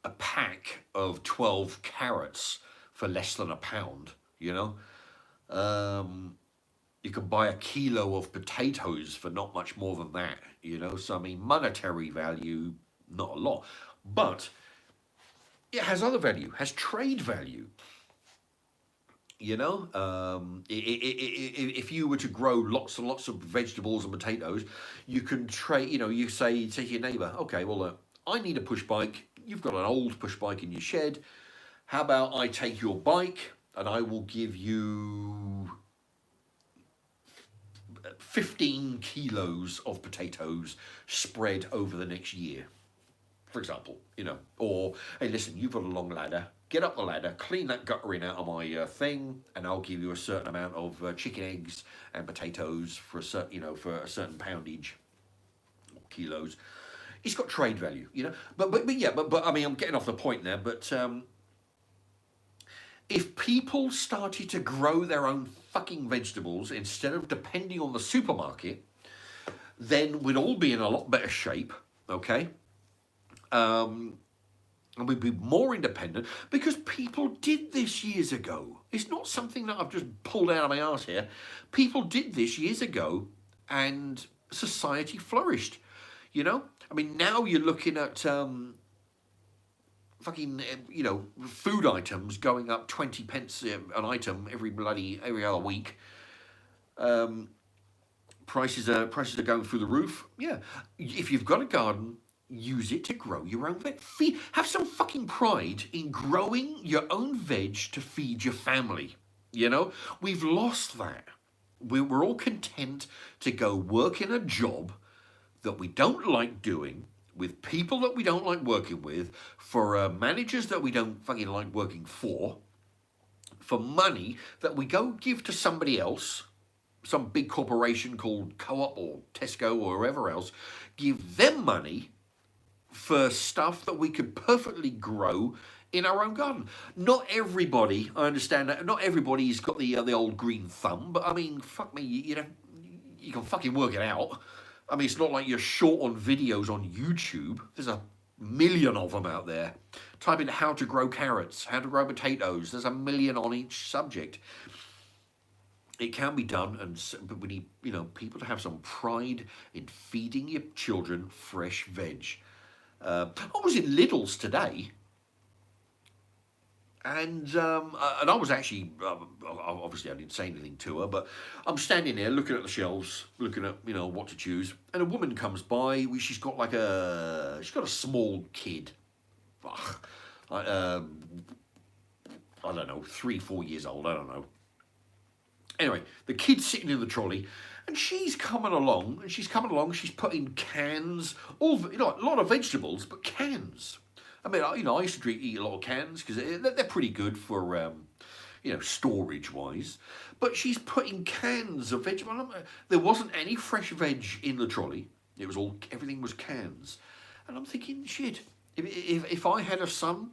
a pack of 12 carrots for less than £1, you can buy a kilo of potatoes for not much more than that, So, I mean, monetary value, not a lot. But it has other value, has trade value. If you were to grow lots and lots of vegetables and potatoes, you can trade, you say to your neighbour, okay, well, I need a push bike. You've got an old push bike in your shed. How about I take your bike and I will give you 15 kilos of potatoes spread over the next year, for example, or, hey, listen, you've got a long ladder, get up the ladder, clean that guttering out of my thing, and I'll give you a certain amount of chicken eggs and potatoes for a certain, for a certain poundage, or kilos. It's got trade value, but I mean, I'm getting off the point there, but if people started to grow their own fucking vegetables instead of depending on the supermarket, then we'd all be in a lot better shape, okay? And we'd be more independent because people did this years ago. It's not something that I've just pulled out of my arse here. People did this years ago and society flourished, I mean, now you're looking at fucking, food items going up 20 pence an item every other week. Prices are going through the roof. Yeah, if you've got a garden, use it to grow your own veg. Have some fucking pride in growing your own veg to feed your family. We've lost that. We're all content to go work in a job that we don't like doing, with people that we don't like working with, for managers that we don't fucking like working for money that we go give to somebody else, some big corporation called Co-op or Tesco or whoever else, give them money for stuff that we could perfectly grow in our own garden. Not everybody, I understand that, not everybody's got the old green thumb, but I mean, fuck me, you can fucking work it out. I mean, it's not like you're short on videos on YouTube. There's a million of them out there. Type in how to grow carrots, how to grow potatoes. There's a million on each subject. It can be done, but we need, people to have some pride in feeding your children fresh veg. I was in Lidl's today, and I was actually, obviously I didn't say anything to her, but I'm standing there looking at the shelves, looking at, what to choose, and a woman comes by. She's got a small kid. I don't know, 3-4 years old, I don't know. Anyway, the kid's sitting in the trolley, and she's coming along, she's putting cans, a lot of vegetables, but cans. I mean, I used to eat a lot of cans because they're pretty good for, storage-wise. But she's putting cans of vegetables. There wasn't any fresh veg in the trolley. Everything was cans. And I'm thinking, shit, if I had a son,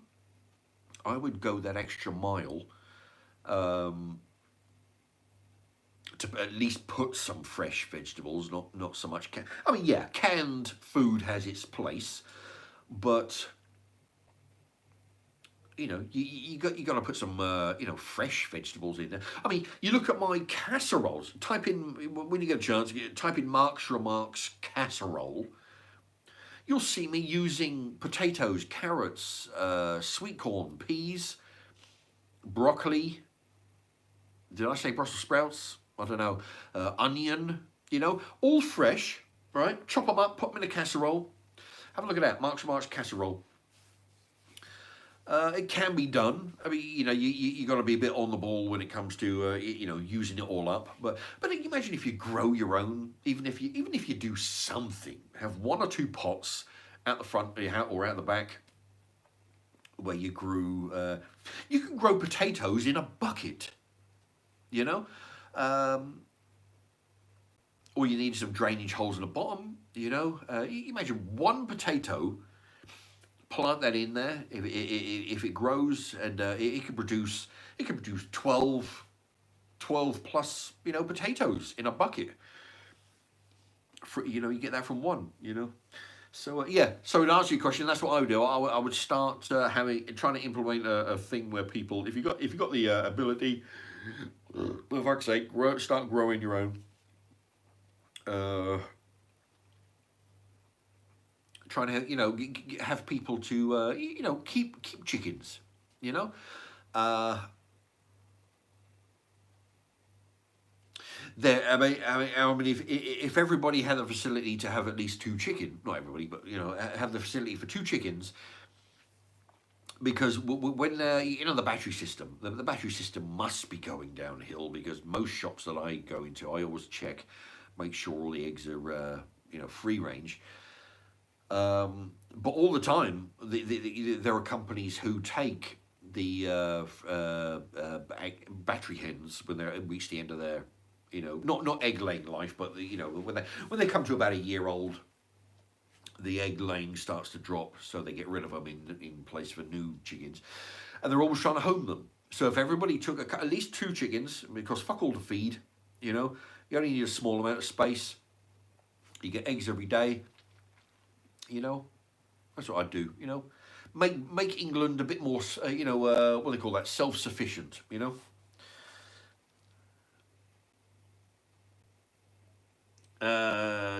I would go that extra mile to at least put some fresh vegetables, not so much canned. I mean, yeah, canned food has its place, but you got to put some fresh vegetables in there. I mean, you look at my casseroles. Type in, when you get a chance, type in Mark's Remarks casserole. You'll see me using potatoes, carrots, sweet corn, peas, broccoli. Did I say Brussels sprouts? I don't know. Onion, all fresh, right? Chop them up, put them in a casserole. Have a look at that, Mark's Remarks casserole. It can be done. I mean, you got to be a bit on the ball when it comes to using it all up. But imagine if you grow your own, even if you do something, have one or two pots at the front or out the back where you grew. You can grow potatoes in a bucket. You know, um, or you need some drainage holes in the bottom. You imagine one potato, plant that in there. If it grows, and it can produce 12 plus potatoes in a bucket. You get that from one. So yeah. So to answer your question, that's what I would do. I would start trying to implement a thing where people, if you got the ability, for fuck's sake, start growing your own. Trying to have people to keep chickens. You know, uh, there. I mean, if everybody had the facility to have at least two chicken, not everybody, but have the facility for two chickens, because when the battery system, the battery system must be going downhill, because most shops that I go into, I always check, make sure all the eggs are free range. But all the time, there are companies who take the battery hens when they reach the end of their, not egg laying life, but when they come to about a year old, the egg laying starts to drop, so they get rid of them in place for new chickens, and they're always trying to home them. So if everybody took at least two chickens, because fuck all to feed, you only need a small amount of space. You get eggs every day. That's what I'd do. Make England a bit more, what do they call that, self-sufficient.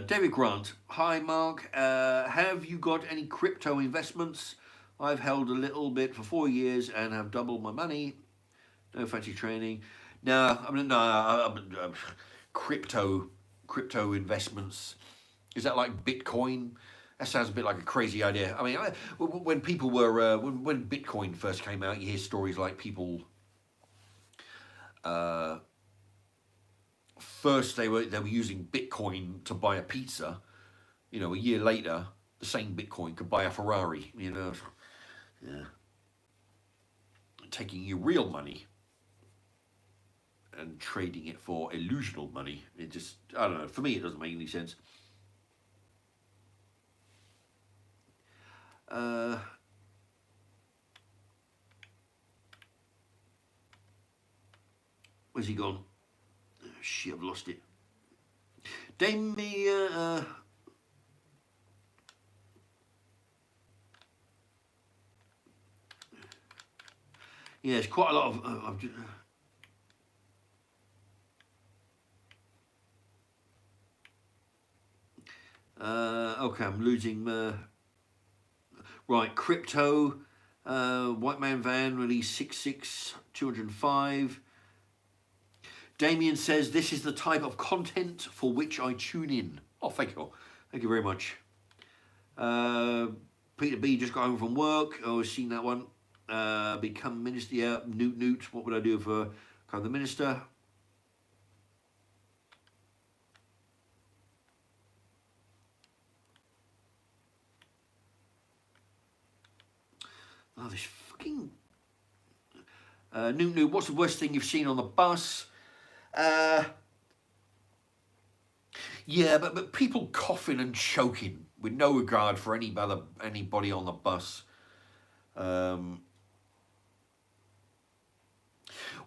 David Grant, hi Mark. Have you got any crypto investments? I've held a little bit for 4 years and have doubled my money. No fancy training. No, crypto investments. Is that like Bitcoin? That sounds a bit like a crazy idea. I mean, when people were when Bitcoin first came out, you hear stories like people. First, they were using Bitcoin to buy a pizza. A year later, the same Bitcoin could buy a Ferrari. Yeah, taking your real money and trading it for illusional money. It just, I don't know. For me, it doesn't make any sense. Where's he gone? Oh, shit, I've lost it. Damien. Yeah, it's quite a lot of. Okay, I'm losing. Right, crypto. White Man Van released 66205. Damien says this is the type of content for which I tune in. Oh, thank you. Thank you very much. Peter B just got home from work. Oh, I've seen that one. Become minister. Yeah, Newt. What would I do for become the minister? Oh, this fucking Newt. What's the worst thing you've seen on the bus? Yeah, but people coughing and choking with no regard for anybody on the bus.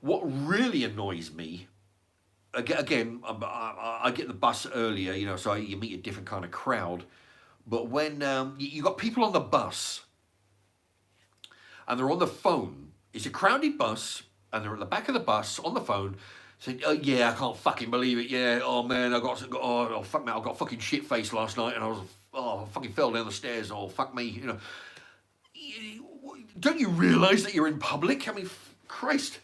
What really annoys me, again, I get the bus earlier, so you meet a different kind of crowd. But when you got people on the bus and they're on the phone, it's a crowded bus, and they're at the back of the bus on the phone, saying, "Oh yeah, I can't fucking believe it. Yeah, oh man, oh fuck me, I got fucking shit faced last night, and I fucking fell down the stairs. Oh fuck me, Don't you realise that you're in public? I mean, Christ,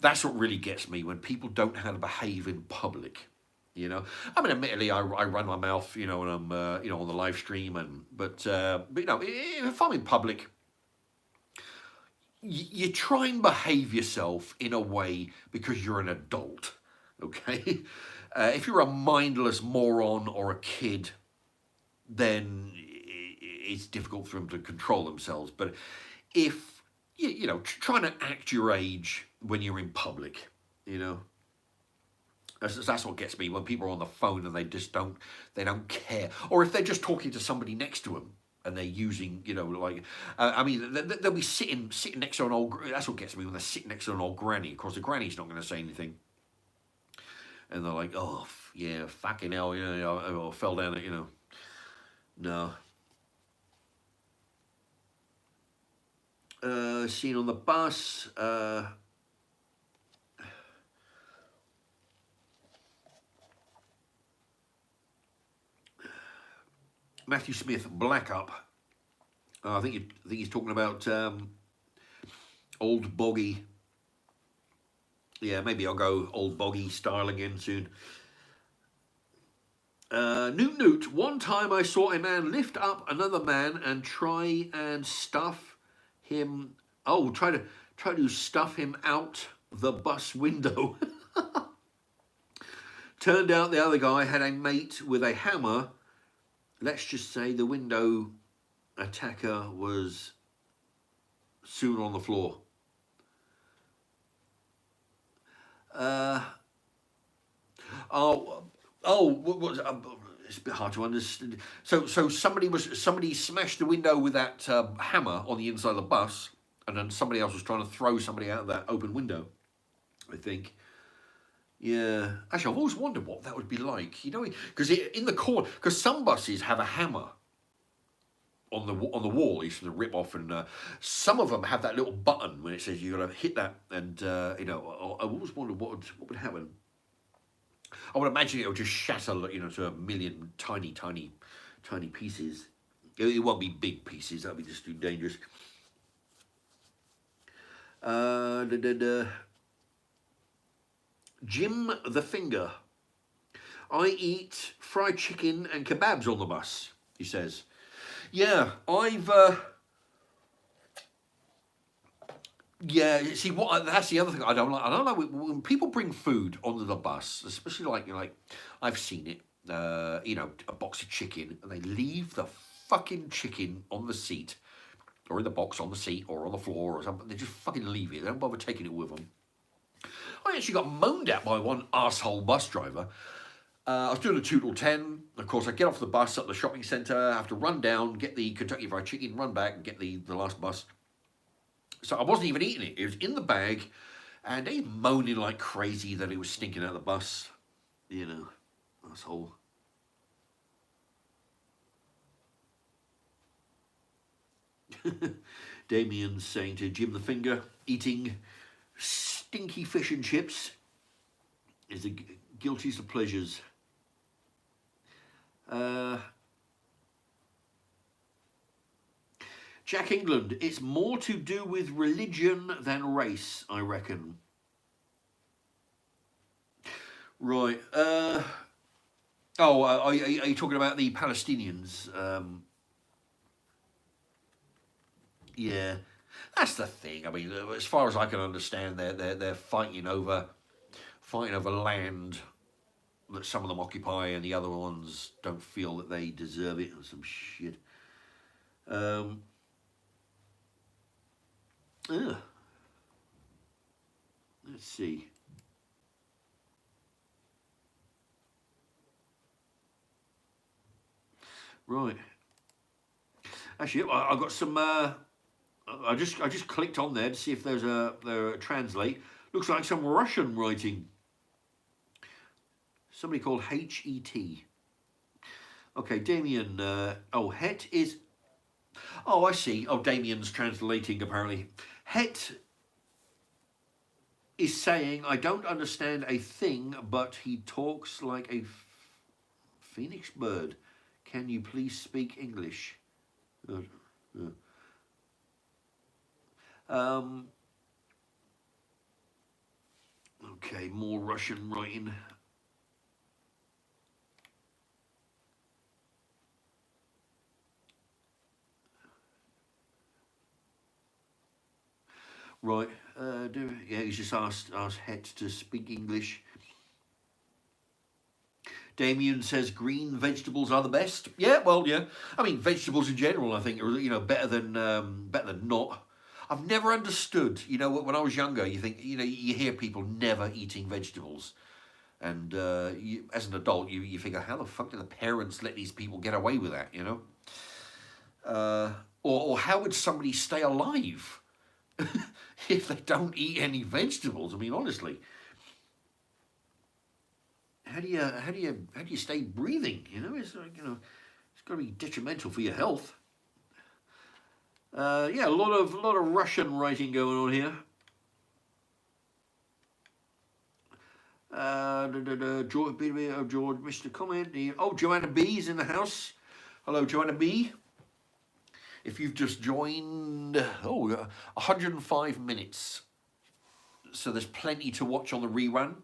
that's what really gets me, when people don't know how to behave in public. I mean, admittedly, I run my mouth, when I'm, on the live stream, but if I'm in public, you try and behave yourself in a way because you're an adult, okay? If you're a mindless moron or a kid, then it's difficult for them to control themselves. But if, you know, trying to act your age when you're in public, you know, that's what gets me when people are on the phone and they don't care. Or if they're just talking to somebody next to them and they're using, you know, like, I mean, they'll be sitting next to an old, that's what gets me when they're sitting next to an old granny. Of course, the granny's not going to say anything. And they're like, oh, yeah, fucking hell, you know, I fell down it, you know. No. Seen on the bus. Matthew Smith, Black Up. I think he's talking about Old Boggy. Yeah, maybe I'll go Old Boggy style again soon. Newt. One time I saw a man lift up another man and try and stuff him. Oh, try to stuff him out the bus window. Turned out the other guy had a mate with a hammer. Let's just say the window attacker was soon on the floor. It's a bit hard to understand. So somebody smashed the window with that hammer on the inside of the bus, and then somebody else was trying to throw somebody out of that open window, I think. Yeah, actually, I've always wondered what that would be like. You know, because in the corner, because some buses have a hammer on the wall, you sort of rip off, and some of them have that little button when it says you got to hit that, and you know, I always wondered what would happen. I would imagine it will just shatter, you know, to a million tiny pieces. It won't be big pieces. That'll be just too dangerous. Jim the Finger. I eat fried chicken and kebabs on the bus, he says. Yeah, yeah, see, that's the other thing I don't like. I don't know when people bring food onto the bus, especially like, you know, like I've seen it. You know, a box of chicken, and they leave the fucking chicken on the seat, or in the box on the seat, or on the floor, or something. They just fucking leave it. They don't bother taking it with them. I actually got moaned at by one asshole bus driver. I was doing a 2 till 10. Of course, I get off the bus at the shopping centre, have to run down, get the Kentucky Fried Chicken, run back, and get the last bus. So I wasn't even eating it. It was in the bag, and he's moaning like crazy that it was stinking out of the bus. You know, asshole. Damien's saying to Jim the Finger, eating stinky fish and chips is the guiltiest of pleasures. Jack England, it's more to do with religion than race, I reckon. Right. Are you talking about the Palestinians? Yeah, that's the thing. I mean, as far as I can understand, they're fighting over land that some of them occupy, and the other ones don't feel that they deserve it, or some shit. Let's see. Right. Actually, I've got some. I just clicked on there to see if there's a translate. Looks like some Russian writing. Somebody called HET. Okay, Damien. Het is. Oh, I see. Oh, Damien's translating apparently. Het is saying, I don't understand a thing, but he talks like a phoenix bird. Can you please speak English? Okay, more Russian writing. Right. Yeah, he's just asked Het to speak English. Damien says green vegetables are the best. Yeah, well, yeah. I mean, vegetables in general, I think, are better than not. I've never understood. When I was younger, you think you hear people never eating vegetables, and as an adult, you figure, how the fuck do the parents let these people get away with that? Or how would somebody stay alive if they don't eat any vegetables? I mean, honestly, how do you stay breathing? It's like, it's got to be detrimental for your health. Yeah, a lot of Russian writing going on here. George, Mr. Comment. Oh, Joanna B is in the house. Hello, Joanna B. If you've just joined, 105 minutes. So there's plenty to watch on the rerun.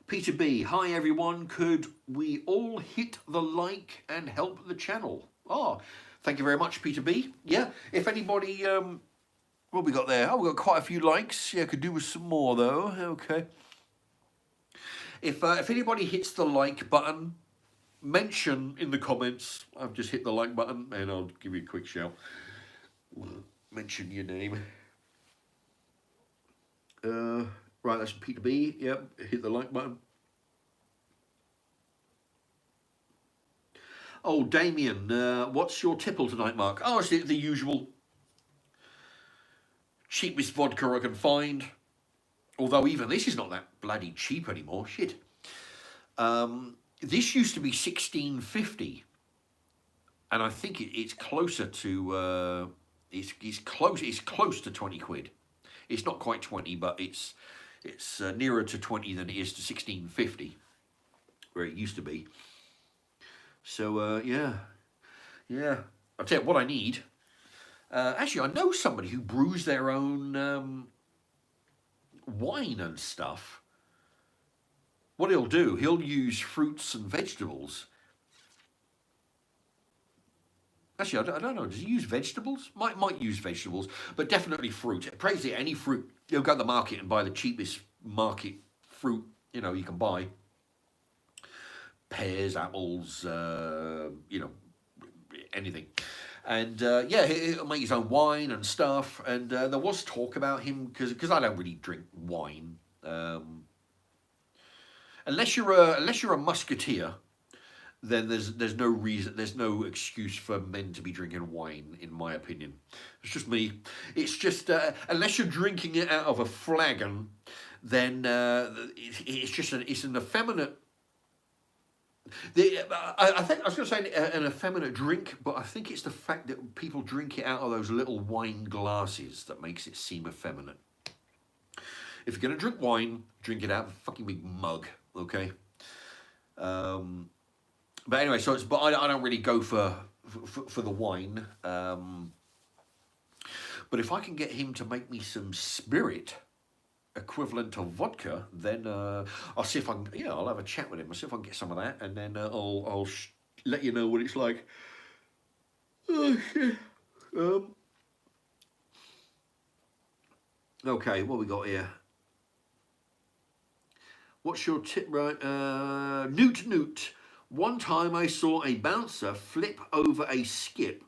Peter B, hi everyone. Could we all hit the like and help the channel? Oh, thank you very much, Peter B. Yeah, if anybody, what we got there? Oh, we got quite a few likes. Yeah, could do with some more though. Okay. If anybody hits the like button, mention in the comments, I've just hit the like button, and I'll give you a quick shout. Mention your name. Right, that's Peter B. Yep, hit the like button. Oh, Damien, what's your tipple tonight, Mark? Oh, it's the usual. Cheapest vodka I can find. Although even this is not that bloody cheap anymore. Shit. This used to be 16.50, and I think it's closer to it's close to 20 quid. It's not quite 20, but it's nearer to 20 than it is to 16.50, where it used to be. So yeah. I'll tell you what I need. Actually, I know somebody who brews their own wine and stuff. What he'll do, he'll use fruits and vegetables. Actually, I don't know. Does he use vegetables? Might use vegetables, but definitely fruit. Basically, any fruit. He'll go to the market and buy the cheapest market fruit you can buy. Pears, apples, anything. And yeah, he'll make his own wine and stuff. And there was talk about him because I don't really drink wine. Unless you're a musketeer, then there's no reason, there's no excuse for men to be drinking wine, in my opinion. It's just me. It's just unless you're drinking it out of a flagon, then it's an effeminate. I think I was going to say an effeminate drink, but I think it's the fact that people drink it out of those little wine glasses that makes it seem effeminate. If you're going to drink wine, drink it out of a fucking big mug, okay? But anyway, but I don't really go for the wine. But if I can get him to make me some spirit equivalent to vodka, then I'll see if I can. Yeah, I'll have a chat with him. I'll see if I can get some of that, and then I'll let you know what it's like. Oh shit. Okay, what we got here? What's your tip, right? Newt. One time I saw a bouncer flip over a skip.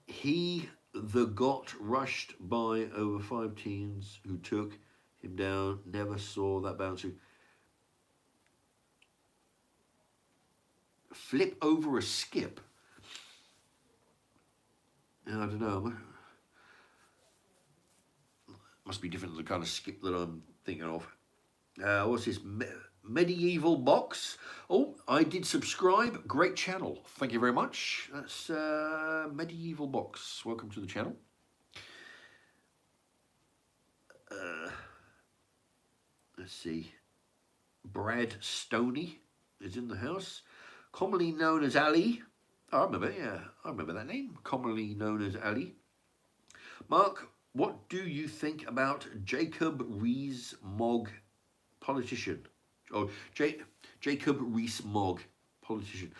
He got rushed by over 5 teens who took him down. Never saw that bouncer flip over a skip. I don't know. Must be different than the kind of skip that I'm thinking of. What's this? Medieval Box. Oh, I did subscribe. Great channel. Thank you very much. That's Medieval Box. Welcome to the channel. Let's see. Brad Stoney is in the house. Commonly known as Ali. Oh, I remember, yeah. I remember that name. Commonly known as Ali. Mark, what do you think about Jacob Rees-Mogg, politician? Oh, Jacob Rees-Mogg, politician.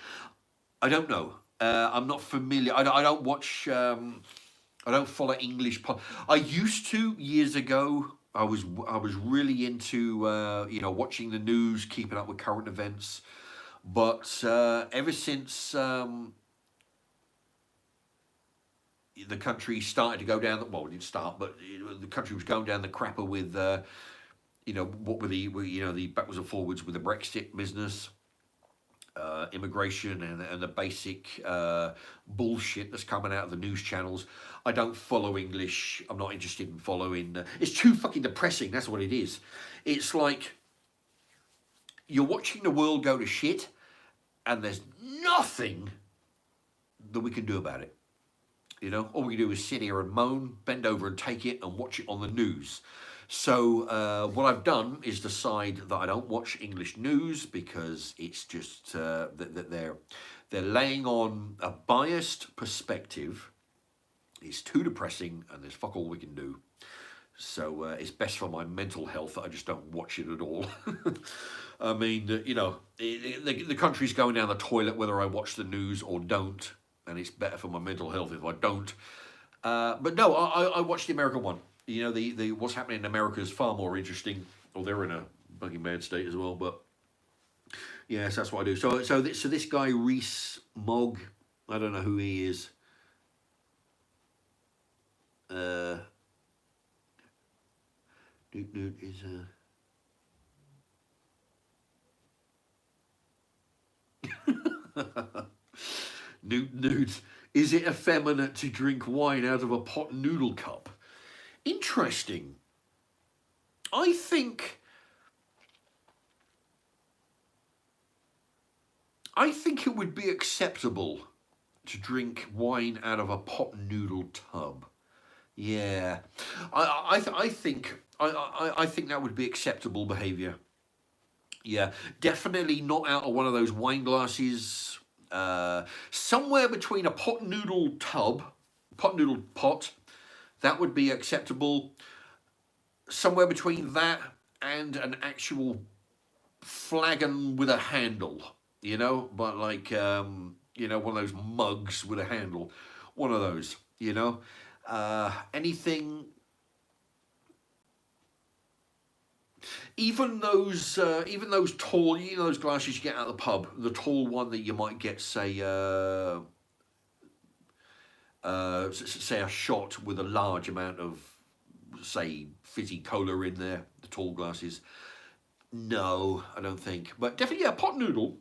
I don't know. I'm not familiar. I don't watch. I don't follow English. I used to years ago. I was really into watching the news, keeping up with current events. But ever since the country started to go down, well, it didn't start, but the country was going down the crapper with what were the backwards and forwards with the Brexit business. Immigration and the basic bullshit that's coming out of the news channels. I don't follow English. I'm not interested in following. It's too fucking depressing. That's what it is. It's like you're watching the world go to shit, and there's nothing that we can do about it. All we can do is sit here and moan, bend over and take it, and watch it on the news. So what I've done is decide that I don't watch English news because it's just that they're laying on a biased perspective. It's too depressing, and there's fuck all we can do. So it's best for my mental health that I just don't watch it at all. I mean, the country's going down the toilet whether I watch the news or don't, and it's better for my mental health if I don't. But no, I watched the American one. The what's happening in America is far more interesting. Well, they're in a fucking bad state as well, but yes, that's what I do. So this guy Reese Mogg, I don't know who he is. Dude is Nudes. Is it effeminate to drink wine out of a pot noodle cup? Interesting. I think it would be acceptable to drink wine out of a pot noodle tub. Yeah, I think that would be acceptable behaviour. Yeah, definitely not out of one of those wine glasses. Somewhere between a pot noodle pot, that would be acceptable. Somewhere between that and an actual flagon with a handle, but like, one of those mugs with a handle, one of those, anything. Even those tall, those glasses you get out of the pub, the tall one that you might get, say a shot with a large amount of, say, fizzy cola in there, the tall glasses. No, I don't think, but definitely a pot noodle.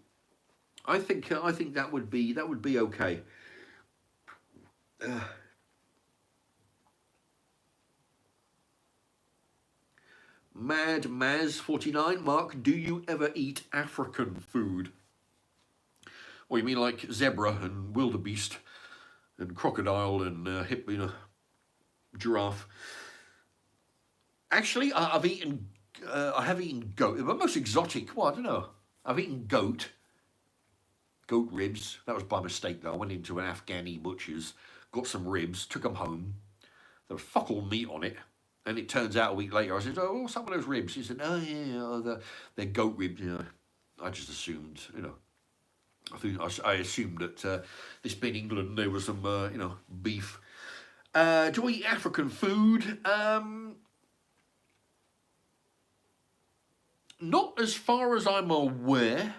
I think that would be okay. Mad Maz 49, Mark, do you ever eat African food? Well, you mean like zebra and wildebeest and crocodile and giraffe? Actually, I have eaten goat. The most exotic. Well, I don't know. I've eaten goat ribs. That was by mistake though. I went into an Afghani butcher's, got some ribs, took them home. There was fuck all meat on it. And it turns out a week later, I said, "Oh, what's up with those ribs?" He said, "Oh, yeah, they're goat ribs." I just assumed, I assumed that this being England, there was some, beef. Do I eat African food? Not as far as I'm aware.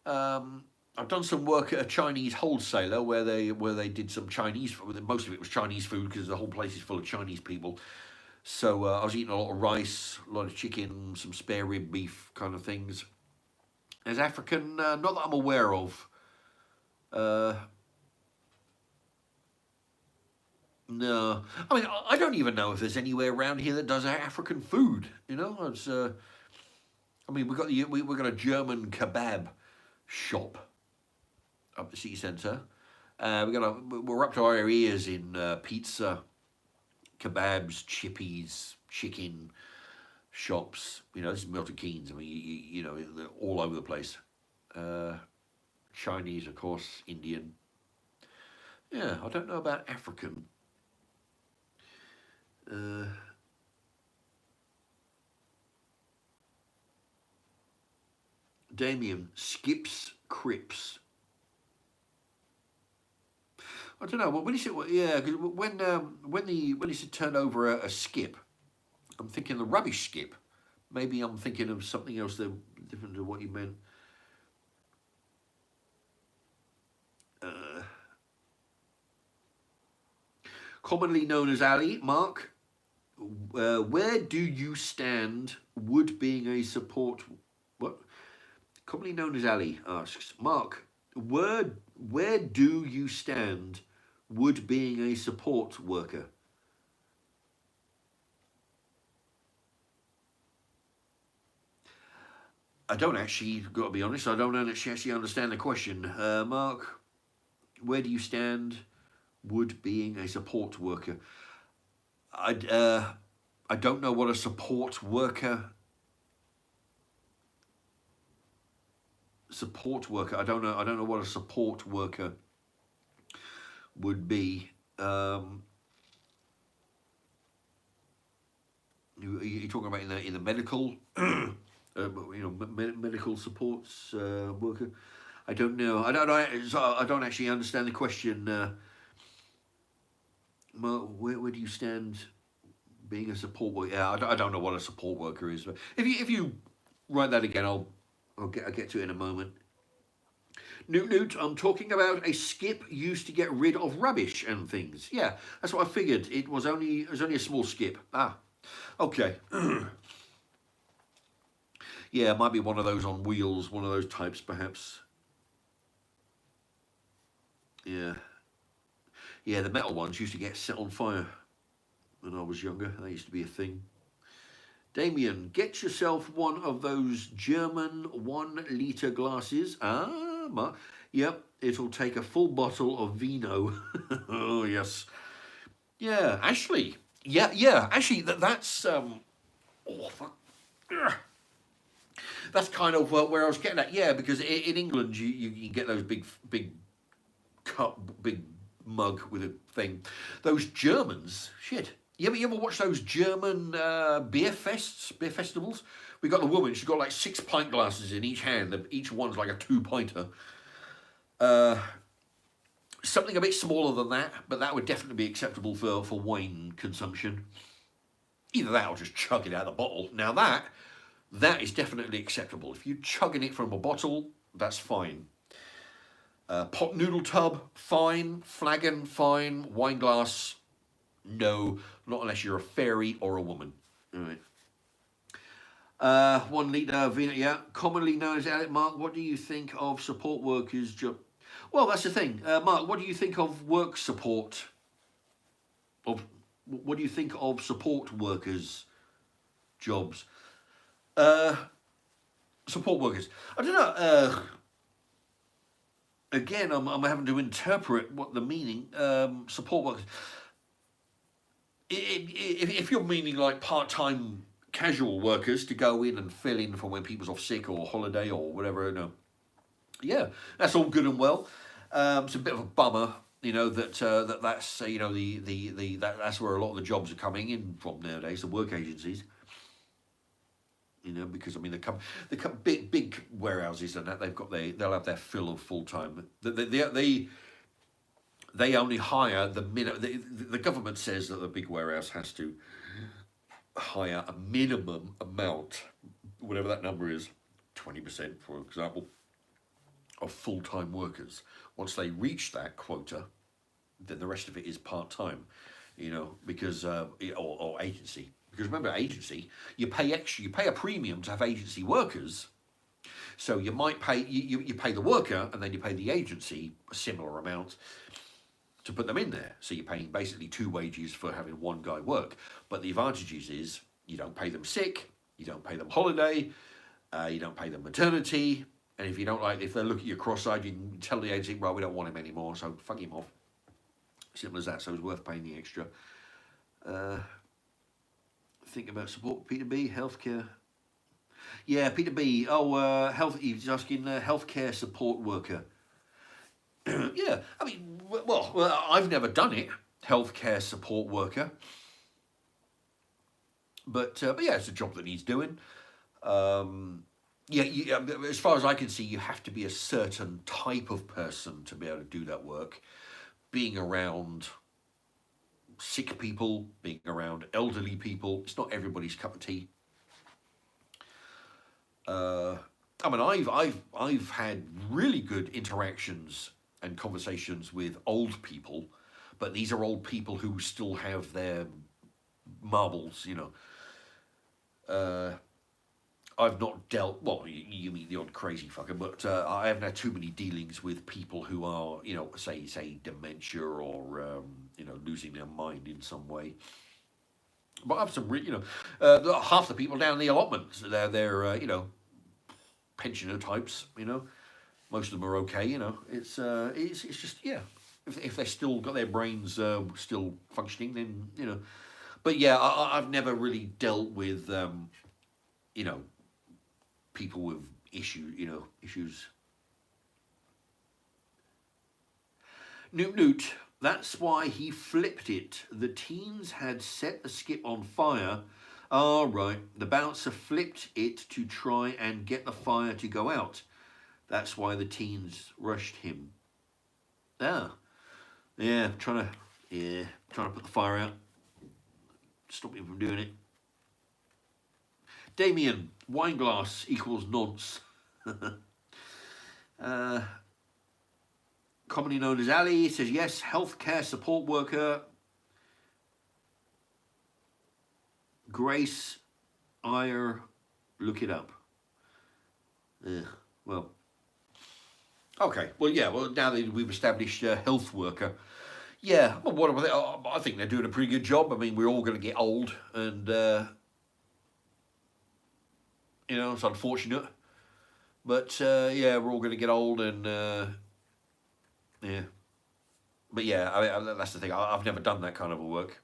I've done some work at a Chinese wholesaler where they did some Chinese. Most of it was Chinese food because the whole place is full of Chinese people. So I was eating a lot of rice, a lot of chicken, some spare rib beef kind of things. As African, not that I'm aware of. No, I mean I don't even know if there's anywhere around here that does African food. It's. I mean we got a German kebab shop up the city centre. We're up to our ears in pizza, kebabs, chippies, chicken shops. This is Milton Keynes. I mean, they're all over the place. Chinese, of course, Indian. Yeah, I don't know about African. Damien, skips crips. I don't know. Well, when he said, well, yeah, because when he said turn over a skip, I'm thinking the rubbish skip. Maybe I'm thinking of something else that different to what you meant. Commonly known as Ali, Mark. Where do you stand? Would being a support what? Commonly known as Ali asks Mark. Where do you stand? Would being a support worker? I don't actually, got to be honest, I don't actually understand the question. Mark, where do you stand? Would being a support worker? I don't know what a support worker. I don't know what a support worker would be. You're talking about in the medical, medical supports worker. I don't know. I don't actually understand the question. Where do you stand? Being a support worker? Yeah, I don't know what a support worker is. But if you write that again, I'll get to it in a moment. Newt, I'm talking about a skip used to get rid of rubbish and things. Yeah, that's what I figured. It was only a small skip. Ah, okay. Yeah, it might be one of those on wheels, one of those types, perhaps. Yeah. Yeah, the metal ones used to get set on fire when I was younger. That used to be a thing. Damien, get yourself one of those German 1 litre glasses. Ah, yep, it'll take a full bottle of vino. Oh, yes. Yeah, Ashley. Yeah, actually, that's... oh, fuck. That's kind of where I was getting at. Yeah, because in England, you get those big cup, big mug with a thing. Those Germans, shit. You ever watch those German beer festivals? We got the woman. She's got like 6 pint glasses in each hand. Each one's like a 2-pinter. Something a bit smaller than that, but that would definitely be acceptable for wine consumption. Either that or just chug it out of the bottle. Now that is definitely acceptable. If you're chugging it from a bottle, that's fine. Pot noodle tub, fine. Flagon, fine. Wine glass, no. Not unless you're a fairy or a woman. All right. 1 litre vino, yeah. Commonly known as Alec. Mark, what do you think of support workers' job? Well, that's the thing. Mark, what do you think of work support? What do you think of support workers' jobs? Support workers. I don't know. Again, I'm having to interpret what the meaning. Support workers. If you're meaning like part-time casual workers to go in and fill in for when people's off sick or holiday or whatever, no. Yeah, that's all good and well. It's a bit of a bummer, that's that's where a lot of the jobs are coming in from nowadays, the work agencies. Because I mean the big warehouses and that they'll have their fill of full time. They only hire the the government says that the big warehouse has to hire a minimum amount, whatever that number is, 20%, for example, of full-time workers. Once they reach that quota, then the rest of it is part-time, because or agency. Because remember, agency, you pay extra, you pay a premium to have agency workers. So you might pay you pay the worker and then you pay the agency a similar amount to put them in there. So you're paying basically 2 wages for having one guy work. But the advantages is you don't pay them sick, you don't pay them holiday, you don't pay them maternity. And if they look at you cross-eyed, you can tell the agency, right, we don't want him anymore, so fuck him off. Simple as that. So it's worth paying the extra. Think about support. Peter B, healthcare. Yeah, Peter B. Oh, he's asking healthcare support worker. Yeah, I mean, well, I've never done it, healthcare support worker. But yeah, it's a job that needs doing. yeah, as far as I can see, you have to be a certain type of person to be able to do that work. Being around sick people, being around elderly people, it's not everybody's cup of tea. Uh, I mean, I've had really good interactions and conversations with old people, but these are old people who still have their marbles, you know. Uh, I've not dealt, well, you mean the odd crazy fucker, but I haven't had too many dealings with people who are, you know, say dementia or, losing their mind in some way. But I have some, half the people down the allotments, they're pensioner types, you know. Most of them are okay, you know. It's just, yeah. If they've still got their brains still functioning, then, you know. But yeah, I've never really dealt with, you know, people with issues. Newt Newt, that's why he flipped it. The teens had set the skip on fire. Ah, right. The bouncer flipped it to try and get the fire to go out. That's why the teens rushed him. Ah, yeah, trying to put the fire out. Stop him from doing it. Damien, wine glass equals nonce. uh, Commonly known as Ali, says yes, healthcare support worker. Grace Iyer, look it up. Well, okay. Well, yeah. Well, now that we've established health worker, yeah. Well, what about they? I think they're doing a pretty good job. I mean, we're all going to get old, and it's unfortunate. But yeah, we're all going to get old, and yeah. But yeah, that's the thing. I've never done that kind of a work.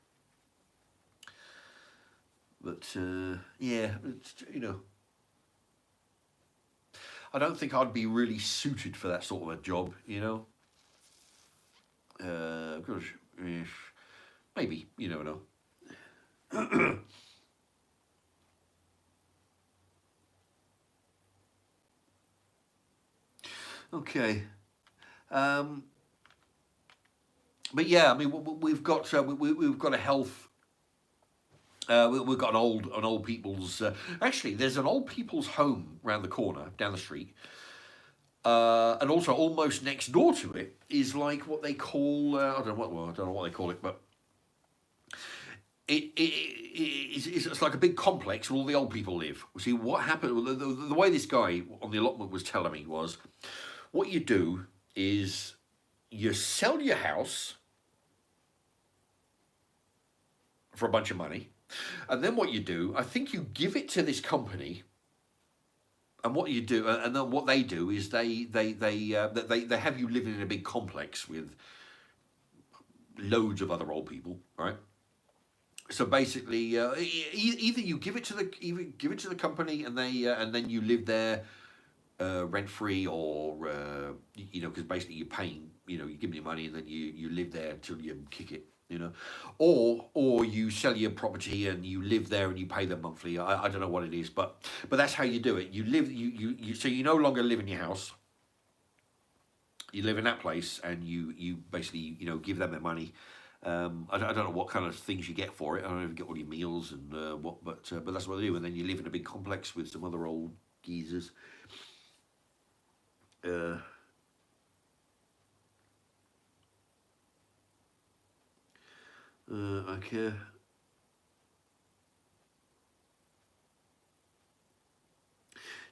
But yeah, I don't think I'd be really suited for that sort of a job, you know. Gosh, maybe, you never know. Okay. But yeah, I mean, we've got we've got a health. We've got an old people's. Actually, there's an old people's home round the corner, down the street, and also almost next door to it is like what they call. I don't know I don't know what they call it, but it's like a big complex where all the old people live. See what happened. The way this guy on the allotment was telling me was, what you do is you sell your house for a bunch of money, and then what you do, I think you give it to this company, and what you do, and then what they do is they have you living in a big complex with loads of other old people, right? So basically, either you give it to the company, and then you live there rent free, or because basically you're paying, you give me your money, and then you live there until you kick it. Or you sell your property and you live there and you pay them monthly. I don't know what it is, but that's how you do it. You live so you no longer live in your house. You live in that place, and you basically give them their money. I don't know what kind of things you get for it. I don't know if you get all your meals and what, but that's what they do. And then you live in a big complex with some other old geezers. Okay.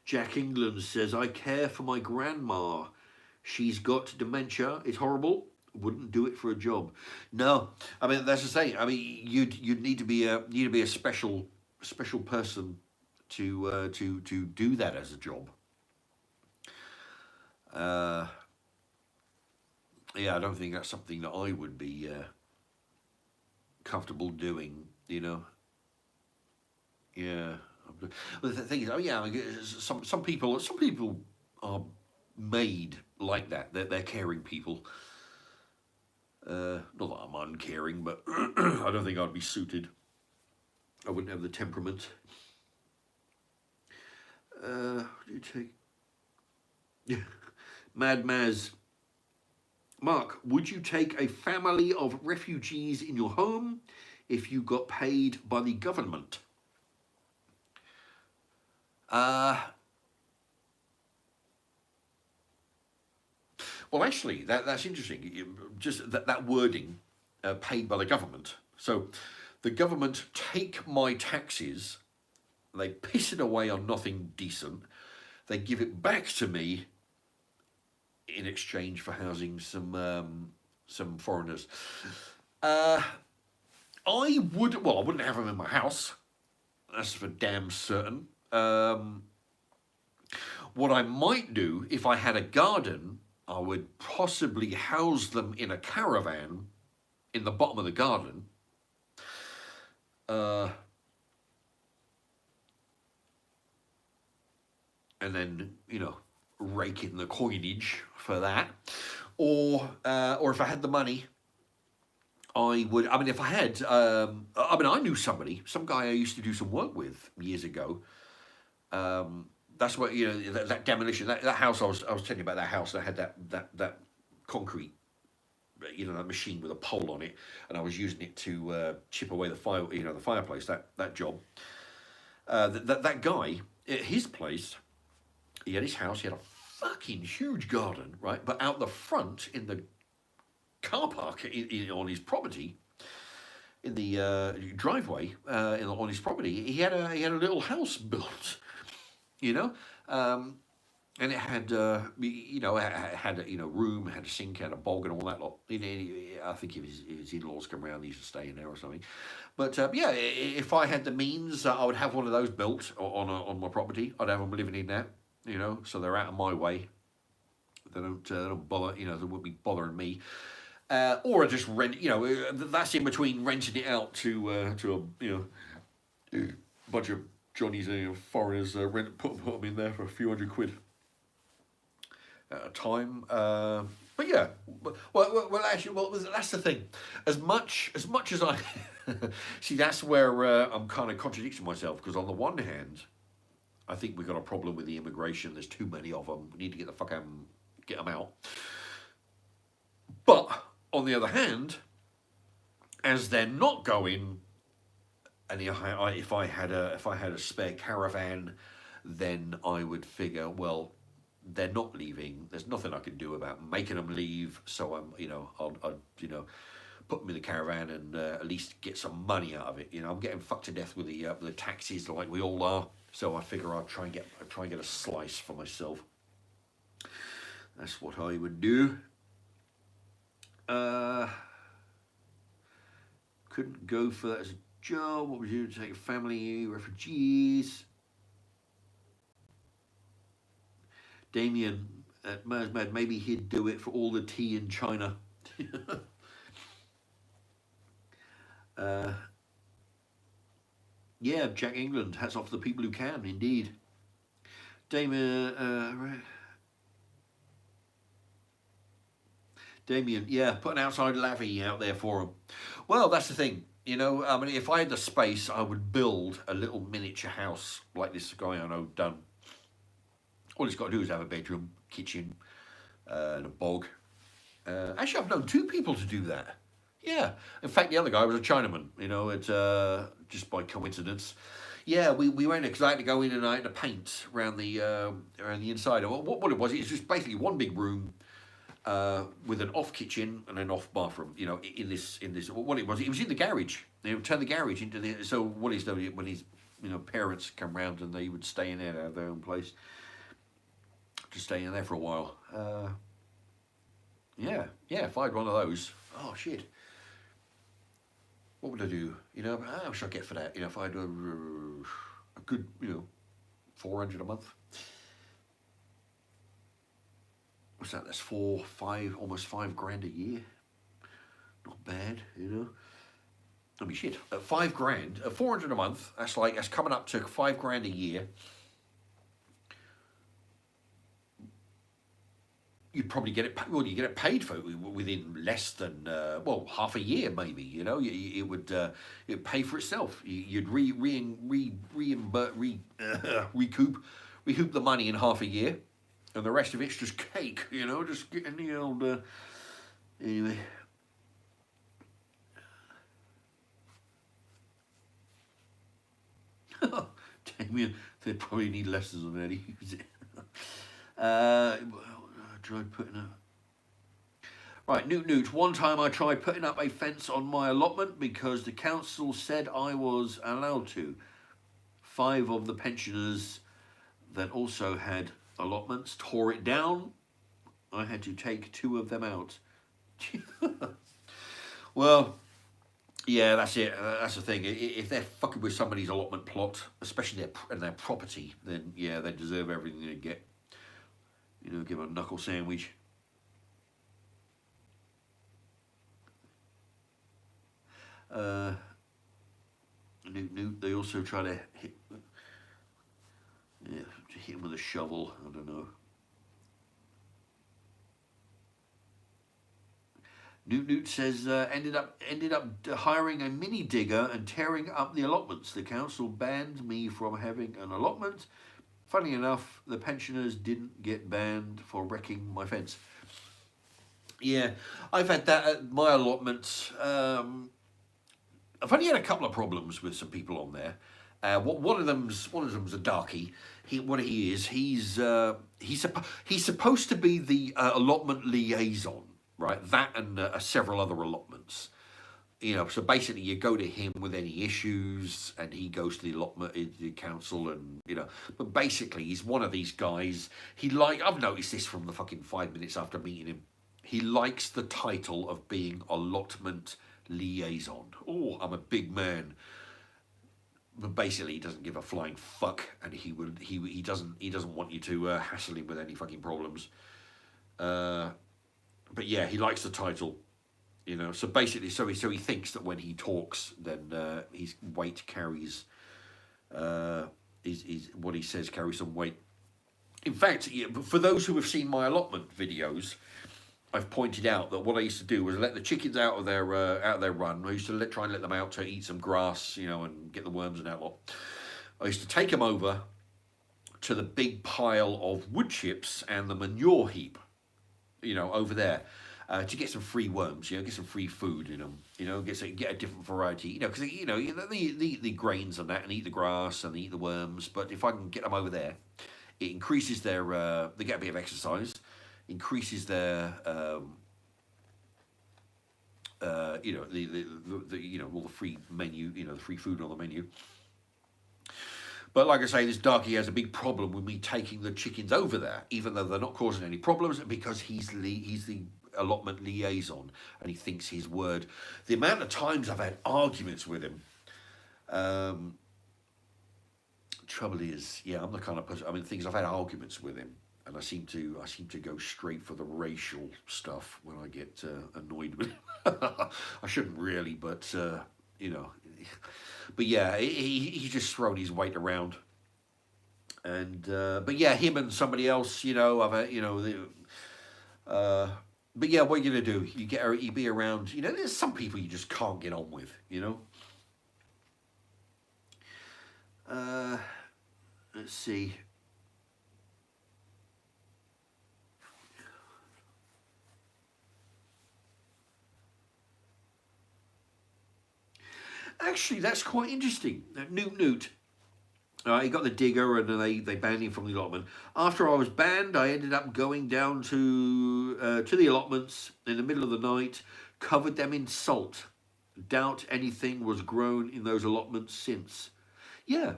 Jack England says, I care for my grandma. She's got dementia. It's horrible. Wouldn't do it for a job. No, I mean that's the thing. I mean you'd need to be a special person to do that as a job. Uh, yeah, I don't think that's something that I would be comfortable doing. Yeah. But the thing is, oh yeah, I mean, some people are made like that. They're caring people. Not that I'm uncaring, but I don't think I'd be suited. I wouldn't have the temperament. Do you take Mad Maz? Mark, would you take a family of refugees in your home if you got paid by the government? Well, actually, that's interesting. Just that wording, paid by the government. So the government take my taxes, they piss it away on nothing decent, they give it back to me in exchange for housing some foreigners. I wouldn't have them in my house. That's for damn certain. What I might do, if I had a garden, I would possibly house them in a caravan in the bottom of the garden. And then, rake in the coinage for that. Or if I had the money, I would. I mean, if I had, I knew some guy I used to do some work with years ago. That's what that demolition, that house I was telling you about, that house that had that concrete, that machine with a pole on it, and I was using it to chip away the fire, the fireplace. That job. That guy, at his place, he had his house. He had a fucking huge garden, right? But out the front in the car park on his property, in the driveway on his property, he had a little house built, and it had it had room, it had a sink, had a bog, and all that lot. I think if his in-laws come around, he used to stay in there or something. But yeah, if I had the means, I would have one of those built on my property. I'd have them living in that, so they're out of my way. They don't bother, they wouldn't be bothering me. Or I just rent, that's in between renting it out to a bunch of Johnnies, foreigners, put them in there for a few £100 at a time. But yeah, well, that's the thing. As much as I see, that's where I'm kind of contradicting myself, because on the one hand, I think we've got a problem with the immigration. There's too many of them. We need to get the fuck out, get them out. But on the other hand, as they're not going, and if I had a spare caravan, then I would figure, well, they're not leaving. There's nothing I can do about making them leave. So I'll put them in the caravan and at least get some money out of it. I'm getting fucked to death with the taxis, like we all are. So I figure I'll try and get a slice for myself. That's what I would do. Couldn't go for that as a job. What would you do to take a family, refugees? Damien at Mersmad, maybe he'd do it for all the tea in China. Yeah, Jack England, hats off to the people who can, indeed. Damien, yeah, put an outside lavvy out there for him. Well, that's the thing, if I had the space, I would build a little miniature house like this guy I know done. All he's got to do is have a bedroom, kitchen, and a bog. Actually, I've known 2 people to do that. Yeah. In fact, the other guy was a Chinaman, just by coincidence. Yeah, we went because I had to go in and I had to paint around the inside. What it was just basically one big room with an off kitchen and an off bathroom. In this what it was in the garage. They would turn the garage into the. So what he's done when his parents come round and they would stay in there, have their own place. Just stay in there for a while. Yeah. If I had one of those, oh shit. What would I do? How much should I get for that? If I had a good, $400 a month. What's that? That's almost $5,000 a year. Not bad, I mean, shit. At $5,000, at $400 a month, that's coming up to $5,000 a year. You'd probably get it. Well, you get it paid for within less than half a year, maybe. It would it'd pay for itself. You'd recoup we hoop the money in half a year, and the rest of it's just cake, you know, just getting the old, anyway. Damien, they probably need lessons on how to use it. I tried putting up. Right, Newt. One time I tried putting up a fence on my allotment because the council said I was allowed to. 5 of the pensioners that also had allotments tore it down. I had to take 2 of them out. Well, yeah, that's it. That's the thing. If they're fucking with somebody's allotment plot, especially their property, then yeah, they deserve everything they get. You know, give them a knuckle sandwich. Newt, they also try to hit him with a shovel. I don't know. Newt says ended up hiring a mini digger and tearing up the allotments. The council banned me from having an allotment. Funny enough, the pensioners didn't get banned for wrecking my fence. Yeah, I've had that at my allotments. I've only had a couple of problems with some people on there. One of them's a darkie. He's supposed to be the allotment liaison, right? That and several other allotments. You know, so basically you go to him with any issues, and he goes to the allotment, the council, and you know. But basically, he's one of these guys. I've noticed this from the fucking 5 minutes after meeting him. He likes the title of being allotment liaison. Oh, I'm a big man. But basically, he doesn't give a flying fuck, and he doesn't want you to hassle him with any fucking problems. But yeah, he likes the title, you know. So basically, so he thinks that when he talks, then his weight carries. Is what he says carries some weight. In fact, for those who have seen my allotment videos, I've pointed out that what I used to do was let the chickens out of their run. I used to try and let them out to eat some grass, you know, and get the worms and that lot. I used to take them over to the big pile of wood chips and the manure heap, you know, over there, to get some free worms, you know, get some free food in them, you know, get a different variety, you know, because you know they eat the grains and that, and eat the grass and eat the worms. But if I can get them over there, it increases their they get a bit of exercise. Increases their, you know, the you know, all the free menu, you know, the free food on the menu. But like I say, this darkie has a big problem with me taking the chickens over there, even though they're not causing any problems, because he's the allotment liaison, and he thinks his word. The amount of times I've had arguments with him. Trouble is, yeah, I'm the kind of person. I mean, things I've had arguments with him. And I seem to go straight for the racial stuff when I get annoyed with him. I shouldn't really, but you know. But yeah, he's just thrown his weight around. And but yeah, him and somebody else, you know, I've you know, but yeah, what are you gonna do? You be around. You know, there's some people you just can't get on with. You know. Let's see. Actually, that's quite interesting. Newt. He got the digger, and they banned him from the allotment. After I was banned, I ended up going down to the allotments in the middle of the night, covered them in salt. Doubt anything was grown in those allotments since. Yeah.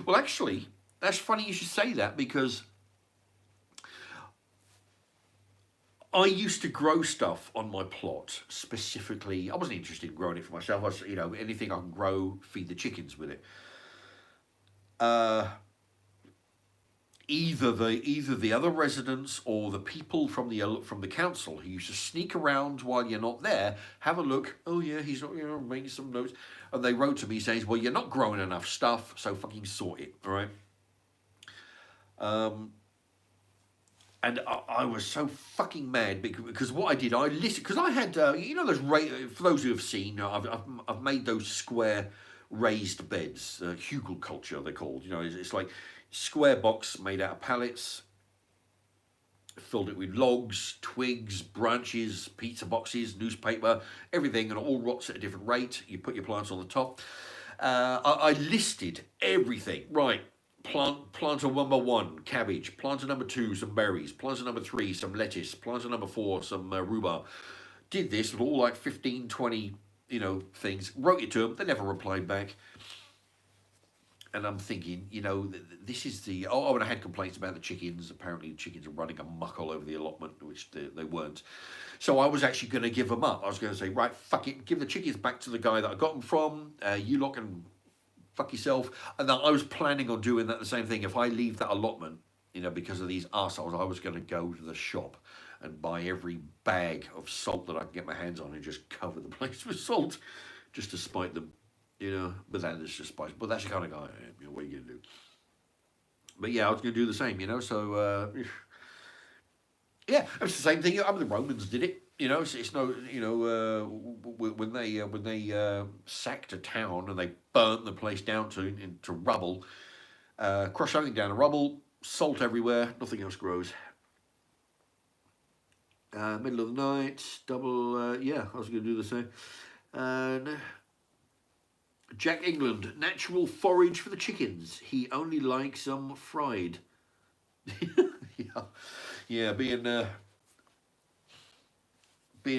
Well, actually, that's funny you should say that, because I used to grow stuff on my plot. Specifically, I wasn't interested in growing it for myself. I was, you know, anything I can grow, feed the chickens with it. Either the other residents or the people from the council who used to sneak around while you're not there, have a look. Oh yeah, he's not, you know, making some notes, and they wrote to me saying, "Well, you're not growing enough stuff, so fucking sort it." All right. And I was so fucking mad because what I did, I listened, because I had, you know, for those who have seen, I've made those square raised beds, hugelkultur they're called. You know, it's like square box made out of pallets, filled it with logs, twigs, branches, pizza boxes, newspaper, everything, and it all rots at a different rate. You put your plants on the top. I listed everything. Right, planter number 1, cabbage. Planter number 2, some berries. Planter number 3, some lettuce. Planter number 4, some rhubarb. Did this with all like 15, 20, things. Wrote it to them. They never replied back. And I'm thinking, this is the... Oh, and I had complaints about the chickens. Apparently the chickens are running amok all over the allotment, which they weren't. So I was actually going to give them up. I was going to say, right, fuck it, give the chickens back to the guy that I got them from. You lot can fuck yourself. And I was planning on doing that the same thing. If I leave that allotment, because of these arseholes, I was going to go to the shop and buy every bag of salt that I can get my hands on and just cover the place with salt just to spite them. But that is just spice. But that's the kind of guy I am. What are you going to do? But yeah, I was going to do the same, so... yeah, it's the same thing. I mean, the Romans did it. It's no... when they sacked a town and they burnt the place down into rubble, crushed everything down to rubble, salt everywhere, nothing else grows. Middle of the night, double... yeah, I was going to do the same. And... Jack England, natural forage for the chickens. He only likes them fried. yeah, being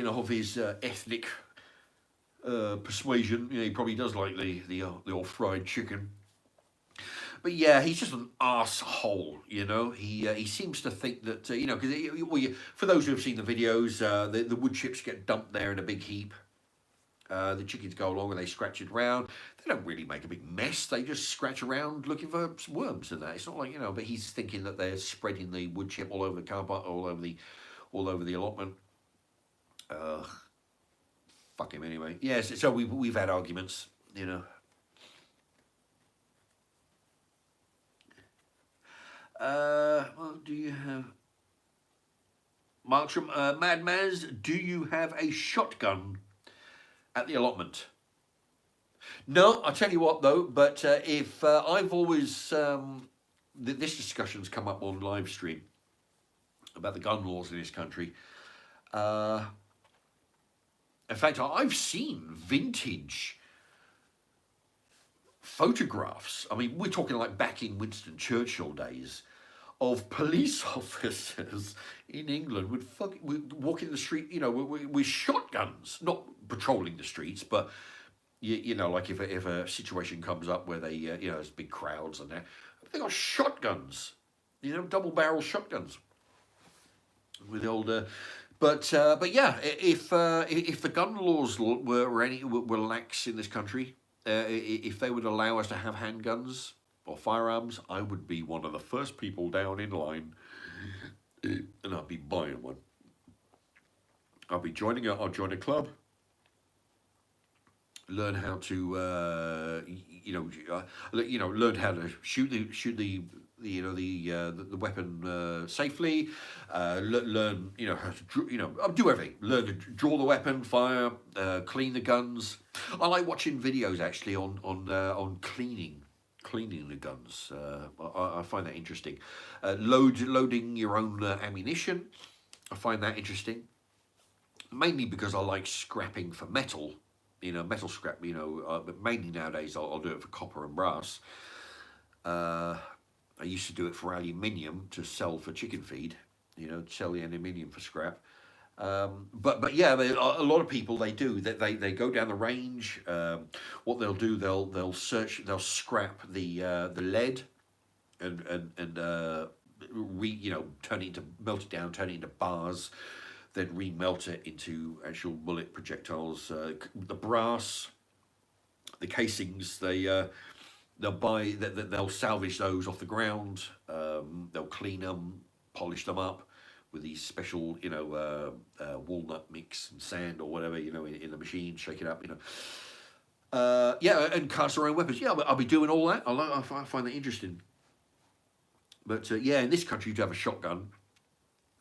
of his ethnic persuasion, he probably does like the old fried chicken. But yeah, he's just an arsehole, He seems to think that because for those who have seen the videos, the wood chips get dumped there in a big heap. The chickens go along and they scratch it around. They don't really make a big mess. They just scratch around looking for worms and that. It's not like, but he's thinking that they're spreading the wood chip all over the car park, all over the allotment. Fuck him anyway. Yes, so we've had arguments, What do you have? Marksham, Mad Maz, do you have a shotgun at the allotment? No, I'll tell you what though, but if I've always, this discussion's come up on live stream about the gun laws in this country. In fact, I've seen vintage photographs. I mean, we're talking like back in Winston Churchill days of police officers in England would walking the street, with shotguns, not patrolling the streets, but like if a situation comes up where they, there's big crowds and that, they got shotguns, double-barrel shotguns with the old. But yeah, if the gun laws were lax in this country, if they would allow us to have handguns or firearms, I would be one of the first people down in line, and I'd be buying one. I'll join a club, learn how to, learn how to shoot the weapon safely. Learn, how to, do everything. Learn to draw the weapon, fire, clean the guns. I like watching videos actually on cleaning the guns. I find that interesting. Loading your own ammunition. I find that interesting. Mainly because I like scrapping for metal. Metal scrap. But mainly nowadays I'll do it for copper and brass. I used to do it for aluminium to sell for chicken feed, sell the aluminium for scrap. But yeah, a lot of people, they go down the range. What they'll do, they'll scrap the lead and melt it down, turn it into bars, then remelt it into actual bullet projectiles. The brass, the casings, they'll salvage those off the ground. They'll clean them, polish them up with these special, walnut mix and sand or whatever, in the machine, shake it up, yeah, and cast their own weapons. Yeah, I'll be doing all that. I find that interesting. But yeah, in this country, to have a shotgun,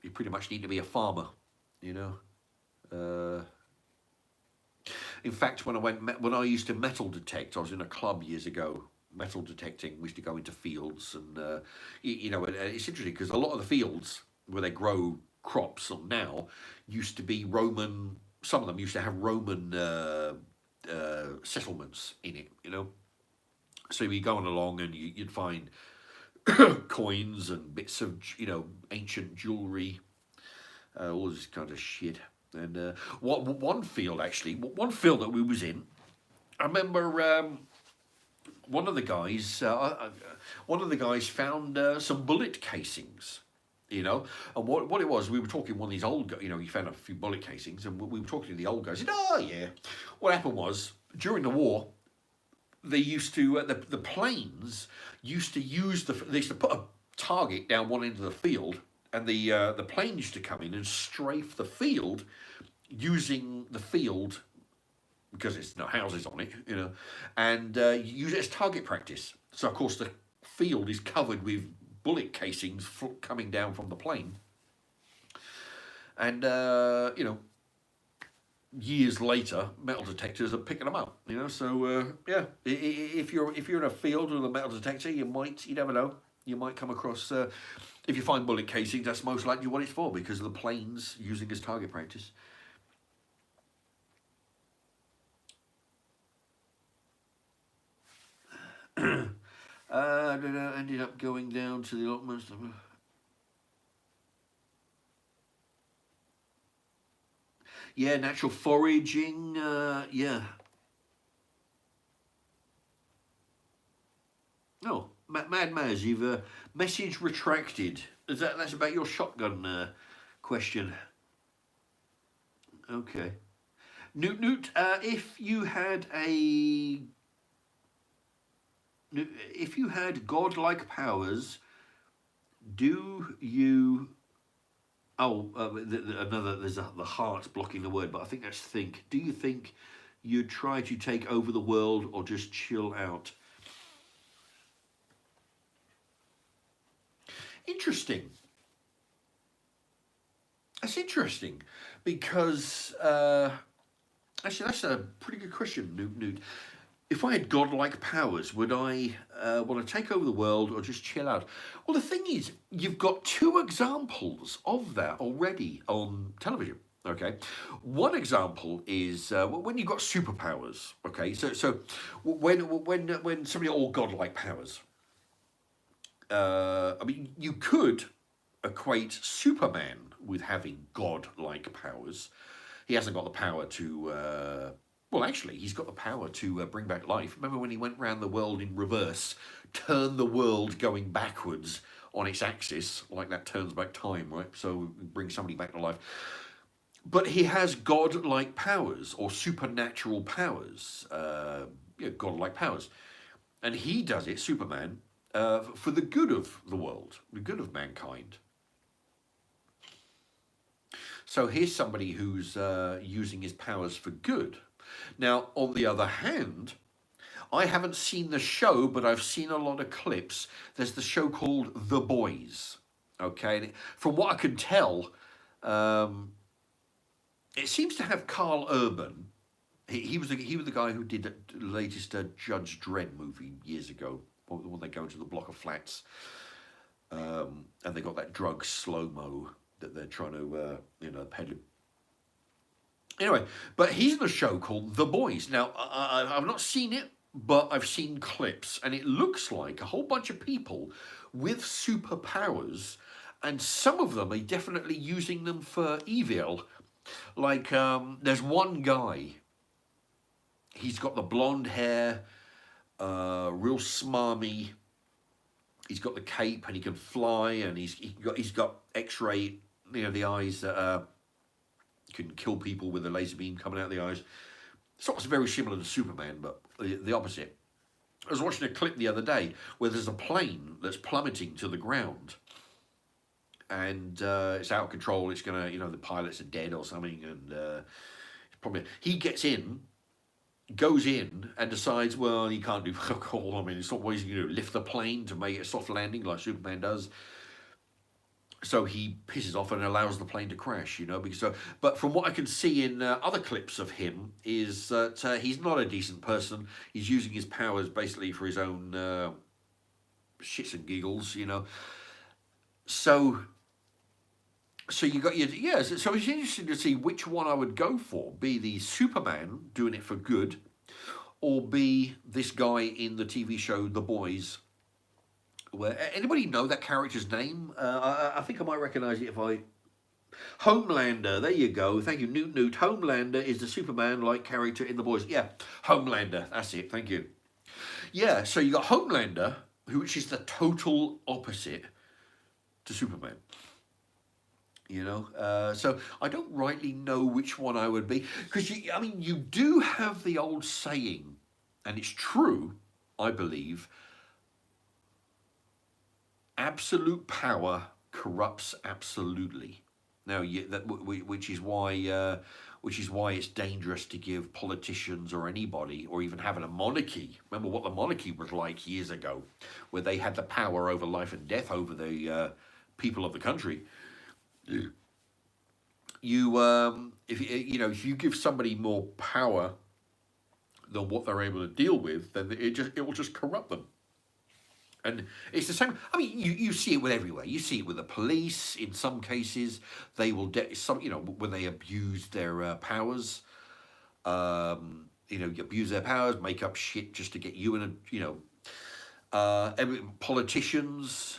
you pretty much need to be a farmer, In fact, when I used to metal detect, I was in a club years ago metal detecting. We used to go into fields, and you know, and it's interesting because a lot of the fields where they grow crops now used to be Roman. Some of them used to have Roman settlements in it. You know, so you'd be going along and you'd find coins and bits of ancient jewelry, all this kind of shit. And one field that we was in, I remember one of the guys found some bullet casings. And what it was, we were talking one of these old, he found a few bullet casings, and we were talking to the old guy. He said, "Oh yeah, what happened was during the war, they used to the planes used to they used to put a target down one end of the field, and the plane used to come in and strafe the field, using the field because it's no houses on it, and use it as target practice. So of course the field is covered with bullet casings coming down from the plane, and years later, metal detectors are picking them up. So yeah, if you're in a field with a metal detector, you never know, you might come across. If you find bullet casings, that's most likely what it's for, because of the planes using as target practice. Ended up going down to the allotments. Yeah, natural foraging. Yeah. Oh, Mad Maz, you've message retracted. That's about your shotgun question? Okay. Newt, if you had godlike powers, do you? Oh, there's the heart blocking the word, but I think that's think. Do you think you'd try to take over the world or just chill out? Interesting. That's interesting, because actually that's a pretty good question, Newt. If I had godlike powers, would I want to take over the world or just chill out? Well, the thing is, you've got two examples of that already on television. Okay, one example is when you've got superpowers. Okay, so when somebody got all godlike powers, I mean, you could equate Superman with having godlike powers. He hasn't got the power to. Well, actually, he's got the power to bring back life. Remember when he went round the world in reverse, turn the world going backwards on its axis, like that turns back time, right? So bring somebody back to life. But he has godlike powers, or supernatural powers, godlike powers. And he does it, Superman, for the good of the world, the good of mankind. So here's somebody who's using his powers for good. Now, on the other hand, I haven't seen the show, but I've seen a lot of clips. There's the show called The Boys. Okay, and from what I can tell, it seems to have Carl Urban. He was the guy who did the latest Judge Dredd movie years ago, when they go into the block of flats, and they got that drug slow-mo that they're trying to peddle. Anyway, but he's in a show called The Boys. Now, I've not seen it, but I've seen clips, and it looks like a whole bunch of people with superpowers, and some of them are definitely using them for evil. Like, there's one guy, he's got the blonde hair, real smarmy. He's got the cape, and he can fly, and he's got X-ray, the eyes that can kill people with a laser beam coming out of the eyes. It's very similar to Superman, but the opposite. I was watching a clip the other day where there's a plane that's plummeting to the ground, and it's out of control. It's gonna, the pilots are dead or something, and probably he gets in, goes in, and decides, well, he can't do fuck all. I mean, it's not what he's gonna do. Lift the plane to make it a soft landing like Superman does. so he pisses off and allows the plane to crash, because but from what I can see in other clips of him is that he's not a decent person. He's using his powers basically for his own shits and giggles, so you got your, yeah, so it's interesting to see which one I would go for. Be the Superman doing it for good, or be this guy in the TV show The Boys. Where anybody know that character's name? I think I might recognise it if I. Homelander. There you go. Thank you, Newt. Homelander is the Superman-like character in The Boys. Yeah, Homelander. That's it. Thank you. Yeah. So you got Homelander, which is the total opposite to Superman. So I don't rightly know which one I would be, because you do have the old saying, and it's true, I believe. Absolute power corrupts absolutely. Now, which is why it's dangerous to give politicians or anybody, or even having a monarchy. Remember what the monarchy was like years ago, where they had the power over life and death over the people of the country. If you give somebody more power than what they're able to deal with, then it will just corrupt them. And it's the same. I mean, you see it with everywhere. You see it with the police. In some cases, they will when they abuse their powers. Abuse their powers, make up shit just to get you in politicians,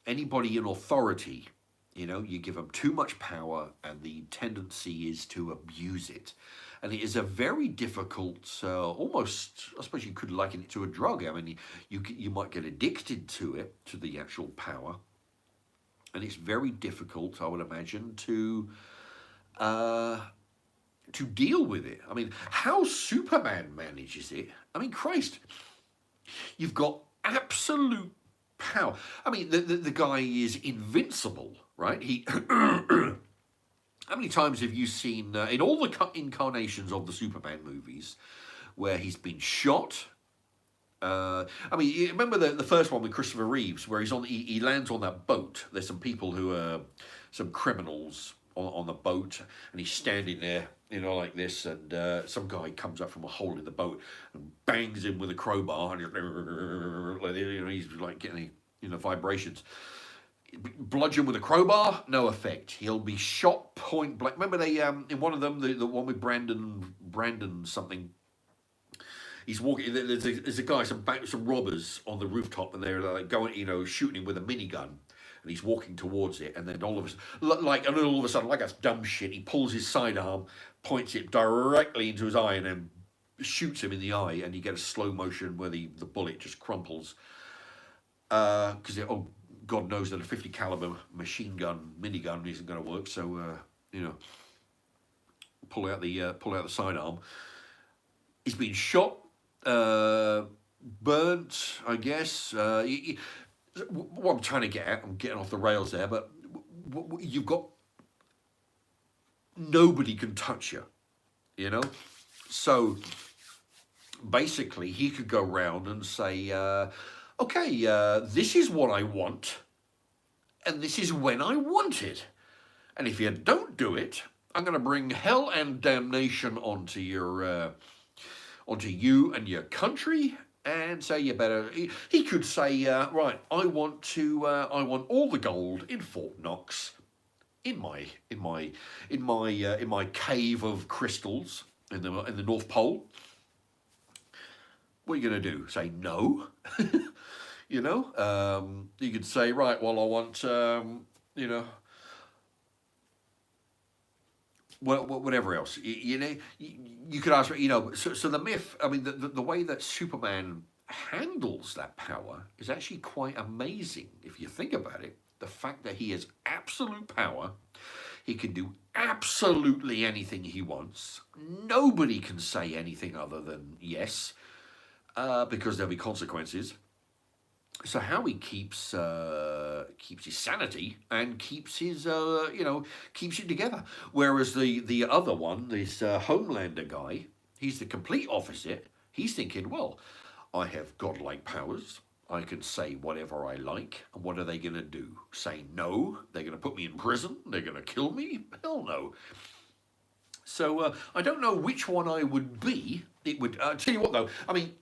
anybody in authority. You give them too much power, and the tendency is to abuse it. And it is a very difficult, almost, I suppose you could liken it to a drug. I mean, you might get addicted to it, to the actual power. And it's very difficult, I would imagine, to deal with it. I mean, how Superman manages it, I mean, Christ, you've got absolute power. I mean, the guy is invincible, right? How many times have you seen, in all the incarnations of the Superman movies, where he's been shot? You remember the first one with Christopher Reeves, where he lands on that boat. There's some people who are some criminals on the boat, and he's standing there, like this, and some guy comes up from a hole in the boat and bangs him with a crowbar, and he's like getting vibrations. Bludgeon with a crowbar, no effect. He'll be shot point blank. Remember they in one of them, the one with Brandon something. He's walking. There's a guy, some robbers on the rooftop, and they're like going, shooting him with a minigun, and he's walking towards it, and then all of a sudden, like that's dumb shit, he pulls his sidearm, points it directly into his eye, and then shoots him in the eye, and you get a slow motion where the bullet just crumples. Because God knows that a 50 caliber minigun isn't going to work. So pull out the sidearm. He's been shot, burnt, I guess. What I'm trying to get at, I'm getting off the rails there, but you've got nobody can touch you, So basically, he could go round and say, okay, this is what I want, and this is when I want it. And if you don't do it, I'm going to bring hell and damnation onto you and your country, and say you better. He could say, right, I want all the gold in Fort Knox, in my cave of crystals in the North Pole. What are you going to do? Say no? You could say, right, well, I want, whatever else. You could ask, so the myth, I mean, the way that Superman handles that power is actually quite amazing if you think about it. The fact that he has absolute power, he can do absolutely anything he wants. Nobody can say anything other than yes, because there'll be consequences. So how he keeps his sanity and keeps his keeps it together. Whereas the other one, this Homelander guy, he's the complete opposite. He's thinking, well, I have godlike powers. I can say whatever I like. And what are they going to do? Say no? They're going to put me in prison? They're going to kill me? Hell no. So I don't know which one I would be. It would tell you what though. I mean,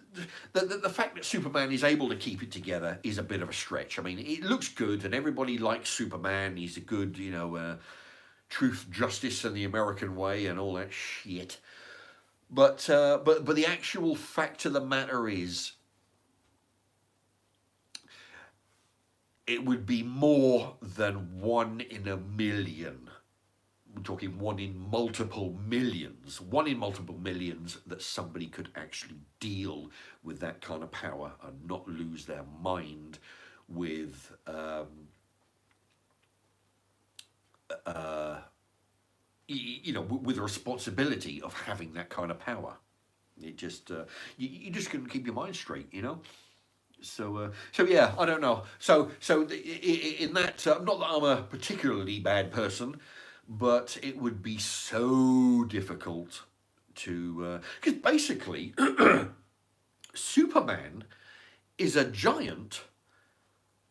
the fact that Superman is able to keep it together is a bit of a stretch. I mean, it looks good, and everybody likes Superman. He's a good, truth, justice, and the American way, and all that shit. But the actual fact of the matter is, it would be more than 1 in 1 million. We're talking one in multiple millions that somebody could actually deal with that kind of power and not lose their mind with with the responsibility of having that kind of power. It just you just couldn't keep your mind straight, So yeah, I don't know. In that, not that I'm a particularly bad person, but it would be so difficult to because basically Superman is a giant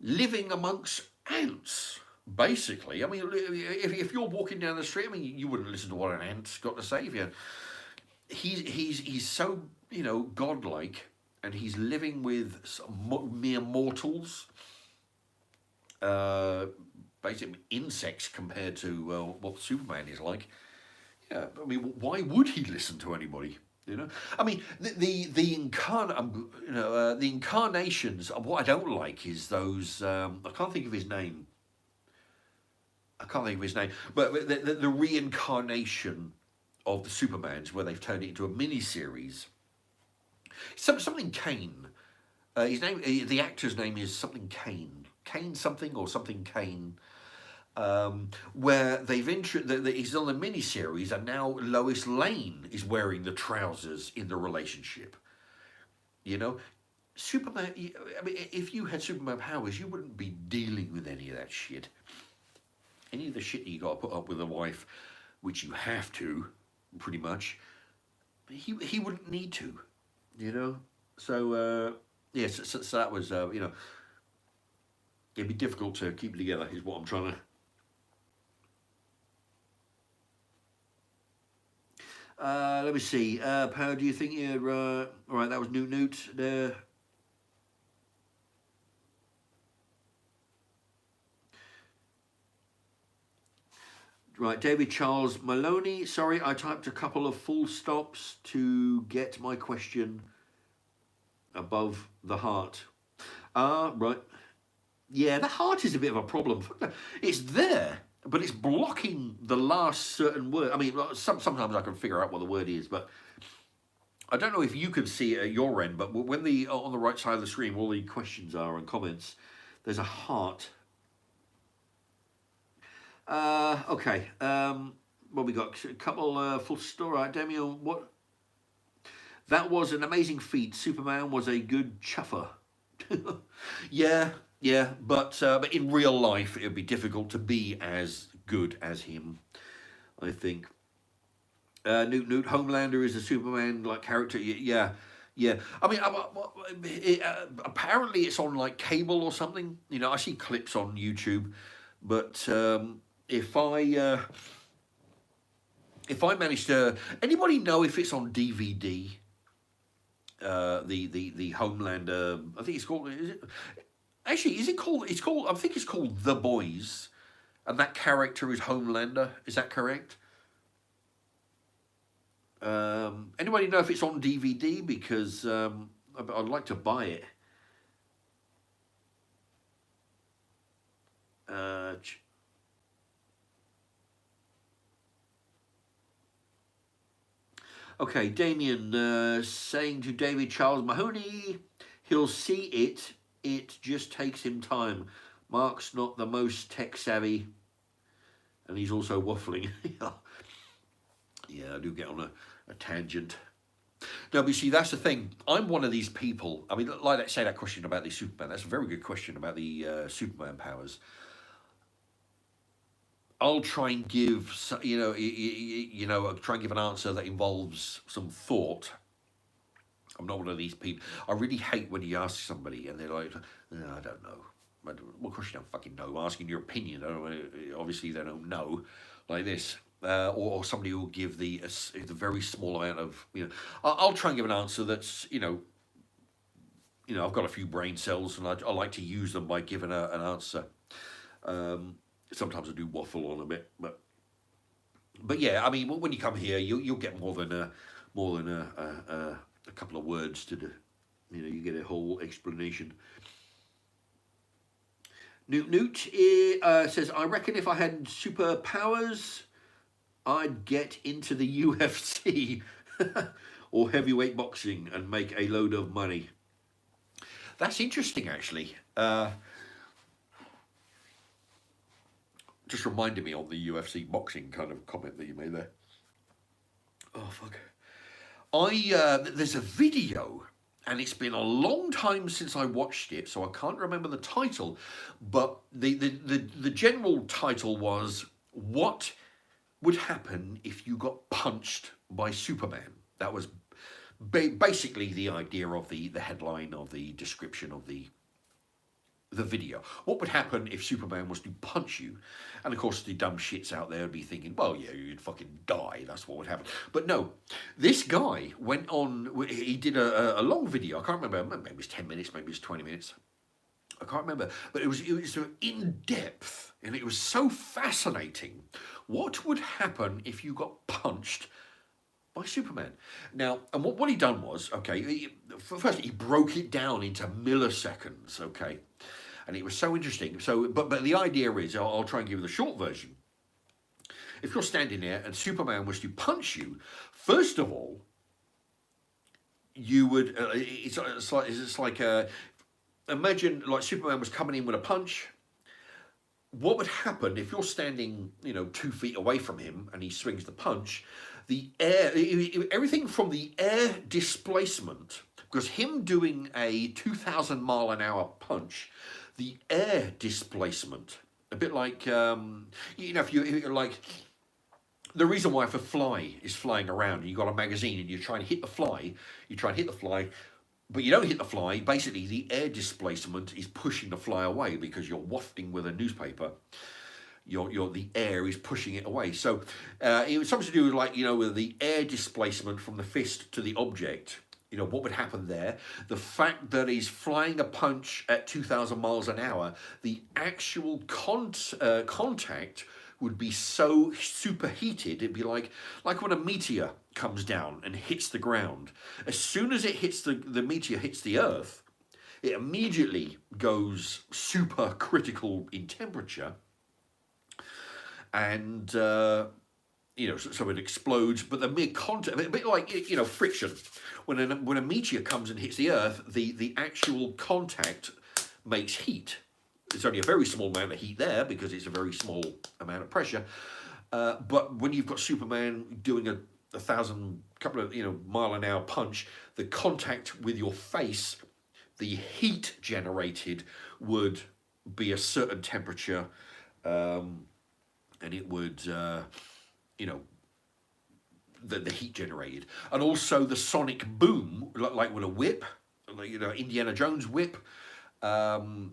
living amongst ants. Basically, I mean, if you're walking down the street, I mean, you wouldn't listen to what an ant's got to say. If you, he's so godlike, and he's living with mere mortals, basically insects compared to what Superman is like. Yeah, I mean, why would he listen to anybody? I mean, the incarnations. What I don't like is those. I can't think of his name. But the reincarnation of the Supermans, where they've turned it into a mini series. Something Kane. His name, the actor's name is something Kane. Kane something or something Kane. Where he's on the mini series, and now Lois Lane is wearing the trousers in the relationship. Superman. I mean, if you had Superman powers, you wouldn't be dealing with any of that shit. Any of the shit that you got to put up with a wife, which you have to, pretty much. He wouldn't need to, So yes, so that was it'd be difficult to keep it together. Is what I'm trying to. Let me see. Power, do you think you're all right? That was Newt there. Right, David Charles Maloney. Sorry, I typed a couple of full stops to get my question above the heart. Right. Yeah, the heart is a bit of a problem. It's there, but it's blocking the last certain word. I mean, sometimes I can figure out what the word is, but I don't know if you can see it at your end, but when on the right side of the screen, all the questions are and comments, there's a heart. Okay. What we got? A couple full story. Right, Damian, what? That was an amazing feat. Superman was a good chuffer. Yeah, but in real life, it would be difficult to be as good as him, I think. Newt Homelander is a Superman-like character. Yeah. I mean, apparently it's on like cable or something. I see clips on YouTube, but if I manage to, anybody know if it's on DVD? The Homelander. I think it's called. Is it? Actually, is it called? It's called. I think it's called The Boys, and that character is Homelander. Is that correct? Anybody know if it's on DVD? Because I'd like to buy it. Okay, Damien saying to David Charles Mahoney, he'll see it. It just takes him time. Mark's not the most tech savvy, and he's also waffling. Yeah, I do get on a tangent. No, but you see, that's the thing. I'm one of these people. I mean, like that, say that question about the Superman. That's a very good question about the Superman powers. I'll try and give, try and give an answer that involves some thought. I'm not one of these people. I really hate when you ask somebody and they're like, I don't know. Well, of course you don't fucking know. I'm asking your opinion. Obviously they don't know, like this. Or somebody will give the very small amount of, I'll try and give an answer that's, I've got a few brain cells and I like to use them by giving an answer. Sometimes I do waffle on a bit, but yeah, I mean, when you come here, you'll get more than a couple of words to do. You get a whole explanation. Newt says, I reckon if I had superpowers, I'd get into the UFC or heavyweight boxing and make a load of money. That's interesting, actually. Just reminded me on the UFC boxing kind of comment that you made there. Oh, fuck. There's a video, and it's been a long time since I watched it, so I can't remember the title, but the general title was, what would happen if you got punched by Superman? That was basically the idea of the headline of the description of the video. What would happen if Superman was to punch you? And of course the dumb shits out there would be thinking, well, yeah, you'd fucking die. That's what would happen. But no, this guy went on, he did a long video. I can't remember, maybe it was 10 minutes, maybe it was 20 minutes. I can't remember, but it was in depth, and it was so fascinating. What would happen if you got punched by Superman? Now, and what he done was, okay, first he broke it down into milliseconds, okay, and it was so interesting. So, but the idea is, I'll try and give you the short version. If you're standing there and Superman was to punch you, first of all, you would, it's like imagine like Superman was coming in with a punch. What would happen if you're standing, 2 feet away from him and he swings the punch? The air, everything from the air displacement, because him doing a 2,000 mile an hour punch, the air displacement, a bit like, if you like, the reason why if a fly is flying around and you've got a magazine and you're trying to hit the fly, but you don't hit the fly, basically the air displacement is pushing the fly away because you're wafting with a newspaper. The air is pushing it away. So it was something to do with with the air displacement from the fist to the object. What would happen there? The fact that he's flying a punch at 2,000 miles an hour, the actual contact would be so superheated, it'd be like when a meteor comes down and hits the ground. As soon as it hits the meteor hits the Earth, it immediately goes super critical in temperature, and so it explodes. But the mere contact, a bit like friction, when a meteor comes and hits the Earth, the actual contact makes heat. It's only a very small amount of heat there because it's a very small amount of pressure. But when you've got Superman doing a 1,000 couple of mile an hour punch, the contact with your face, the heat generated would be a certain temperature, and it would the heat generated, and also the sonic boom, like with a whip, Indiana Jones whip.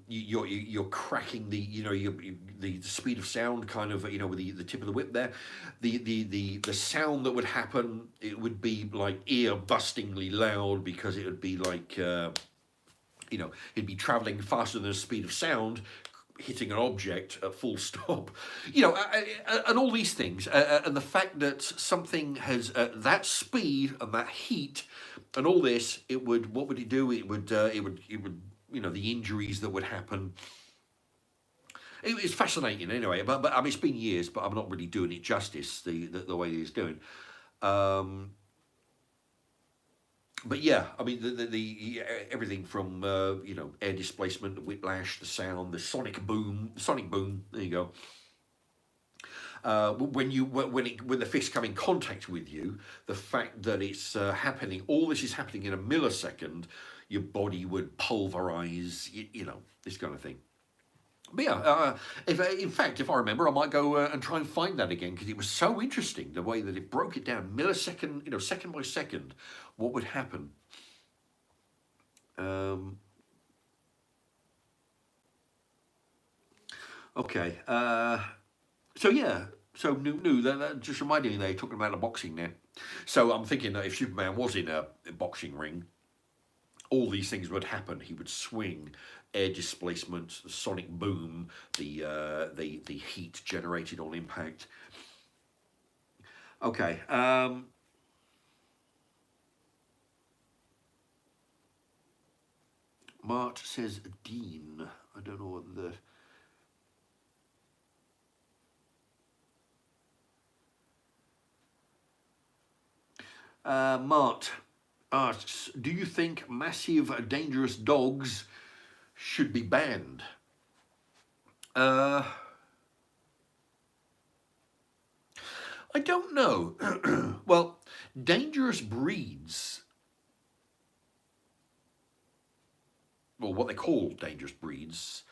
You're cracking the speed of sound kind of with the tip of the whip there, the sound that would happen, it would be like ear bustingly loud because it would be like it'd be traveling faster than the speed of sound, hitting an object at full stop, and all these things, and the fact that something has that speed and that heat and all this, what would it do? It would the injuries that would happen. It's fascinating anyway, but I mean, it's been years, but I'm not really doing it justice, the way he's doing. But yeah, I mean, the everything from air displacement, the whiplash, the sound, the sonic boom. There you go. When the fist come in contact with you, the fact that it's happening, all this is happening in a millisecond, your body would pulverize, this kind of thing. But yeah, if I remember, I might go and try and find that again, because it was so interesting the way that it broke it down, millisecond, second by second, what would happen. Okay. So yeah. So new. That just reminding me, they're talking about the boxing there. So I'm thinking that if Superman was in a boxing ring, all these things would happen. He would swing, air displacement, the sonic boom, the heat generated on impact. Okay. Mart says Dean. I don't know what the. Mart asks, do you think massive dangerous dogs should be banned? I don't know. Well, dangerous breeds, or what they call dangerous breeds,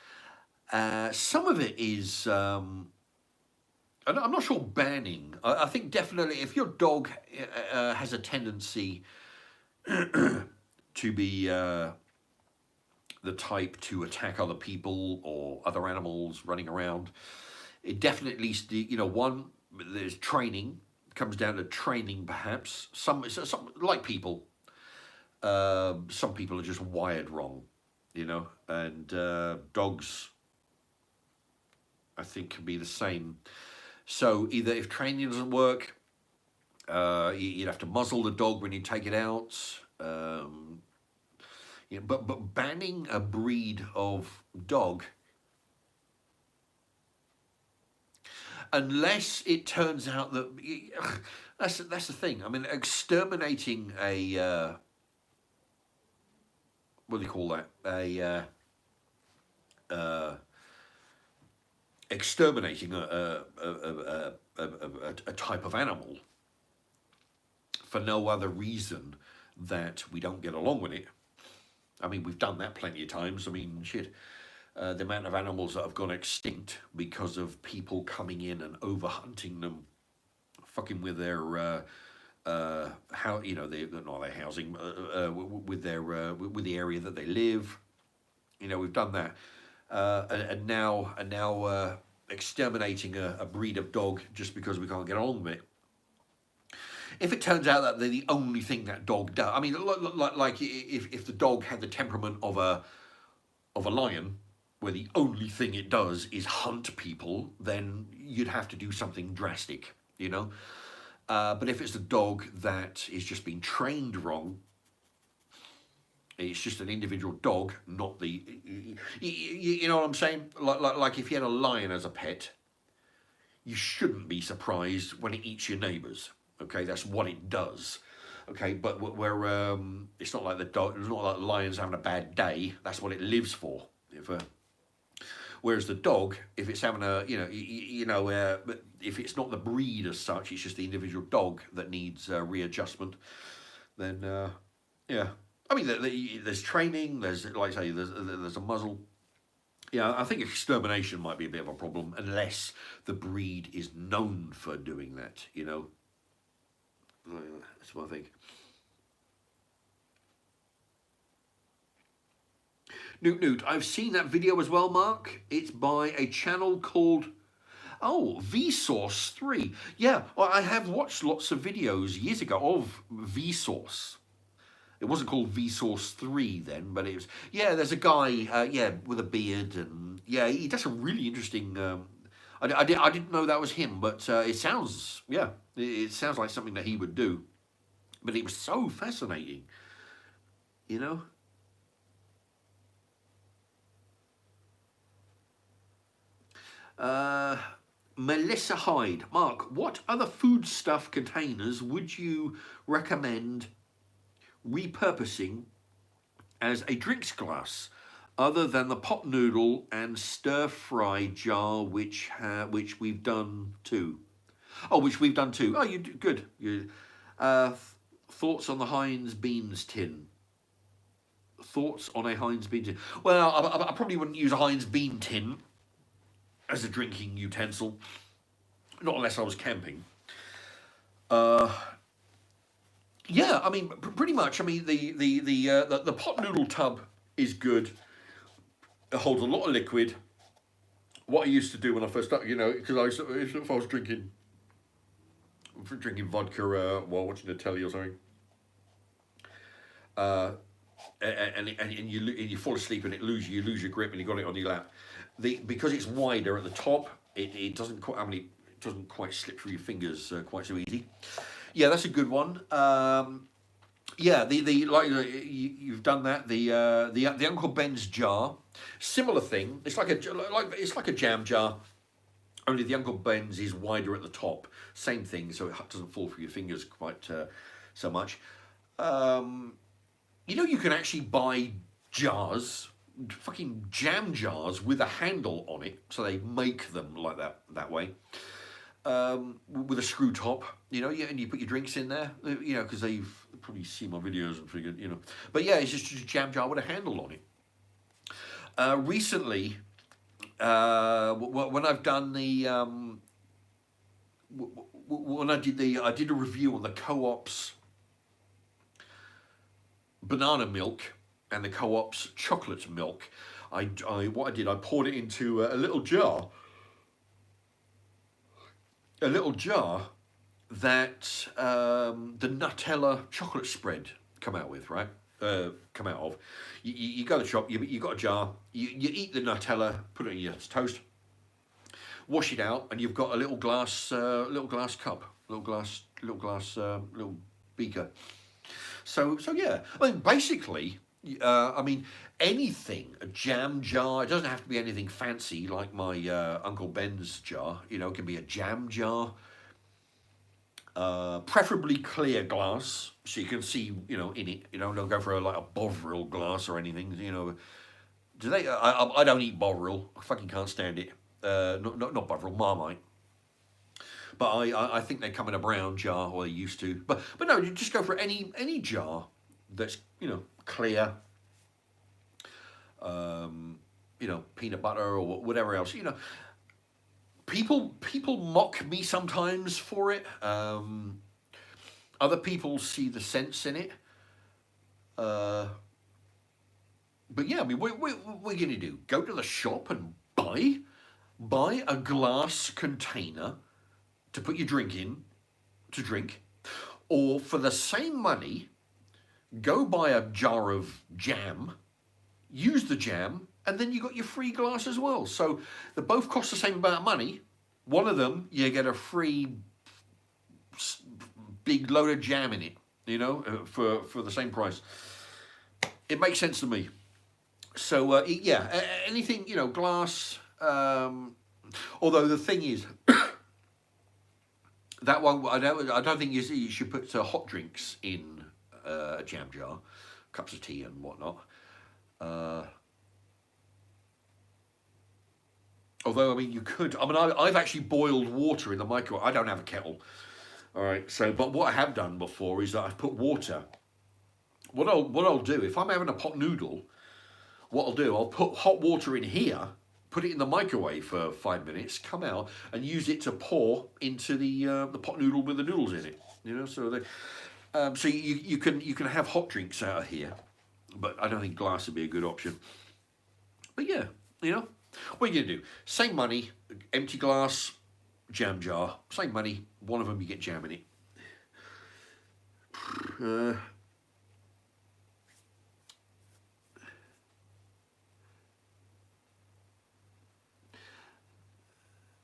some of it is. I'm not sure banning. I think definitely if your dog has a tendency to be the type to attack other people or other animals running around, it definitely, one, there's training, comes down to training perhaps. Some like people, some people are just wired wrong, and dogs, I think, can be the same. So either if training doesn't work, you'd have to muzzle the dog when you take it out. But banning a breed of dog, unless it turns out that that's the thing. I mean, exterminating a what do you call that? Exterminating a type of animal for no other reason that we don't get along with it. I mean, we've done that plenty of times. I mean, shit. The amount of animals that have gone extinct because of people coming in and overhunting them, fucking with their how not their housing, with their with the area that they live. We've done that, and now exterminating a breed of dog just because we can't get along with it. If it turns out that they're the only thing that dog does, I mean, like if the dog had the temperament of a lion, where the only thing it does is hunt people, then you'd have to do something drastic. But if it's a dog that is just being trained wrong, it's just an individual dog, not the. You know what I'm saying? Like if you had a lion as a pet, you shouldn't be surprised when it eats your neighbours. Okay, that's what it does. Okay, but where it's not like the dog. It's not like the lion's having a bad day. That's what it lives for. Whereas the dog, if it's having a, if it's not the breed as such, it's just the individual dog that needs readjustment. Then, yeah, I mean, there's training. There's, like I say, there's a muzzle. Yeah, I think extermination might be a bit of a problem unless the breed is known for doing that. That's what I think. Newt, I've seen that video as well, Mark. It's by a channel called, Vsauce 3. Yeah, well, I have watched lots of videos years ago of Vsauce. It wasn't called Vsauce 3 then, but it was, yeah, there's a guy, with a beard, and yeah, he does a really interesting, I didn't know that was him, but it sounds, it sounds like something that he would do. But it was so fascinating, you know? Melissa Hyde. Mark, what other foodstuff containers would you recommend repurposing as a drinks glass other than the pot noodle and stir fry jar, which we've done too? Oh, which we've done too. Oh, you good. Thoughts on the Heinz beans tin? Thoughts on a Heinz bean tin? Well, I probably wouldn't use a Heinz bean tin as a drinking utensil, not unless I was camping. Yeah, I mean, pretty much. I mean, the pot noodle tub is good. It holds a lot of liquid. What I used to do when I first started, because if I was drinking vodka while watching the telly or something, uh, and you fall asleep and you lose your grip and you got it on your lap. Because it's wider at the top, it doesn't quite. I mean, it doesn't quite slip through your fingers quite so easy. Yeah, that's a good one. Yeah, the like you've done that. The Uncle Ben's jar, similar thing. It's like a jam jar. Only the Uncle Ben's is wider at the top. Same thing, so it doesn't fall through your fingers quite so much. Um, you can actually buy jars, fucking jam jars with a handle on it. So they make them like that way, with a screw top. Yeah, and you put your drinks in there. Because they've probably seen my videos and figured. But yeah, it's just a jam jar with a handle on it. Recently, when I've done when I did a review on the Co-op's banana milk and the Co-op's chocolate milk. What I did, I poured it into a little jar that the Nutella chocolate spread come out with, right? Come out of. You go to the shop, you got a jar, you eat the Nutella, put it in your toast, wash it out, and you've got a little glass cup, little beaker. So yeah, I mean, basically, I mean, anything, a jam jar. It doesn't have to be anything fancy like my Uncle Ben's jar. It can be a jam jar, preferably clear glass, so you can see, in it. Don't go for like a Bovril glass or anything. Do they? I don't eat Bovril. I fucking can't stand it. Not Bovril, Marmite. But I think they come in a brown jar, or they used to. But no, you just go for any jar that's clear. Peanut butter or whatever else. People mock me sometimes for it. Other people see the sense in it. But yeah, I mean, what are you gonna do? Go to the shop and buy a glass container to put your drink in, to drink, or for the same money, go buy a jar of jam, use the jam, and then you got your free glass as well. So they both cost the same amount of money. One of them, you get a free big load of jam in it, for the same price. It makes sense to me. So yeah, anything, glass. Although the thing is, that one, I don't think you should put hot drinks in a jam jar, cups of tea and whatnot. Although, I mean, you could. I mean, I've actually boiled water in the microwave. I don't have a kettle. All right. So, but what I have done before is that I've put water. What I'll do, if I'm having a pot noodle, what I'll do, I'll put hot water in here, put it in the microwave for 5 minutes, come out and use it to pour into the pot noodle with the noodles in it. So you can have hot drinks out of here, but I don't think glass would be a good option. But yeah, what are you gonna do? Same money, empty glass, jam jar. Same money, one of them you get jam in it.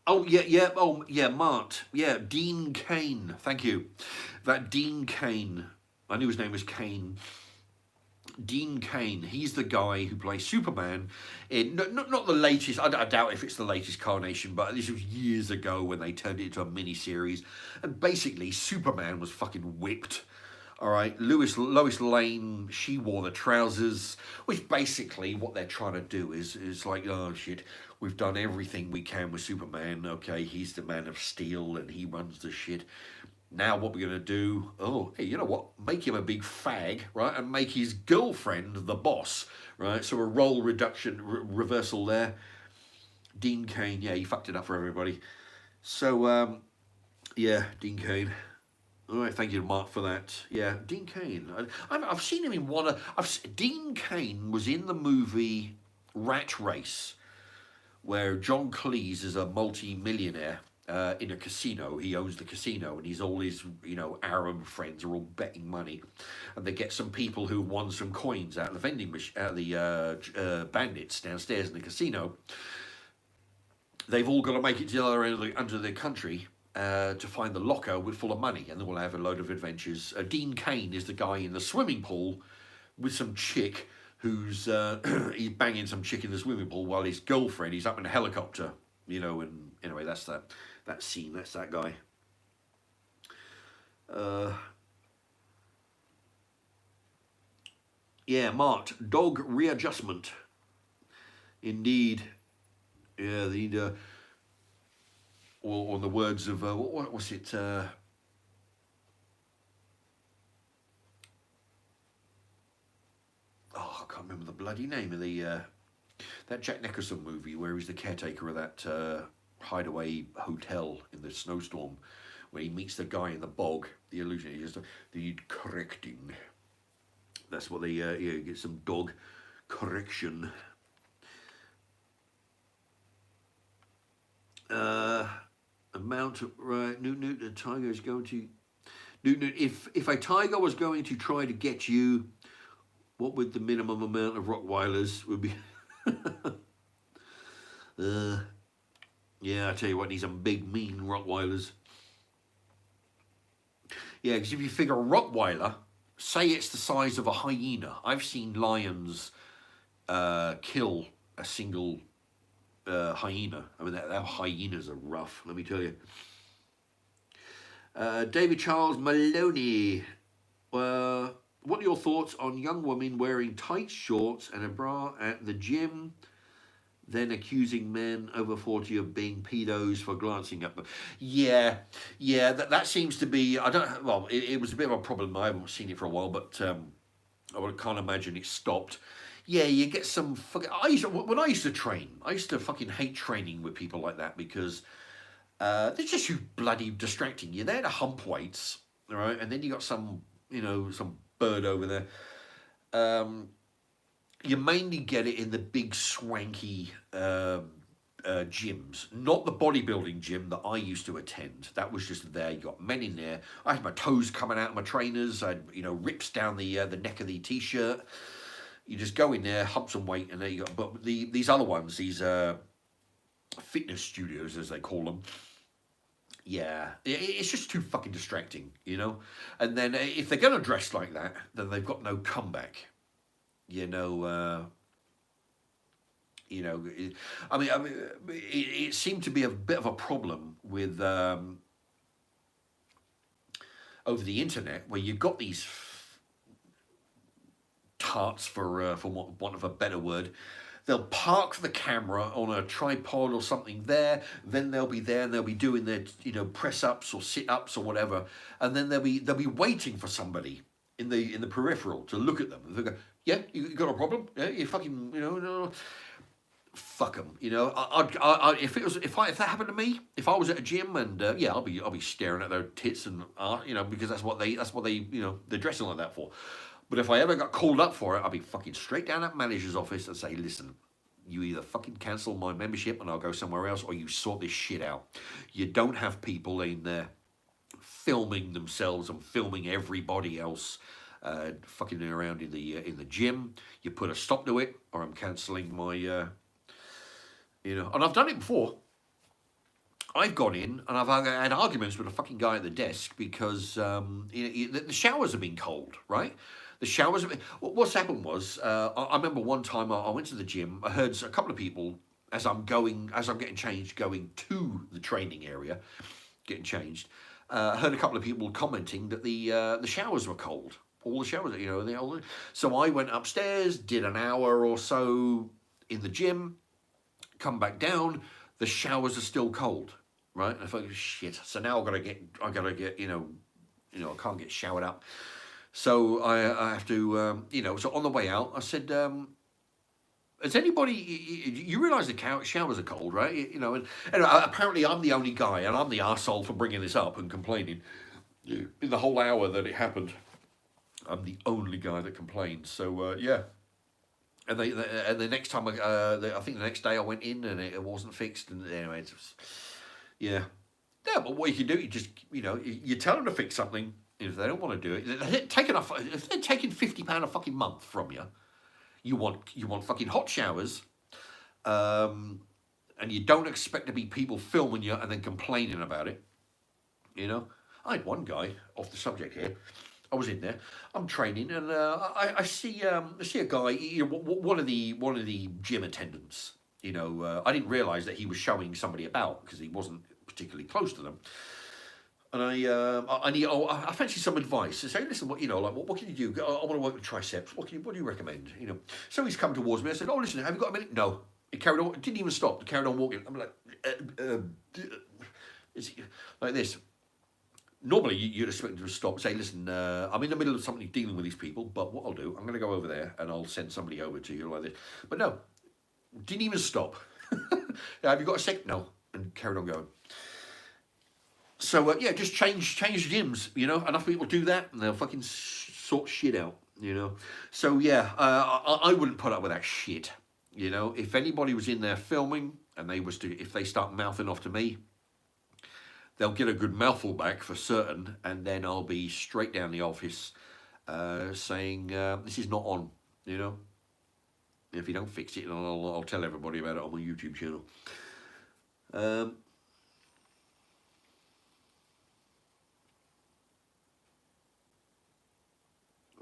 Oh yeah, Mart. Yeah, Dean Cain. Thank you. That Dean Cain. I knew his name was Cain. Dean Cain. He's the guy who plays Superman in not the latest. I doubt if it's the latest carnation, but this was years ago when they turned it into a mini series. And basically, Superman was fucking whipped. All right, Lois Lane, she wore the trousers, which basically what they're trying to do is like, oh shit, we've done everything we can with Superman. Okay, he's the Man of Steel and he runs the shit. Now what we're going to do, oh, hey, you know what? Make him a big fag, right? And make his girlfriend the boss, right? So a role reversal there. Dean Cain, yeah, he fucked it up for everybody. So, yeah, Dean Cain. All right, thank you, Mark, for that. Yeah, Dean Cain. I've seen him in one. Dean Cain was in the movie Rat Race, where John Cleese is a multi-millionaire in a casino. He owns the casino, and he's all his, Arab friends are all betting money, and they get some people who won some coins out of the vending machine, out of the bandits downstairs in the casino. They've all got to make it to the other end of the country to find the locker full of money, and then we'll have a load of adventures. Dean Cain is the guy in the swimming pool with some chick who's he's banging some chick in the swimming pool while his girlfriend is up in a helicopter, and anyway, that's that scene, that's that guy. Yeah, marked dog readjustment. Indeed. Yeah, the or on the words of what was it? I can't remember the bloody name of the that Jack Nicholson movie where he's the caretaker of that hideaway hotel in the snowstorm, where he meets the guy in the bog. The illusion, he just the correcting. That's what they get some dog correction. Amount of, right, Newt, the tiger is going to Newt, if a tiger was going to try to get you, what would the minimum amount of Rottweilers would be? Yeah, I tell you what, need some big mean Rottweilers. Yeah, because if you figure a Rottweiler, say it's the size of a hyena. I've seen lions kill a single hyena. I mean, that hyenas are rough, let me tell you. David Charles Maloney. What are your thoughts on young women wearing tight shorts and a bra at the gym, then accusing men over 40 of being pedos for glancing at them? Yeah, that seems to be, it was a bit of a problem. I haven't seen it for a while, but I can't imagine it stopped. Yeah, you get some fucking. When I used to train, I used to fucking hate training with people like that because they're just too bloody distracting. You're there to hump weights, all right, and then you got some bird over there. You mainly get it in the big swanky gyms, not the bodybuilding gym that I used to attend. That was just there. You got men in there. I had my toes coming out of my trainers. I had rips down the neck of the t-shirt. You just go in there, hump some weight, and there you go. But these other ones, these fitness studios, as they call them, yeah, it's just too fucking distracting, And then if they're going to dress like that, then they've got no comeback, it seemed to be a bit of a problem with over the internet, where you've got these tarts, for want of a better word. They'll park the camera on a tripod or something there, then they'll be there and they'll be doing their press-ups or sit-ups or whatever, and then they'll be waiting for somebody in the peripheral to look at them. And they'll go, yeah, you got a problem? Yeah, you fucking no. Fuck them, if that happened to me, if I was at a gym and I'll be staring at their tits and because that's what they they're dressing like that for. But if I ever got called up for it, I'll be fucking straight down that manager's office and say, listen, you either fucking cancel my membership and I'll go somewhere else, or you sort this shit out. You don't have people in there filming themselves and filming everybody else fucking around in the gym. You put a stop to it, or I'm cancelling my, And I've done it before. I've gone in and I've had arguments with a fucking guy at the desk because the showers have been cold, right? The showers. What's happened was, I remember one time I went to the gym. I heard a couple of people as I'm getting changed, going to the training area, getting changed. I heard a couple of people commenting that the showers were cold. All the showers, So I went upstairs, did an hour or so in the gym, come back down. The showers are still cold, right? And I thought, shit. So now I gotta get, I can't get showered up. So I have to, so on the way out, I said, has anybody, you realise the showers are cold, right? And apparently I'm the only guy, and I'm the arsehole for bringing this up and complaining. in the whole hour that it happened, I'm the only guy that complained. So yeah. And the next time I think the next day I went in and it wasn't fixed. And anyway, it was, yeah. But what you can do, you just you tell them to fix something. If they don't want to do it, if they're taking £50 a fucking month from you, you want fucking hot showers, and you don't expect to be people filming you and then complaining about it. I had one guy, off the subject here. I was in there. I'm training, and I see a guy. One of the gym attendants. I didn't realise that he was showing somebody about because he wasn't particularly close to them. And I fancy some advice. I say, listen, what can you do? I want to work with triceps. What do you recommend? So he's come towards me. I said, oh, listen, have you got a minute? No. He carried on. Didn't even stop. He carried on walking. I'm like, like this. Normally, you'd expect him to stop and say, listen, I'm in the middle of something dealing with these people, but what I'll do, I'm going to go over there and I'll send somebody over to you like this. But no, didn't even stop. Have you got a sec? No. And carried on going. So, yeah, just change gyms, Enough people do that and they'll fucking sort shit out, So, yeah, I wouldn't put up with that shit, If anybody was in there filming and if they start mouthing off to me, they'll get a good mouthful back for certain, and then I'll be straight down the office saying, this is not on, If you don't fix it, I'll tell everybody about it on my YouTube channel.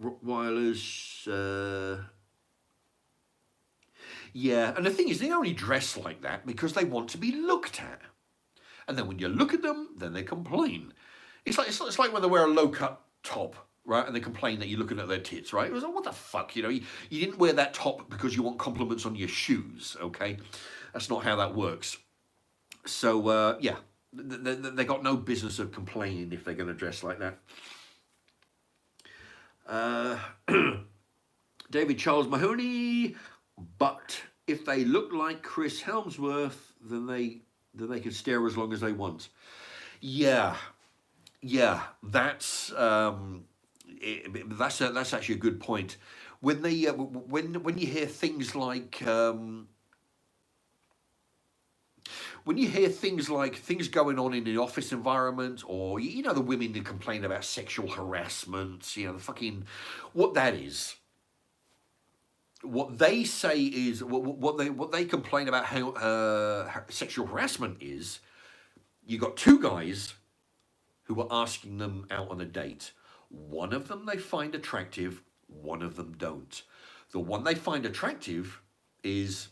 Rottweilers, yeah, and the thing is, they only dress like that because they want to be looked at. And then when you look at them, then they complain. It's like when they wear a low-cut top, right? And they complain that you're looking at their tits, right? It was like, what the fuck, you didn't wear that top because you want compliments on your shoes, okay? That's not how that works. So, yeah, they got no business of complaining if they're going to dress like that. David Charles Mahoney, but if they look like Chris Helmsworth, then they can stare as long as they want. Yeah, that's actually a good point. When you hear things like things going on in the office environment, or the women that complain about sexual harassment, the fucking what that is. What they say is what they complain about how sexual harassment is. You got two guys who are asking them out on a date. One of them they find attractive, one of them don't. The one they find attractive is,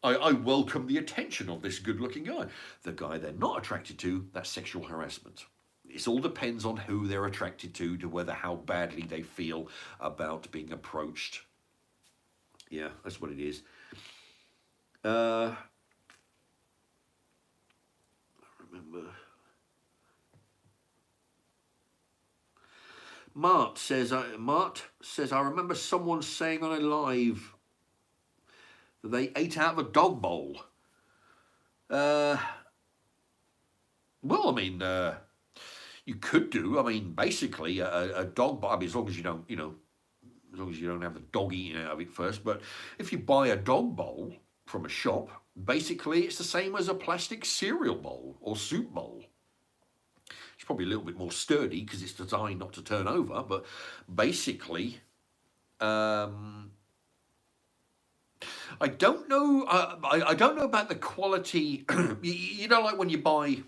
I welcome the attention of this good-looking guy. The guy they're not attracted to, that's sexual harassment. It all depends on who they're attracted to whether how badly they feel about being approached. Yeah, that's what it is. I remember. Mart says, I remember someone saying on a live that they ate out of a dog bowl. Well, I mean, you could do. I mean, basically, a dog bowl, as long as you don't, as long as you don't have the dog eating out of it first. But if you buy a dog bowl from a shop, basically it's the same as a plastic cereal bowl or soup bowl. It's probably a little bit more sturdy because it's designed not to turn over, but basically, I don't know. I don't know about the quality. Like when you buy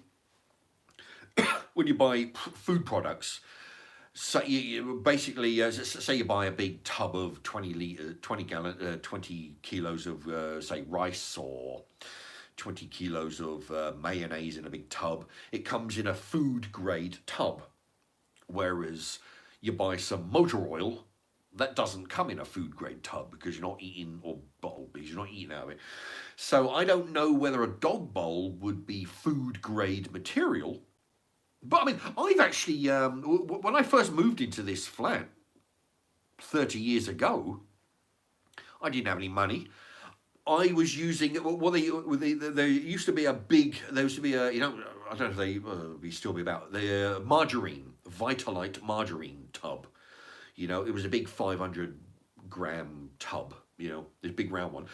food products. So you basically, say you buy a big tub of 20 kilos of, say, rice, or 20 kilos of mayonnaise in a big tub. It comes in a food grade tub, whereas you buy some motor oil, that doesn't come in a food grade tub because you're not eating, or bottle, because you're not eating out of it. So I don't know whether a dog bowl would be food grade material. But I mean, I've actually, when I first moved into this flat 30 years ago, I didn't have any money. I was using, there used to be a big, I don't know if they be still be about the margarine, Vitalite margarine tub. You know, it was a big 500 gram tub. You know, this big round one.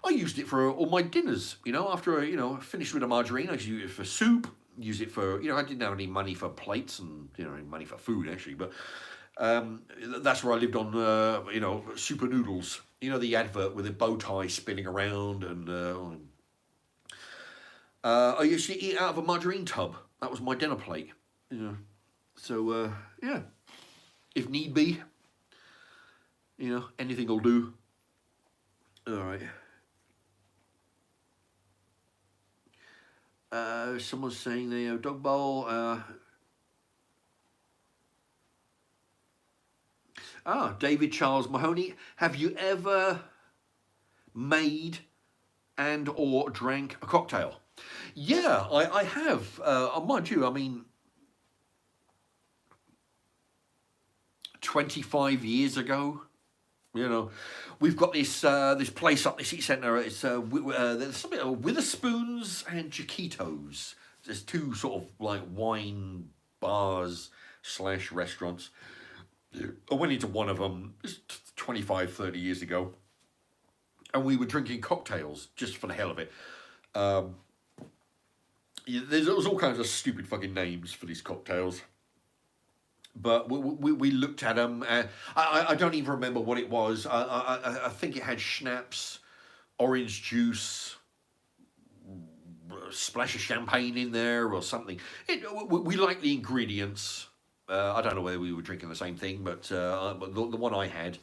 I used it for all my dinners. You know, after I finished with the margarine, I used to use it for soup. Use it for I didn't have any money for plates and any money for food actually, but that's where I lived on super noodles. You know, the advert with the bow tie spinning around and. I used to eat out of a margarine tub. That was my dinner plate. You know, so yeah, if need be, anything will do. All right. Someone's saying the dog bowl. David Charles Mahoney. Have you ever made and or drank a cocktail? Yeah, I have. Mind you, I mean, 25 years ago, we've got this this place up the city centre. It's there's something Witherspoons and Chiquitos. There's two sort of like wine bars / restaurants. I went into one of them 25, 30 years ago, and we were drinking cocktails just for the hell of it. There was all kinds of stupid fucking names for these cocktails. But we looked at them. I don't even remember what it was. I think it had schnapps, orange juice, splash of champagne in there or something. We like the ingredients. I don't know whether we were drinking the same thing, but the one I had,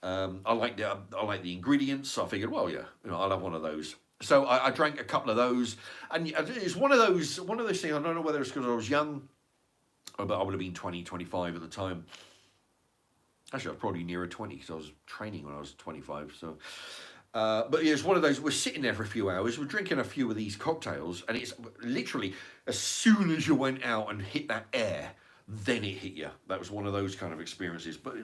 I like the ingredients. So I figured, well, yeah, I'll have one of those. So I drank a couple of those, and it's one of those things. I don't know whether it's because I was young, but I would have been 20, 25 at the time. Actually, I was probably nearer 20 because I was training when I was 25. So, but yeah, it's one of those. We're sitting there for a few hours. We're drinking a few of these cocktails, and it's literally as soon as you went out and hit that air, then it hit you. That was one of those kind of experiences. But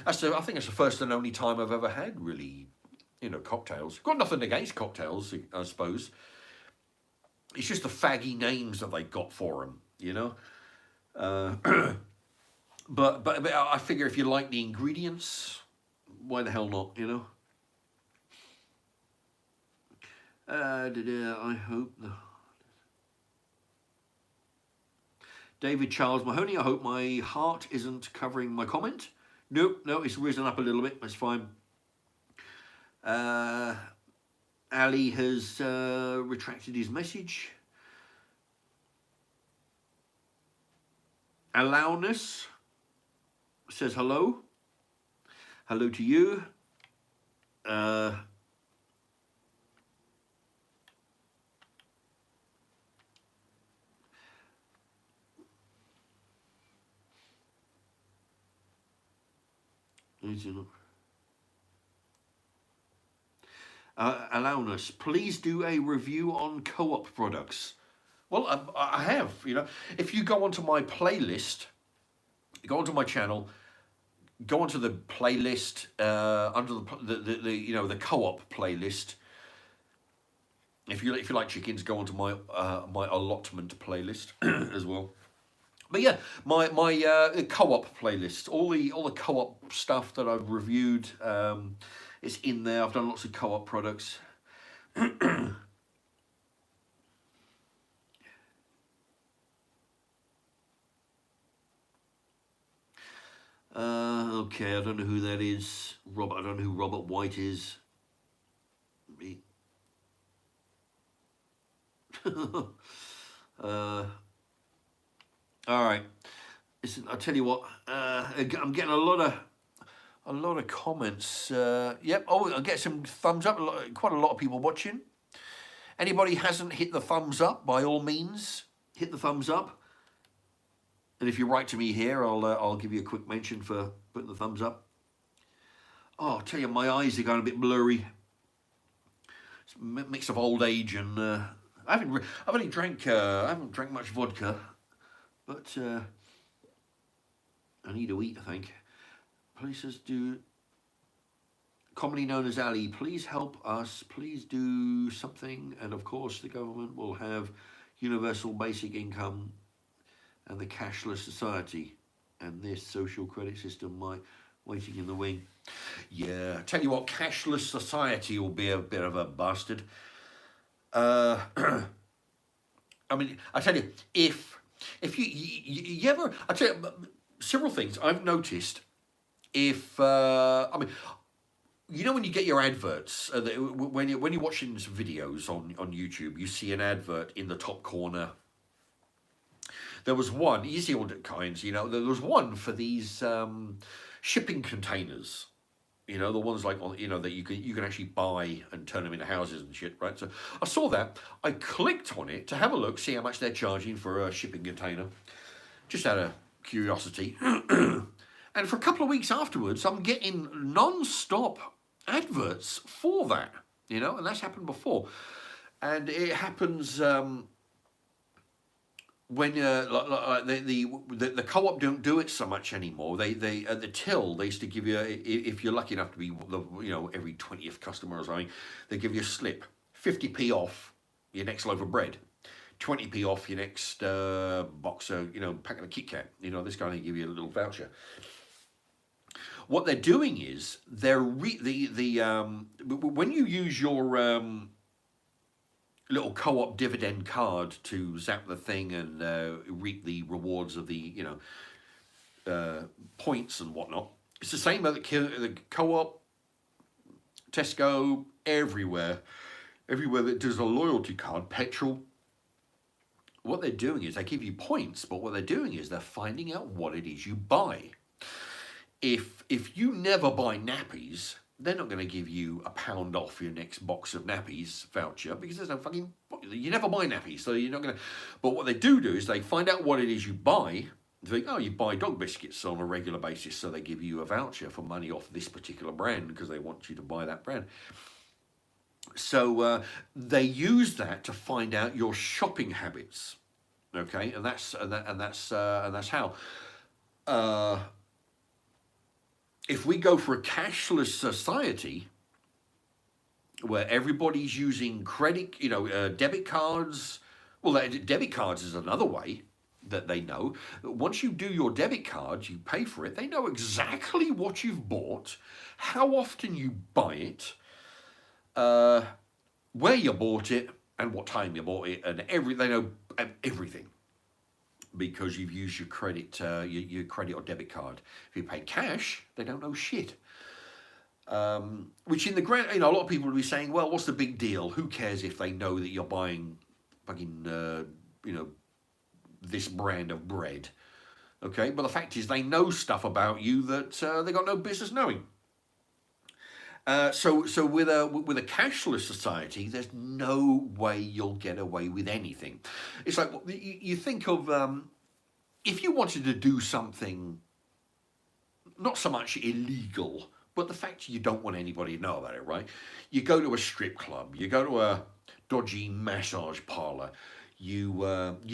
I think it's the first and only time I've ever had really. Cocktails. Got nothing against cocktails, I suppose. It's just the faggy names that they got for them, but I figure if you like the ingredients, why the hell not, I hope. David Charles Mahoney, I hope my heart isn't covering my comment. No, it's risen up a little bit. That's fine. Ali has retracted his message. Allowness says hello. Hello to you. Allowness, please do a review on co-op products. Well, I have, If you go onto my playlist, go onto my channel, go onto the playlist under the co-op playlist. If you like chickens, go onto my my allotment playlist as well. But yeah, my co-op playlist, all the co-op stuff that I've reviewed, it's in there. I've done lots of co-op products. Okay, I don't know who that is. Robert, I don't know who Robert White is. All right. Listen, I'll tell you what. I'm getting a lot of comments. Yep. Oh, I'll get some thumbs up. Quite a lot of people watching. Anybody hasn't hit the thumbs up, by all means, hit the thumbs up. And if you write to me here, I'll give you a quick mention for putting the thumbs up. Oh, I'll tell you, my eyes are going a bit blurry. It's a mix of old age and I haven't drank much vodka, but I need to eat, I think. Places do, commonly known as Ali, please help us, please do something, and of course the government will have universal basic income and the cashless society and this social credit system waiting in the wing. Yeah, I tell you what, cashless society will be a bit of a bastard. Uh, I mean, I tell you, if you ever, I tell you, several things I've noticed. If I mean, you know, when you get your adverts, when you're watching some videos on YouTube, you see an advert in the top corner. There was one, you see all the kinds, you know, there was one for these shipping containers. You know, the ones like, you know, that you can actually buy and turn them into houses and shit, right? So I saw that. I clicked on it to have a look, see how much they're charging for a shipping container, just out of curiosity. And for a couple of weeks afterwards, I'm getting non-stop adverts for that, you know, and that's happened before. And it happens when like the co-op don't do it so much anymore. They at the till they used to give you, if you're lucky enough to be every 20th customer or something, they give you a slip, 50p off your next loaf of bread, 20p off your next box of packet of Kit Kat. You know, this guy, they give you a little voucher. What they're doing is when you use your little co-op dividend card to zap the thing and reap the rewards of the points and whatnot. It's the same at the co-op, Tesco, everywhere that does a loyalty card, petrol. What they're doing is they give you points, but what they're doing is they're finding out what it is you buy. If you never buy nappies, they're not going to give you £1 off your next box of nappies voucher because there's no fucking, you never buy nappies, so you're not going to. But what they do is they find out what it is you buy. They think, oh, you buy dog biscuits on a regular basis, so they give you a voucher for money off this particular brand because they want you to buy that brand. So they use that to find out your shopping habits, okay, and that's how. If we go for a cashless society where everybody's using credit, debit cards, well, debit cards is another way that they know. Once you do your debit card, you pay for it, they know exactly what you've bought, how often you buy it, where you bought it, and what time you bought it, and they know everything. Because you've used your credit, your credit or debit card. If you pay cash, they don't know shit. Which in the grand, a lot of people will be saying, well, what's the big deal? Who cares if they know that you're buying fucking, this brand of bread? Okay, but the fact is they know stuff about you that they got no business knowing. So with a cashless society, there's no way you'll get away with anything. It's like you think of if you wanted to do something not so much illegal, but the fact you don't want anybody to know about it, right? You go to a strip club, you go to a dodgy massage parlor, you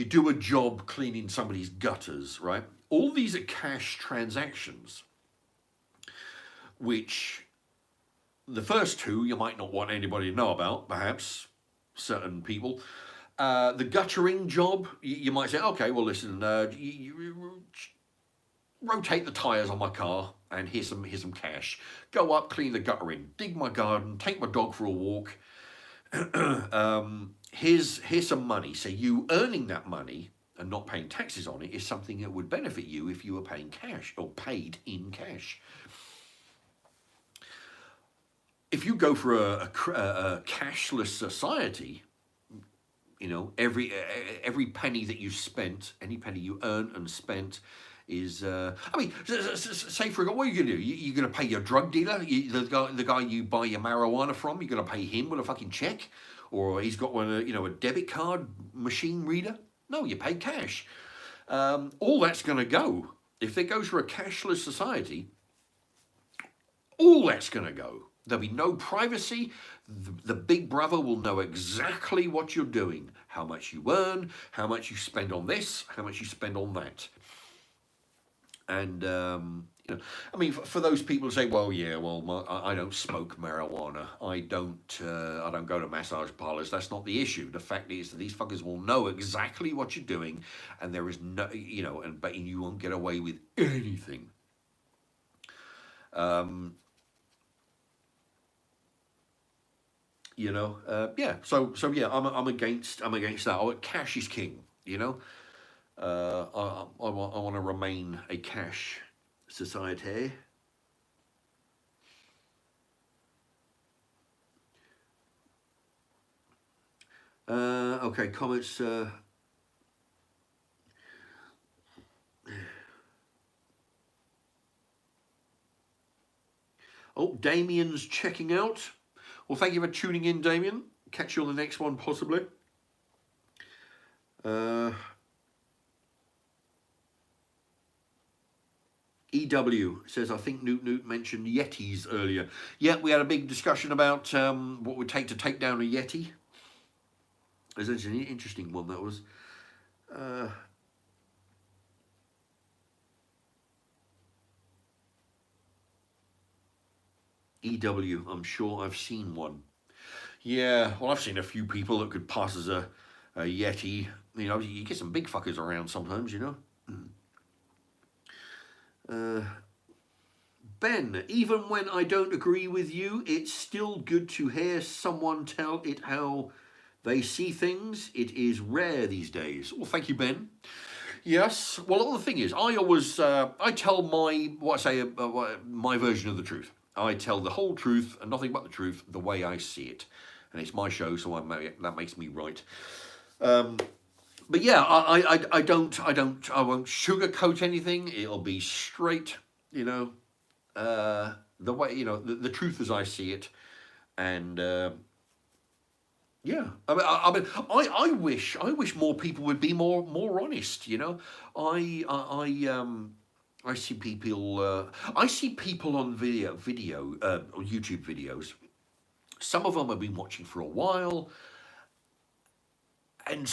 do a job cleaning somebody's gutters, right? All these are cash transactions, which the first two you might not want anybody to know about, perhaps certain people. The guttering job, you might say, okay, well, listen, you rotate the tyres on my car and here's some cash. Go up, clean the guttering, dig my garden, take my dog for a walk. Here's some money. So you earning that money and not paying taxes on it is something that would benefit you if you were paying cash or paid in cash. If you go for a cashless society, every penny that you spent, any penny you earn and spent is, say for example, what are you going to do? You're going to pay your drug dealer, the guy you buy your marijuana from, you're going to pay him with a fucking check? Or he's got one, a debit card machine reader? No, you pay cash. All that's going to go. If it goes for a cashless society, all that's going to go. There'll be no privacy. The big brother will know exactly what you're doing, how much you earn, how much you spend on this, how much you spend on that. And You know, I mean, for those people who say, well, yeah, well, I don't smoke marijuana, I don't go to massage parlors. That's not the issue. The fact is that these fuckers will know exactly what you're doing, and there is no, you know, but you won't get away with anything. You know, yeah. So yeah, I'm against that. Cash is king. You know, I want to remain a cash society. Okay, comments. Oh, Damien's checking out. Well, thank you for tuning in, Damien. Catch you on the next one, possibly. EW says, I think Newt mentioned Yetis earlier. Yeah, we had a big discussion about what it would take to take down a Yeti. It's an interesting one, that was. EW, I'm sure I've seen one. Yeah, well, I've seen a few people that could pass as a Yeti. You know, you get some big fuckers around sometimes, you know. Ben, even when I don't agree with you, it's still good to hear someone tell it how they see things. It is rare these days. Well, thank you, Ben. Yes. Well, the thing is, I always I tell my version of the truth. I tell the whole truth and nothing but the truth, the way I see it, and it's my show, so that makes me right. But yeah, I won't sugarcoat anything. It'll be straight, you know, the way, you know, the truth as I see it, and yeah, I wish more people would be more honest. You know, I see people on or YouTube videos. Some of them I've been watching for a while, and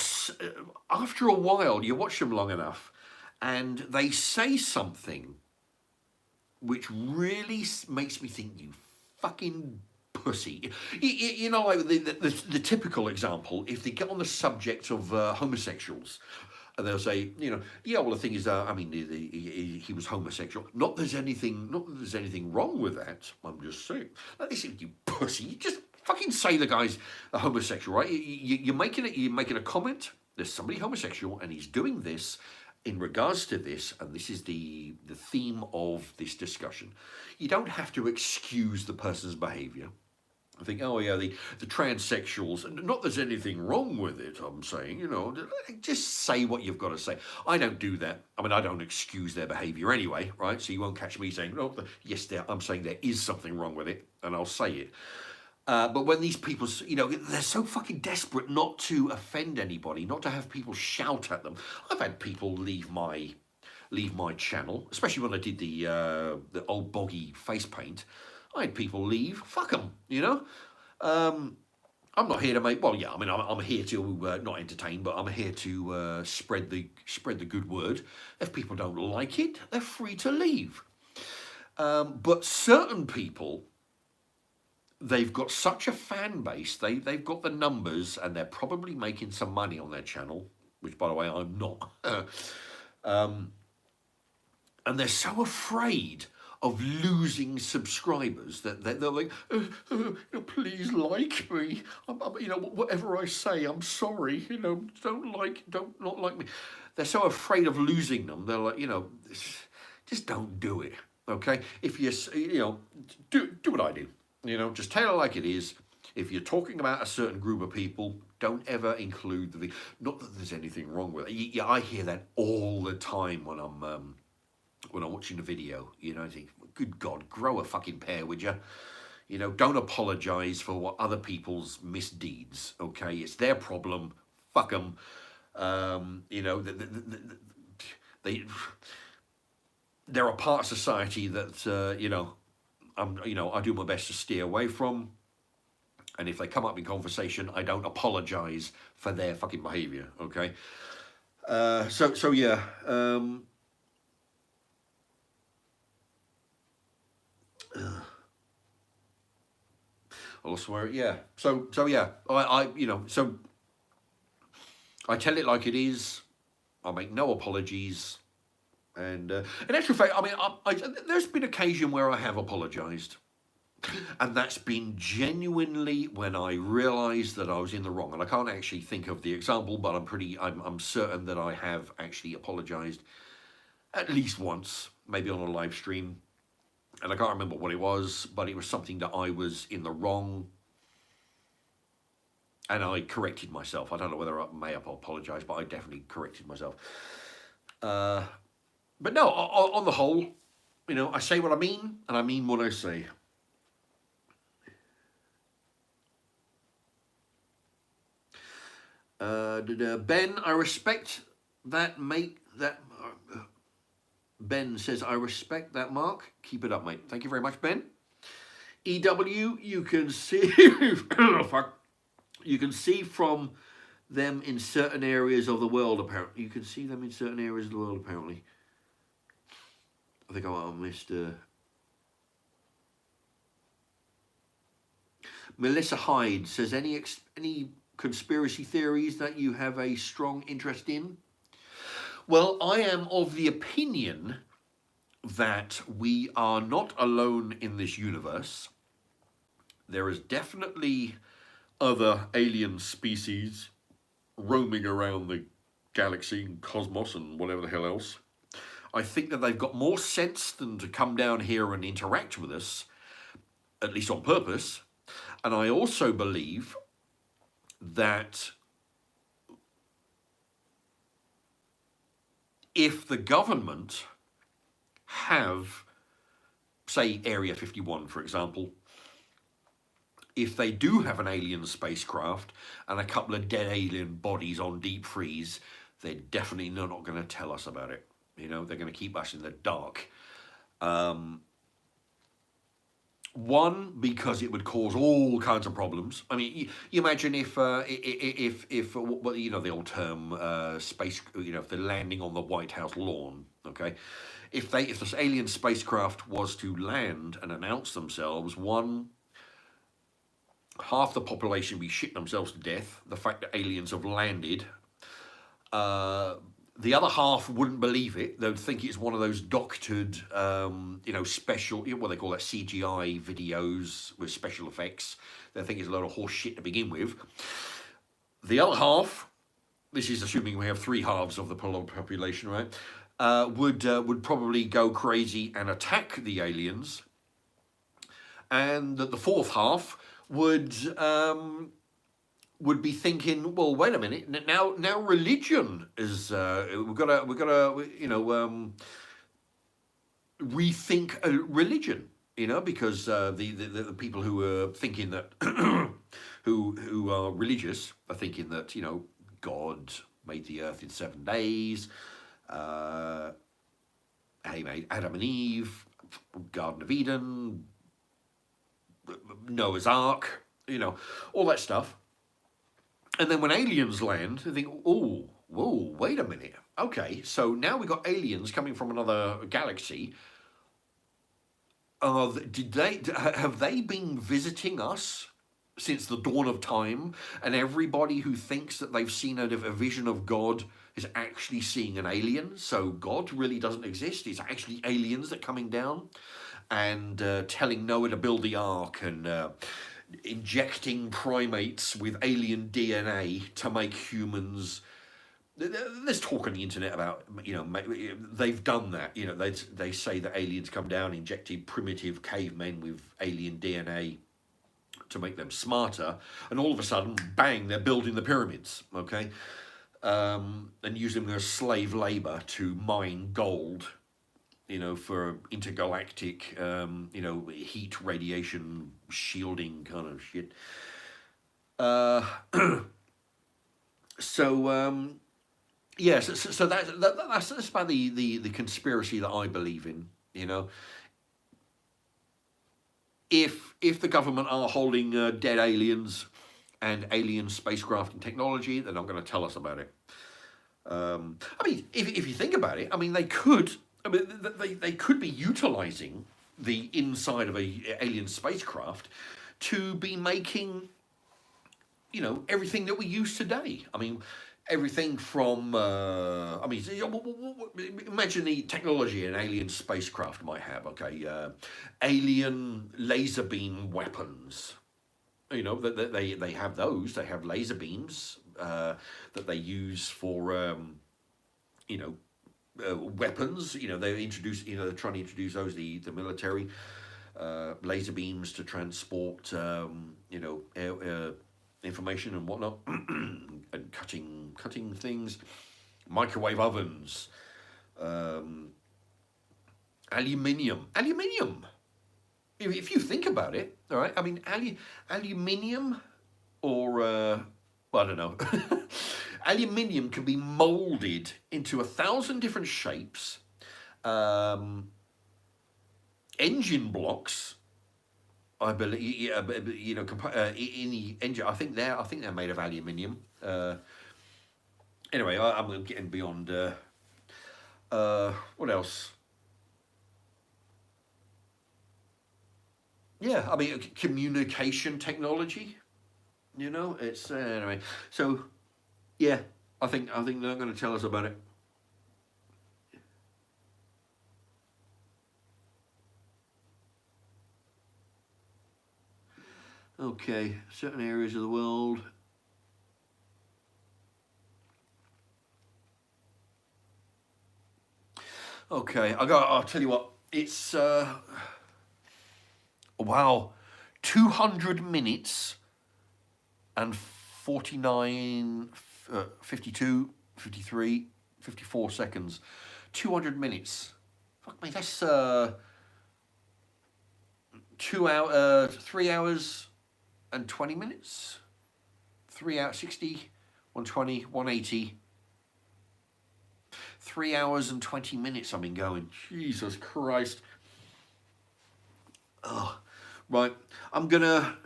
after a while, you watch them long enough, and they say something which really makes me think, you fucking pussy. You know, like the typical example, if they get on the subject of homosexuals, and they'll say, you know, yeah, well, the thing is, I mean, he was homosexual. Not that there's anything wrong with that. I'm just saying. Like, listen, you pussy, you just fucking say the guy's a homosexual, right? You're making a comment. There's somebody homosexual, and he's doing this in regards to this, and this is the theme of this discussion. You don't have to excuse the person's behaviour. I think, oh yeah, the transsexuals, not there's anything wrong with it, I'm saying, you know, just say what you've got to say. I don't do that. I mean, I don't excuse their behaviour anyway, right? So you won't catch me saying, no, yes, I'm saying there is something wrong with it, and I'll say it. But when these people, you know, they're so fucking desperate not to offend anybody, not to have people shout at them. I've had people leave my channel, especially when I did the old boggy face paint. I had people leave. Fuck them, you know. I'm not here to make. Well, yeah, I mean, I'm here to not entertain, but I'm here to spread the good word. If people don't like it, they're free to leave. But certain people, they've got such a fan base, they've got the numbers, and they're probably making some money on their channel, which, by the way, I'm not. And they're so afraid of losing subscribers that they're like, please like me. You know, whatever I say, I'm sorry. You know, don't not like me. They're so afraid of losing them. They're like, you know, just don't do it. Okay, if you know, do what I do. You know, just tell it like it is. If you're talking about a certain group of people, don't ever include the. Not that there's anything wrong with it. Yeah, I hear that all the time when I'm watching a video. You know, I think, good God, grow a fucking pair, would you? You know, don't apologise for what other people's misdeeds. Okay, it's their problem. Fuck them. You know, they're a part of society that you know. I do my best to steer away from, and if they come up in conversation, I don't apologise for their fucking behaviour. Okay, so yeah. I'll swear it. Yeah. So yeah. So I tell it like it is. I make no apologies. And in actual fact, I mean, there's been occasion where I have apologised. And that's been genuinely when I realised that I was in the wrong. And I can't actually think of the example, but I'm certain that I have actually apologised at least once, maybe on a live stream. And I can't remember what it was, but it was something that I was in the wrong. And I corrected myself. I don't know whether I may have apologised, but I definitely corrected myself. But no, on the whole, I say what I mean, and I mean what I say. Ben, I respect that, mate. Ben says, I respect that, Mark. Keep it up, mate. Thank you very much, Ben. EW, you can see... fuck. You can see from them in certain areas of the world, apparently. You can see them in certain areas of the world, apparently. I think I missed... Melissa Hyde says, any conspiracy theories that you have a strong interest in? Well, I am of the opinion that we are not alone in this universe. There is definitely other alien species roaming around the galaxy and cosmos and whatever the hell else. I think that they've got more sense than to come down here and interact with us, at least on purpose. And I also believe that if the government have, say, Area 51, for example, if they do have an alien spacecraft and a couple of dead alien bodies on deep freeze, they're definitely not going to tell us about it. They're going to keep us in the dark. One, because it would cause all kinds of problems. I mean, you imagine if the old term space, if they're landing on the White House lawn, okay? If this alien spacecraft was to land and announce themselves, one, half the population would be shitting themselves to death. The fact that aliens have landed. The other half wouldn't believe it. They'd think it's one of those doctored, special, what they call that, CGI videos with special effects. They think it's a load of horse shit to begin with. The other half, this is assuming we have three halves of the population, right, would probably go crazy and attack the aliens. And that the fourth half would be thinking, well, wait a minute, now religion is we've got to rethink religion, because the people who are thinking that who are religious are thinking that God made the earth in 7 days, he made Adam and Eve, Garden of Eden, Noah's Ark, all that stuff. And then when aliens land, they think, oh, whoa, wait a minute. Okay, so now we've got aliens coming from another galaxy. Have they been visiting us since the dawn of time? And everybody who thinks that they've seen a vision of God is actually seeing an alien. So God really doesn't exist. It's actually aliens that are coming down and telling Noah to build the ark and... injecting primates with alien DNA to make humans. There's talk on the internet about, they've done that. They say that aliens come down, injected primitive cavemen with alien DNA to make them smarter, and all of a sudden, bang, they're building the pyramids, okay? And using them as slave labor to mine gold, for intergalactic, heat radiation shielding kind of shit. So that's about the conspiracy that I believe in. If the government are holding dead aliens and alien spacecraft and technology, they're not going to tell us about it. I mean, if you think about it, I mean, they could be utilizing the inside of a alien spacecraft to be making, you know, everything that we use today. I mean, everything from, I mean, imagine the technology an alien spacecraft might have. Okay, alien laser beam weapons. You know, that they have those. They have laser beams that they use for, you know, weapons. You know, they introduce. You know, they're trying to introduce those. The military laser beams to transport. You know, information and whatnot, and cutting things. Microwave ovens. Aluminium. If you think about it, all right. I mean, aluminium, or well, I don't know. Aluminium can be molded into 1,000 different shapes. Engine blocks, I believe, yeah, you know, in the engine, I think they're made of aluminium. Anyway, I'm getting beyond. What else? Yeah, I mean, communication technology. You know, it's anyway. So, yeah, I think they're going to tell us about it. Okay, certain areas of the world. Okay, I'll tell you what. It's wow, 200 minutes and 49, 52, 53, 54 seconds. 200 minutes. Fuck me, that's 3 hours and 20 minutes. 3 hours, 60, 120, 180. 3 hours and 20 minutes I've been going. Jesus Christ. Oh, right. I'm gonna.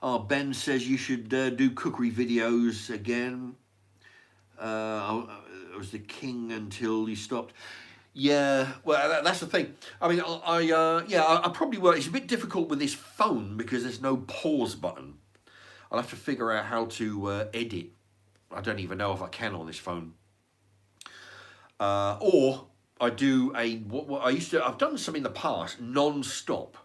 Oh, Ben says you should do cookery videos again. I was the king until you stopped. Yeah, well, that's the thing. I mean, I probably will. It's a bit difficult with this phone because there's no pause button. I'll have to figure out how to edit. I don't even know if I can on this phone. Or I do what I used to. I've done some in the past, non-stop,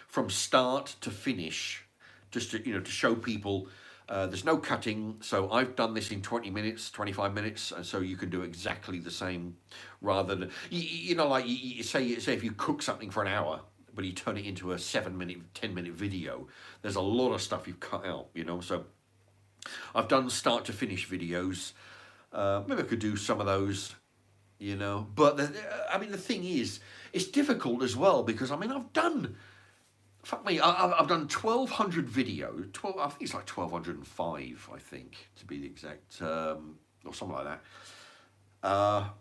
from start to finish, just to, you know, to show people. There's no cutting, so I've done this in 20 minutes, 25 minutes, and so you can do exactly the same, rather than you know, like you say if you cook something for an hour, but you turn it into a 7-minute, 10-minute video. There's a lot of stuff you've cut out, you know. So I've done start to finish videos. Maybe I could do some of those, you know. But I mean, the thing is, it's difficult as well because I mean, I've done. Fuck me, I've done 1,200 videos. I think it's like 1,205. I think, to be the exact, or something like that.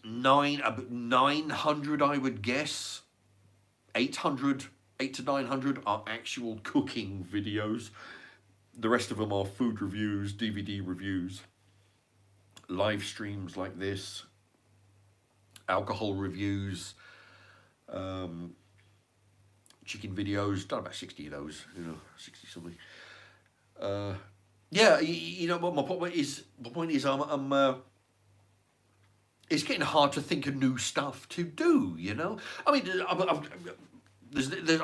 900, I would guess. 800, 8 to 900 are actual cooking videos. The rest of them are food reviews, DVD reviews, live streams like this, alcohol reviews, chicken videos. Done about 60 of those, you know, 60 something. Yeah, you know, my point is, it's getting hard to think of new stuff to do. You know, I mean, I'm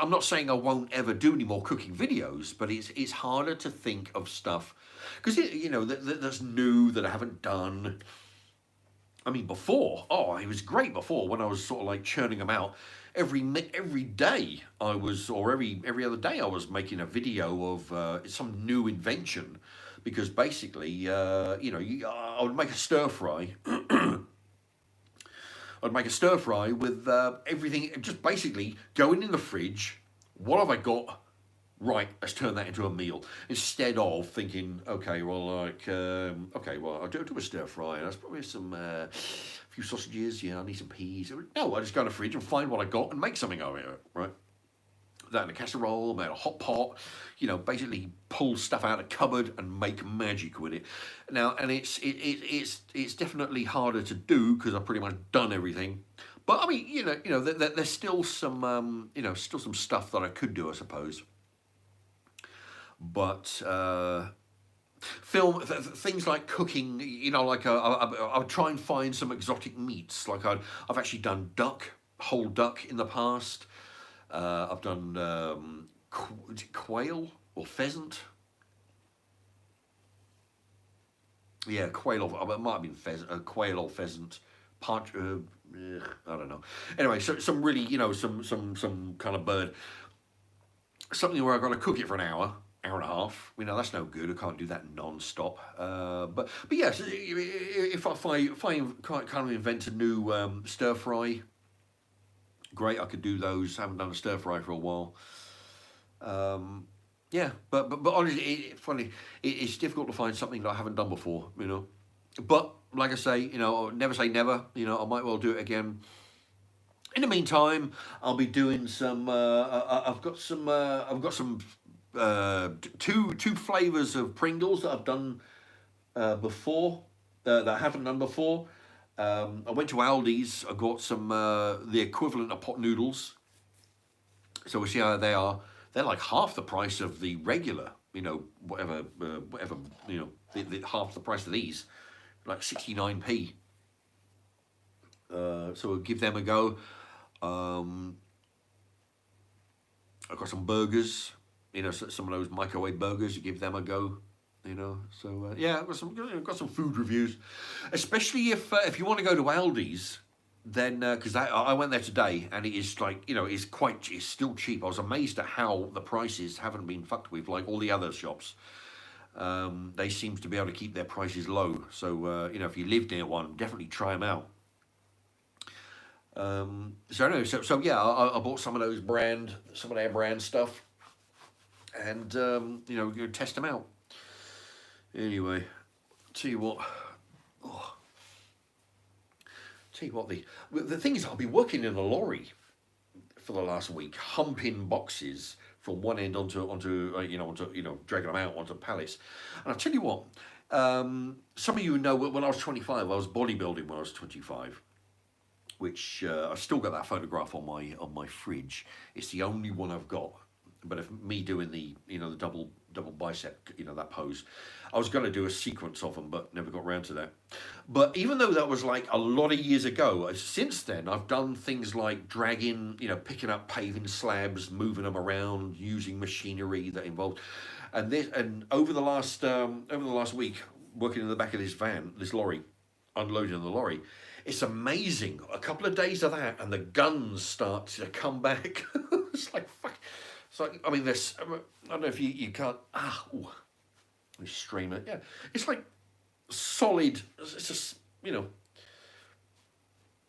not saying I won't ever do any more cooking videos, but it's harder to think of stuff because you know that's new that I haven't done. I mean, before, it was great before when I was sort of like churning them out every day. I was, or every other day, I was making a video of some new invention, because basically, you know, I would make a stir fry. I'd make a stir fry with everything, just basically going in the fridge. What have I got? Right, let's turn that into a meal. Instead of thinking, okay, well, like, okay, well, I'll do a stir fry. And that's probably some, few sausages. Yeah, I need some peas. No, I just go in the fridge and find what I got and make something of it, right? that in a casserole, made a hot pot, you know, basically pull stuff out of the cupboard and make magic with it. Now, and it's definitely harder to do because I've pretty much done everything. But I mean, there's still some, still some stuff that I could do, I suppose. But things like cooking, like I would try and find some exotic meats. Like I've actually done whole duck in the past. I've done quail or pheasant. Yeah, quail or it might have been pheasant, quail or pheasant. I don't know. Anyway, so some really, some kind of bird. Something where I've got to cook it for an hour and a half. That's no good. I can't do that non-stop. But yes, if I kind of invent a new stir fry, great. I could do those. I haven't done a stir fry for a while. Yeah, but honestly, funny. It's difficult to find something that I haven't done before. But like I say, never say never. I might well do it again. In the meantime, I'll be doing some. I've got some two flavors of Pringles that I've done before that I haven't done before. I went to Aldi's. I got some the equivalent of pot noodles. So we'll see how they are. They're like half the price of the regular. Whatever. Half the price of these, like 69p. So we'll give them a go. I've got some burgers, some of those microwave burgers. You give them a go, So yeah, I've got some food reviews, especially if you want to go to Aldi's, then because I went there today and it is like it's still cheap. I was amazed at how the prices haven't been fucked with like all the other shops. They seem to be able to keep their prices low. So if you live near one, definitely try them out. So yeah, I bought some of their brand stuff, and go test them out. Anyway, tell you what, the thing is, I'll be working in a lorry for the last week, humping boxes from one end onto dragging them out onto pallets. And I'll tell you what, some of you know when I was 25, I was bodybuilding when I was 25. Which I still got that photograph on my fridge. It's the only one I've got. But if me doing the the double bicep that pose, I was going to do a sequence of them, but never got around to that. But even though that was like a lot of years ago, since then I've done things like dragging, picking up paving slabs, moving them around, using machinery that involved, and over the last week, working in the back of this lorry, unloading the lorry. It's amazing. A couple of days of that, and the guns start to come back. It's like fuck. It's like there's. I don't know if you can't. We stream it. Yeah, it's like solid. It's just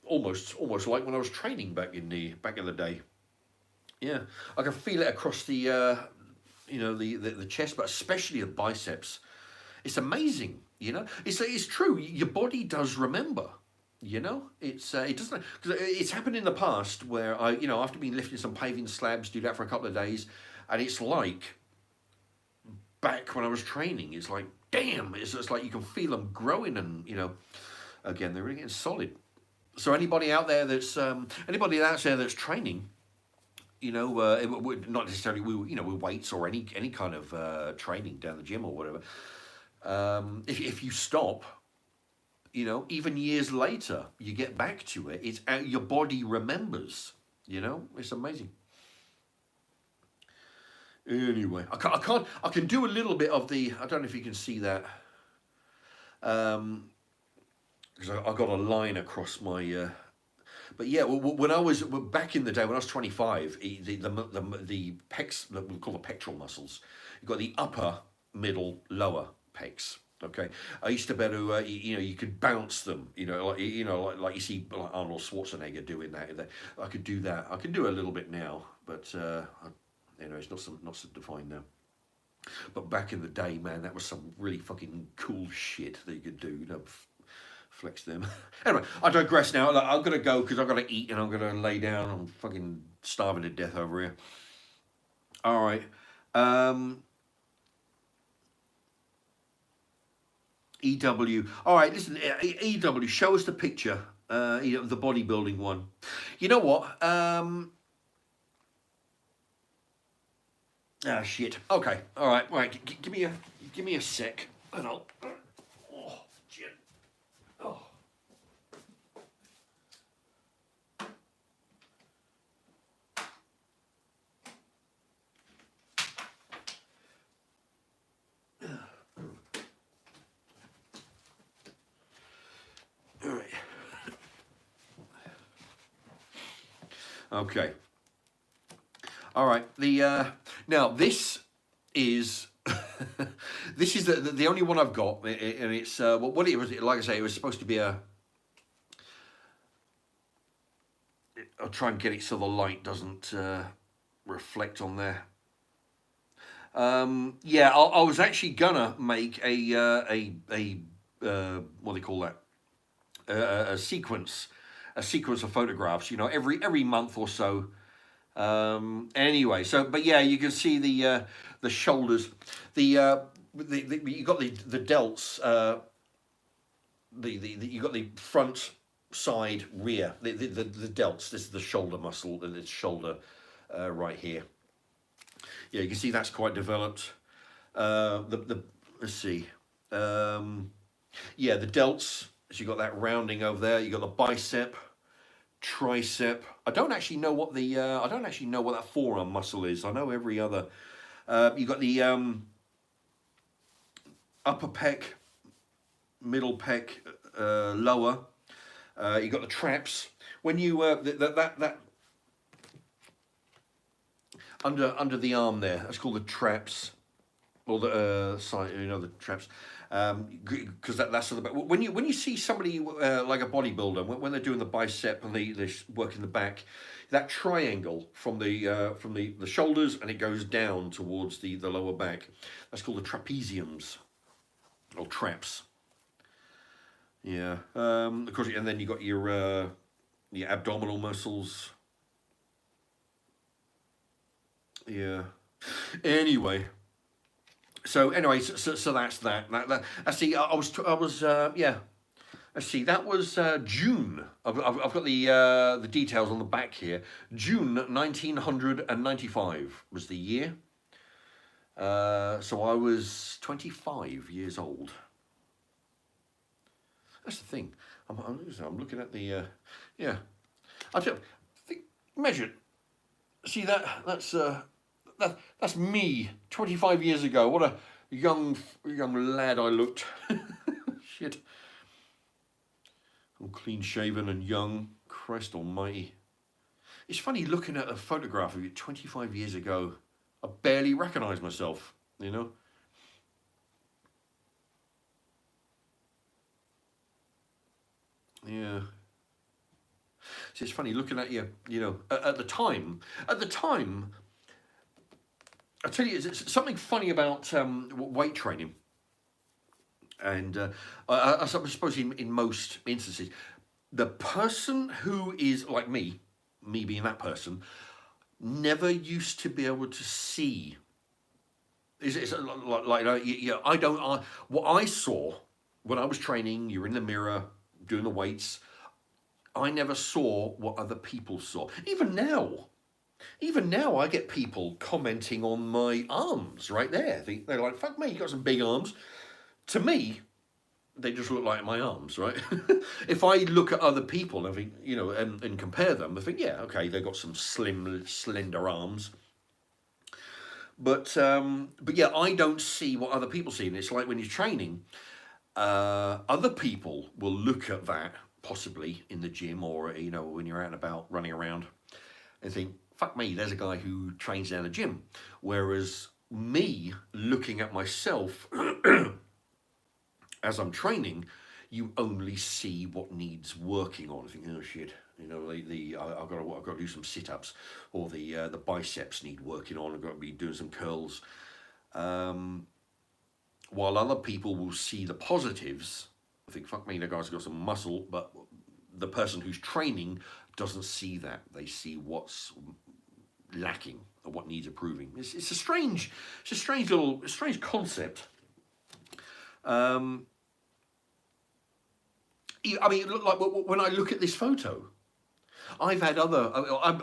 almost like when I was training back in the day. Yeah, I can feel it across the the chest, but especially the biceps. It's amazing. It's true. Your body does remember. It doesn't, because it's happened in the past where after being lifting some paving slabs, do that for a couple of days, and it's like back when I was training. It's like damn, it's like you can feel them growing, and again they're really getting solid. So anybody out there that's training, not necessarily with weights or any kind of training down the gym or whatever. If you stop. Even years later, you get back to it. It's your body remembers. It's amazing. Anyway, I can do a little bit of the. I don't know if you can see that. Because I got a line across my. But yeah, when I was back in the day when I was 25, the pecs that we call the pectoral muscles. You've got the upper, middle, lower pecs. Okay, I used to be able to, you could bounce them, like you see like Arnold Schwarzenegger doing that. I could do that. I can do a little bit now, but it's not so defined now. But back in the day, man, that was some really fucking cool shit that you could do. Flex them. Anyway, I digress now. I'm gonna go because I've got to eat and I'm gonna lay down. I'm fucking starving to death over here. All right. EW. All right, listen, EW, show us the picture, the bodybuilding one. You know what? Ah, shit. Okay. All right. Right. Give me a sec, and I'll. Oh, shit. Oh. All right. Okay. All right. Now this is this is the only one I've got, and it's what it was. Like I say, it was supposed to be a. I'll try and get it so the light doesn't reflect on there. Yeah, I was actually gonna make a what do they call that? A sequence, of photographs. You know, every month or so. Anyway, so but yeah, you can see the shoulders, you got the delts, you got the front, side, rear, the delts. This is the shoulder muscle, the shoulder right here. Yeah, you can see that's quite developed. The let's see, yeah, the delts. So you got that rounding over there. You got the bicep, tricep. I don't actually know what that forearm muscle is. I know every other. You got the upper pec, middle pec, lower. You got the traps. When you that under the arm there, that's called the traps, or the side. You know, the traps. Because that's the back. When you see somebody like a bodybuilder, when they're doing the bicep and they work in the back, that triangle from the shoulders, and it goes down towards the lower back. That's called the trapeziums or traps. Yeah. Of course, and then you got your abdominal muscles. Yeah. Anyway. So anyway, so that's that. I see. I was yeah. Let's see. That was June. I've got the details on the back here. June 1995 was the year. So I was 25 years old. That's the thing. I'm looking at the yeah. I think measured. See that's me 25 years ago. What a young lad I looked. Shit. All clean shaven and young. Christ almighty. It's funny looking at a photograph of you 25 years ago. I barely recognise myself, you know. Yeah. See, it's funny looking at you, you know, at the time. At the time, I tell you, it's something funny about weight training, and I suppose in most instances, the person who is like me being that person, never used to be able to see. It's like I don't. What I saw when I was training, you're in the mirror doing the weights. I never saw what other people saw. Even now, I get people commenting on my arms right there. They're like, "Fuck me, you got some big arms." To me, they just look like my arms, right? If I look at other people, I think, you know, and compare them, I think, yeah, okay, they've got some slim, slender arms. But yeah, I don't see what other people see. And it's like when you're training, other people will look at that possibly in the gym, or you know, when you're out and about running around, and think, "Fuck me, there's a guy who trains down the gym." Whereas me looking at myself as I'm training, you only see what needs working on. I think, oh shit, you know, I've got to do some sit-ups, or the biceps need working on. I've got to be doing some curls. While other people will see the positives, I think, fuck me, the guy's got some muscle, but the person who's training doesn't see that. They see what's lacking or what needs improving. It's a strange concept. I mean, like when I look at this photo, I've had other,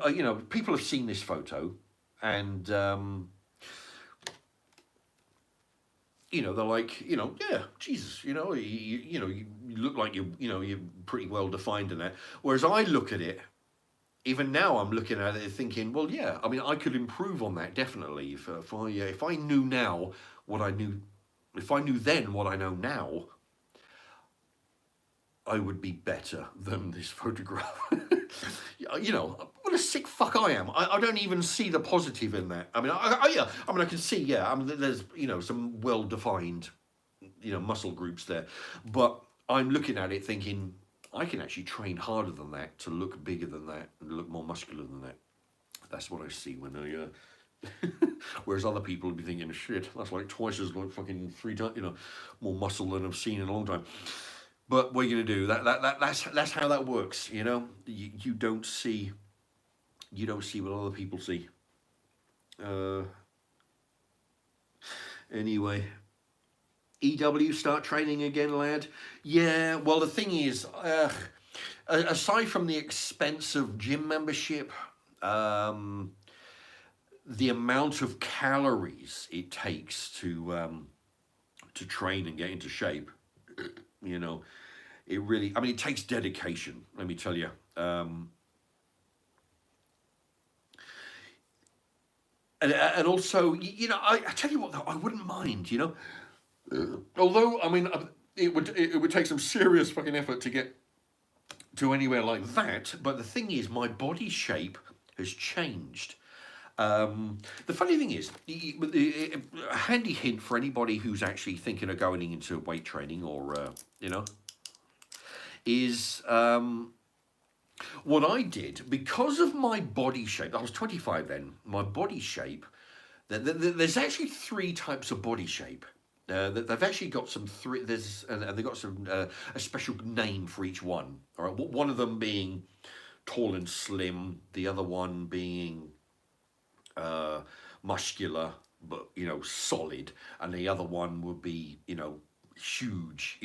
you know, people have seen this photo, and you know, they're like, you know, yeah, Jesus, you know, you know, you look like you're pretty well defined in that. Whereas I look at it, even now I'm looking at it thinking, well, yeah, I mean, I could improve on that definitely if I knew now what I knew, if I knew then what I know now, I would be better than this photograph. You know, what a sick fuck I am. I don't even see the positive in that. I mean, yeah, I mean, I can see, yeah, I mean, there's, you know, some well-defined, you know, muscle groups there. But I'm looking at it thinking, I can actually train harder than that to look bigger than that and look more muscular than that. That's what I see when I, whereas other people would be thinking, shit, that's like twice as like fucking 3 times, you know, more muscle than I've seen in a long time. But what are you gonna do? That's how that works, you know. You don't see what other people see. Anyway, EW start training again, lad. Yeah. Well, the thing is, aside from the expense of gym membership, the amount of calories it takes to train and get into shape, you know, it really, I mean, it takes dedication, let me tell you. And also, you know, I tell you what, though, I wouldn't mind, you know, although, I mean, it would take some serious fucking effort to get to anywhere like that. But the thing is, my body shape has changed. The funny thing is, a handy hint for anybody who's actually thinking of going into weight training or, you know, is what I did, because of my body shape. I was 25 then. My body shape, there's actually 3 types of body shape. They've actually got some three. And they've got some a special name for each one. All right, one of them being tall and slim. The other one being muscular, but you know, solid. And the other one would be, you know, huge.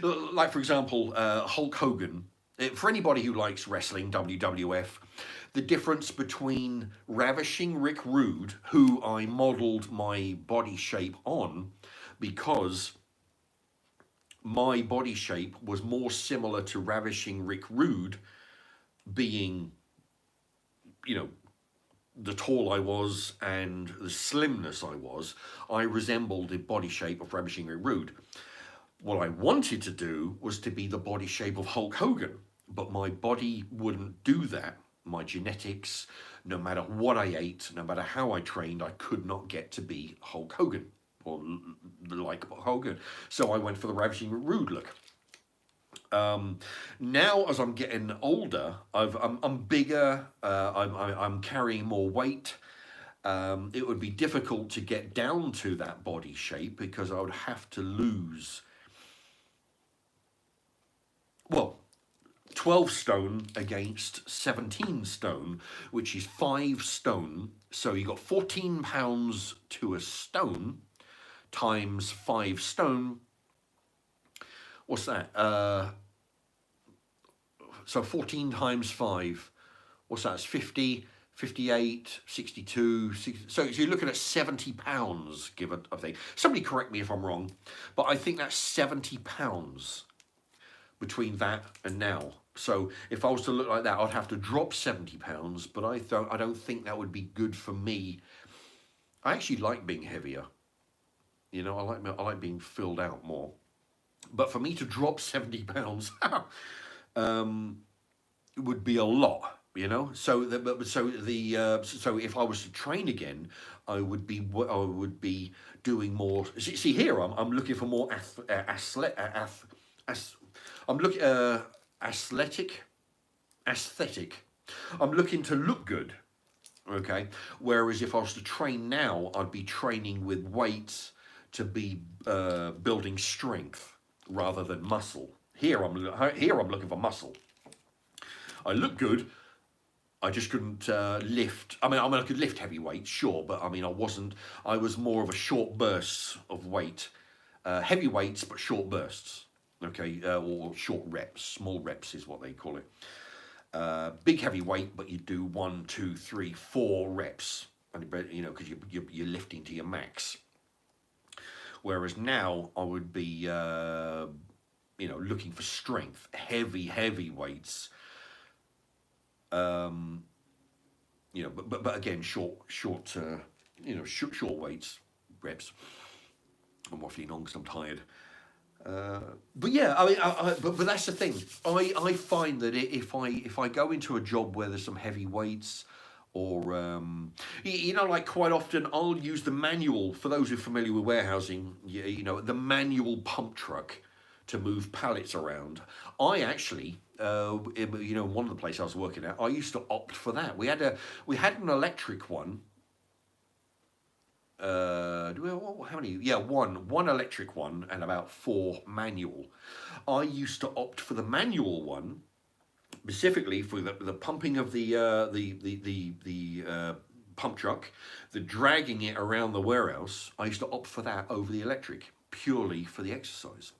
Like for example, Hulk Hogan. For anybody who likes wrestling, WWF, the difference between Ravishing Rick Rude, who I modeled my body shape on, because my body shape was more similar to Ravishing Rick Rude, being, you know, the tall I was and the slimness I was, I resembled the body shape of Ravishing Rick Rude. What I wanted to do was to be the body shape of Hulk Hogan, but my body wouldn't do that. My genetics, no matter what I ate, no matter how I trained, I could not get to be Hulk Hogan or like Hogan. So I went for the Ravishing Rick Rude look. Now, as I'm getting older, I'm bigger. I'm carrying more weight. It would be difficult to get down to that body shape because I would have to lose, well, 12 stone against 17 stone, which is 5 stone. So you got 14 pounds to a stone times 5 stone. What's that? So 14 times 5. What's that? It's 50, 58, 62. 60, so you're looking at 70 pounds, give it, I think. Somebody correct me if I'm wrong, but I think that's 70 pounds between that and now. So if I was to look like that, I'd have to drop 70 pounds, but I don't think that would be good for me. I actually like being heavier. You know, I like being filled out more. But for me to drop 70 pounds would be a lot, you know. So if I was to train again, I would be doing more. See here, I'm looking for more aesthetic. I'm looking to look good, okay? Whereas if I was to train now, I'd be training with weights to be building strength rather than muscle. Here I'm looking for muscle. I look good, I just couldn't lift. I could lift heavy weights, sure, but I mean, I wasn't. I was more of a short bursts of weight, heavy weights, but short bursts. Okay, or short reps, small reps is what they call it. Big heavy weight, but you do 1, 2, 3, 4 reps, and you know, because you're lifting to your max. Whereas now I would be, you know, looking for strength, heavy weights. You know, but again, short, you know, short weights, reps. I'm waffling on because I'm tired. But yeah, I mean, but that's the thing. I find that if I go into a job where there's some heavy weights, or you know, like quite often I'll use the manual. For those who are familiar with warehousing, you know, the manual pump truck to move pallets around. I actually, you know, one of the places I was working at, I used to opt for that. We had an electric one. How many? Yeah, one electric one and about 4 manual. I used to opt for the manual one specifically for the pumping of the pump truck, the dragging it around the warehouse. I used to opt for that over the electric purely for the exercise.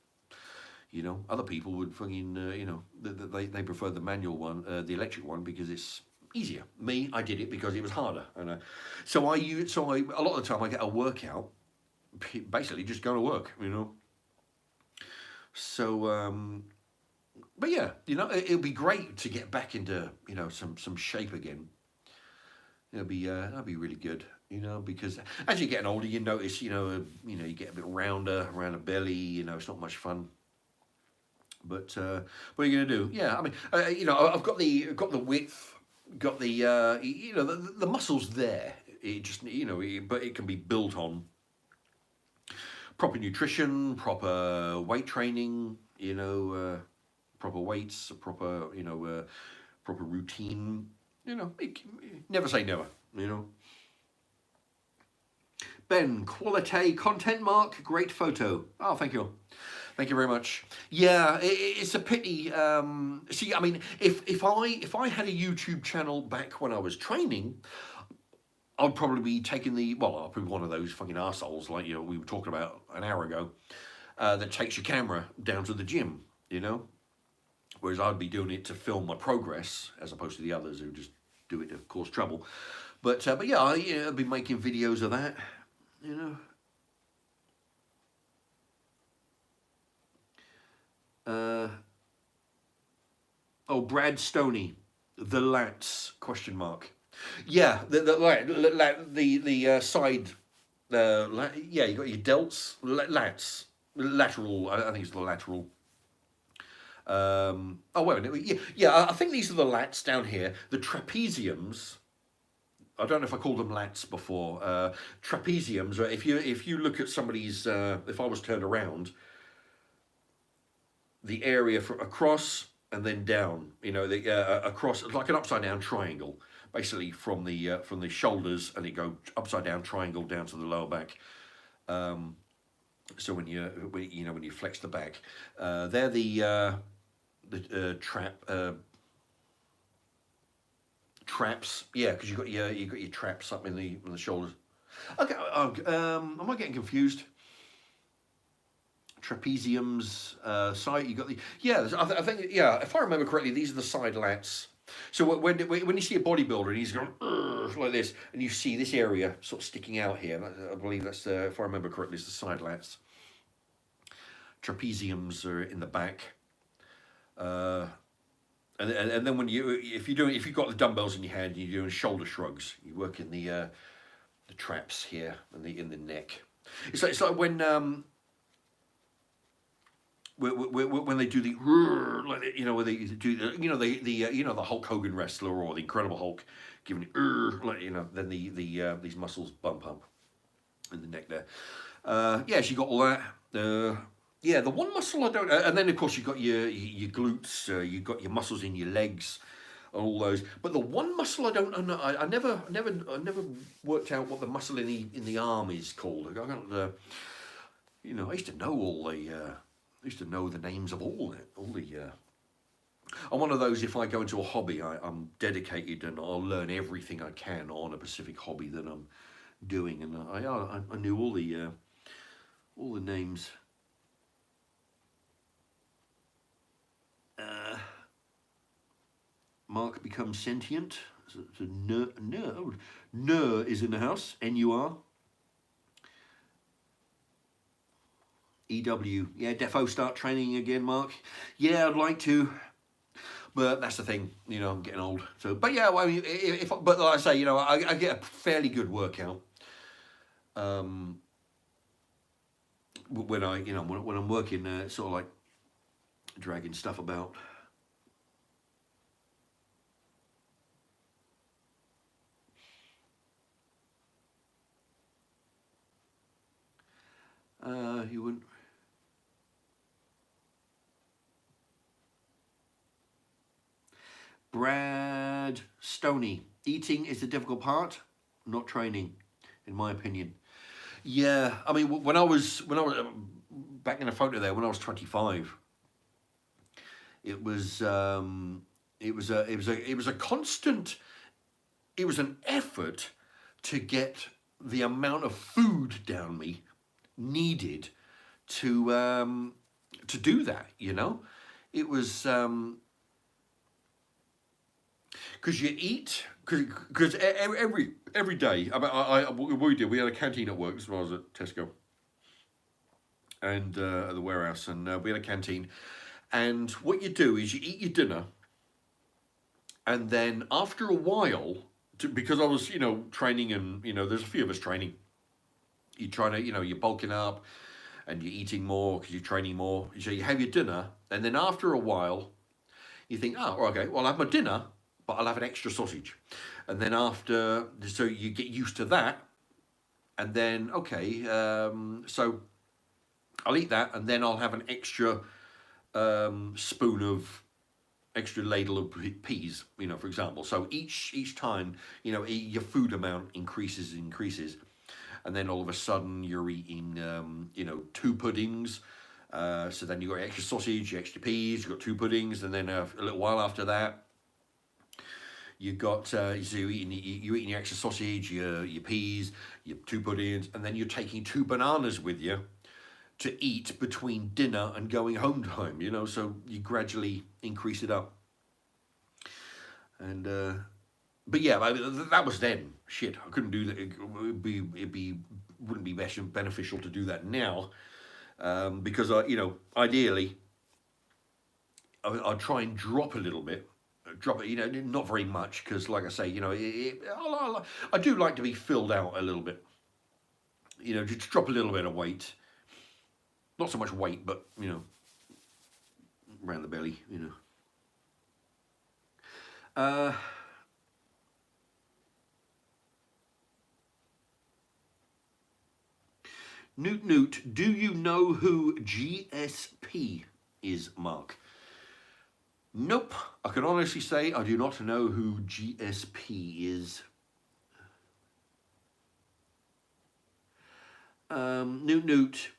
You know, other people would fucking, you know, they prefer the manual one, the electric one, because it's easier. Me, I did it because it was harder, and so a lot of the time I get a workout, basically just go to work, you know. So, but yeah, you know, it'll be great to get back into, you know, some shape again. That'll be really good, you know, because as you're getting older, you notice, you know, you get a bit rounder around the belly. You know, it's not much fun. But what are you going to do? Yeah, I mean, you know, I've got the width, got the you know, the muscles there. It just, you know, but it can be built on proper nutrition, proper weight training. You know, proper weights, proper, you know, proper routine. You know, never say never. You know. Ben, quality content mark, great photo. Oh, thank you. Thank you very much. Yeah, it's a pity. See, I mean, if I had a YouTube channel back when I was training, I'd probably be taking I'll probably one of those fucking arseholes like, you know, we were talking about an hour ago, that takes your camera down to the gym, you know? Whereas I'd be doing it to film my progress, as opposed to the others who just do it to cause trouble. But yeah, I'd be making videos of that, you know? Oh, Brad Stoney, the lats, question mark. Yeah, the side, yeah, you got your delts, lats, lateral, I think it's the lateral. Oh, wait a minute, yeah, I think these are the lats down here. The trapeziums, I don't know if I called them lats before. Trapeziums, right? If you look at somebody's, if I was turned around, the area across and then down, you know, across like an upside down triangle, basically from the shoulders, and it go upside down triangle down to the lower back. So when you flex the back, they're the traps. Yeah, because you got your traps up in the shoulders. Okay, am I getting confused? Trapeziums, side. You got I think, yeah. If I remember correctly, these are the side lats. So when you see a bodybuilder and he's going like this, and you see this area sort of sticking out here, I believe that's if I remember correctly, it's the side lats. Trapeziums are in the back, and then if you've got the dumbbells in your hand and you're doing shoulder shrugs, you work in the traps here and in the neck. It's like when they do the, like, you know, where they do the Hulk Hogan wrestler or the Incredible Hulk giving like, you know, then these muscles bump up in the neck there. Yeah, so you got all that. Yeah, the one muscle I don't, and then of course you got your glutes, you got your muscles in your legs, and all those. But the one muscle I don't know, I never worked out what the muscle in the arm is called. I don't, you know, I used to know all the. I used to know the names of all the. I'm one of those, if I go into a hobby, I'm dedicated and I'll learn everything I can on a specific hobby that I'm doing. And I knew all the names. Mark becomes sentient. So Nur is in the house. Nur. EW. Yeah, defo start training again, Mark. Yeah, I'd like to. But that's the thing, you know, I'm getting old. So, but yeah, well, but like I say, you know, I get a fairly good workout. When when I'm working, sort of like dragging stuff about. You wouldn't. Brad Stoney. Eating is the difficult part, not training, in my opinion. Yeah, I mean, when I was back in the photo there, when I was 25, it was a constant. It was an effort to get the amount of food down me needed to do that. You know, it was. Because you eat, because every day, we had a canteen at work as well as at Tesco, and at the warehouse, and we had a canteen, and what you do is you eat your dinner, and then after a while, because I was training, and there's a few of us training, you're trying to you're bulking up, and you're eating more because you're training more, so you have your dinner, and then after a while, you think, oh, okay, well, I'll have my dinner, but I'll have an extra sausage. And then after, so you get used to that. And then, okay, so I'll eat that, and then I'll have an extra extra ladle of peas, for example. So each time, your food amount increases. And then all of a sudden you're eating, 2 puddings. So then you've got extra sausage, extra peas, you've got 2 puddings. And then a little while after that, you got so you're eating your extra sausage, your peas, your 2 puddings, and then you're taking 2 bananas with you to eat between dinner and going home time. So you gradually increase it up. And but yeah, that was then. Shit, I couldn't do that. Wouldn't be beneficial to do that now, because ideally, I'd try and drop a little bit. Drop it, not very much, because like I say, I do like to be filled out a little bit, just drop a little bit of weight, not so much weight, but around the belly, Newt, do you know who GSP is, Mark? Nope, I can honestly say I do not know who GSP is. Newt,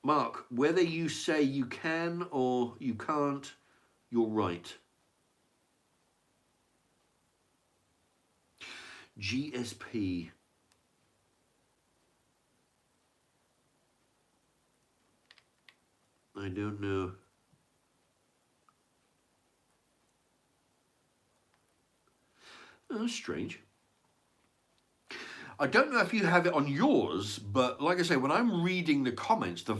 Mark, whether you say you can or you can't, you're right. GSP. I don't know. Oh, that's strange. I don't know if you have it on yours, but like I say, when I'm reading the comments, the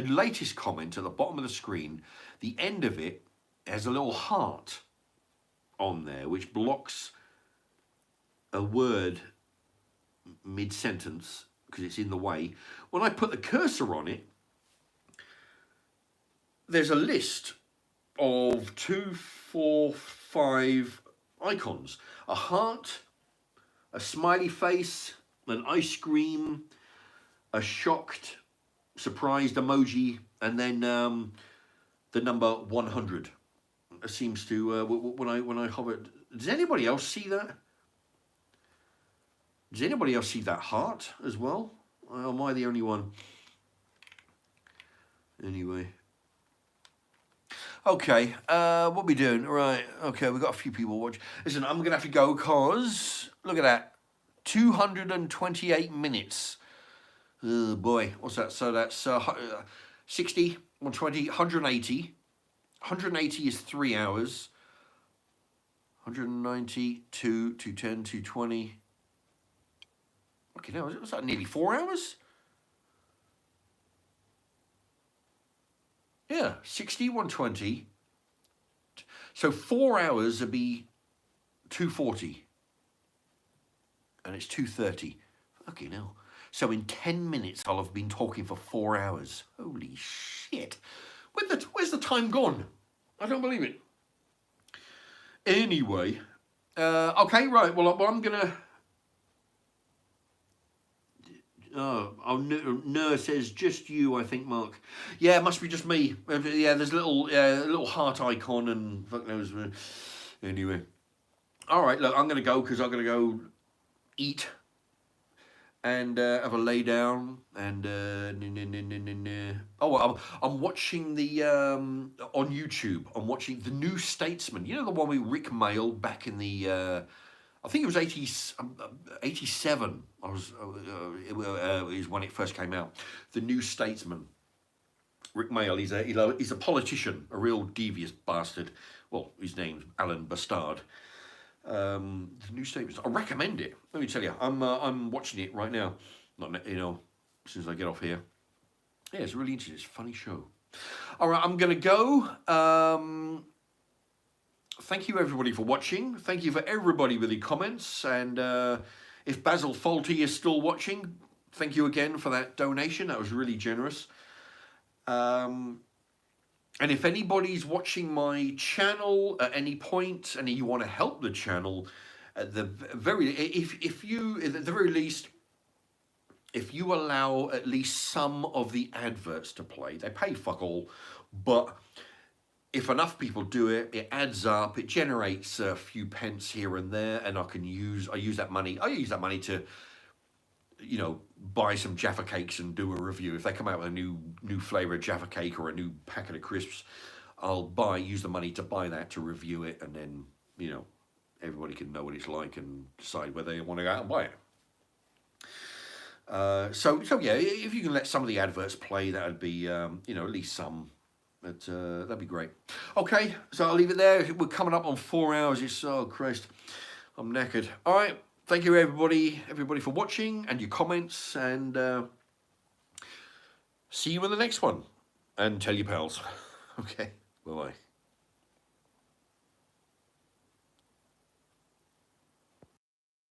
latest comment at the bottom of the screen, the end of it has a little heart on there, which blocks a word mid-sentence because it's in the way. When I put the cursor on it, there's a list of 2, 4, 5 icons. A heart, a smiley face, an ice cream, a shocked, surprised emoji, and then the number 100. It seems to when I hover. Does anybody else see that? Does anybody else see that heart as well? Or am I the only one? Anyway. Okay, what we doing? Right, okay, we've got a few people watching. Listen, I'm going to have to go because, look at that, 228 minutes. Oh boy, what's that? So that's 60, 120, 180. 180 is 3 hours. 190, 210, 220. Okay, now, was that nearly 4 hours? Yeah, 60, 120. So 4 hours would be 240. And it's 2:30. Okay, now. So in 10 minutes, I'll have been talking for 4 hours. Holy shit. Where's the time gone? I don't believe it. Anyway, okay, right. Well, I'm gonna. No, it says just you. I think, Mark. Yeah, it must be just me. Yeah, there's a little heart icon and fuck knows. Anyway, all right. Look, I'm gonna go because I'm gonna go eat and have a lay down and oh, I'm watching the on YouTube. I'm watching The New Statesman. You know the one with Rick Mail back in the I think it was 87. Is when it first came out. The New Statesman. Rick Mail. He's a politician, a real devious bastard. Well, his name's Alan Bastard. The New Statesman. I recommend it. Let me tell you, I'm watching it right now. Not as soon as I get off here. Yeah, it's really interesting. It's a funny show. All right, I'm gonna go. Thank you everybody for watching. Thank you for everybody with the comments. And if Basil Faulty is still watching, thank you again for that donation. That was really generous. And if anybody's watching my channel at any point and you want to help the channel, at the very least, if you allow at least some of the adverts to play, they pay fuck all, but if enough people do it, it adds up. It generates a few pence here and there, and I use that money to, buy some Jaffa cakes and do a review. If they come out with a new flavor of Jaffa cake or a new packet of crisps, I'll use the money to buy that, to review it, and then everybody can know what it's like and decide whether they want to go out and buy it. So yeah, if you can let some of the adverts play, that would be at least some. But that'd be great. Okay, so I'll leave it there. We're coming up on 4 hours. Oh Christ, I'm knackered. All right, thank you everybody for watching and your comments, and see you in the next one. And tell your pals. Okay, bye bye.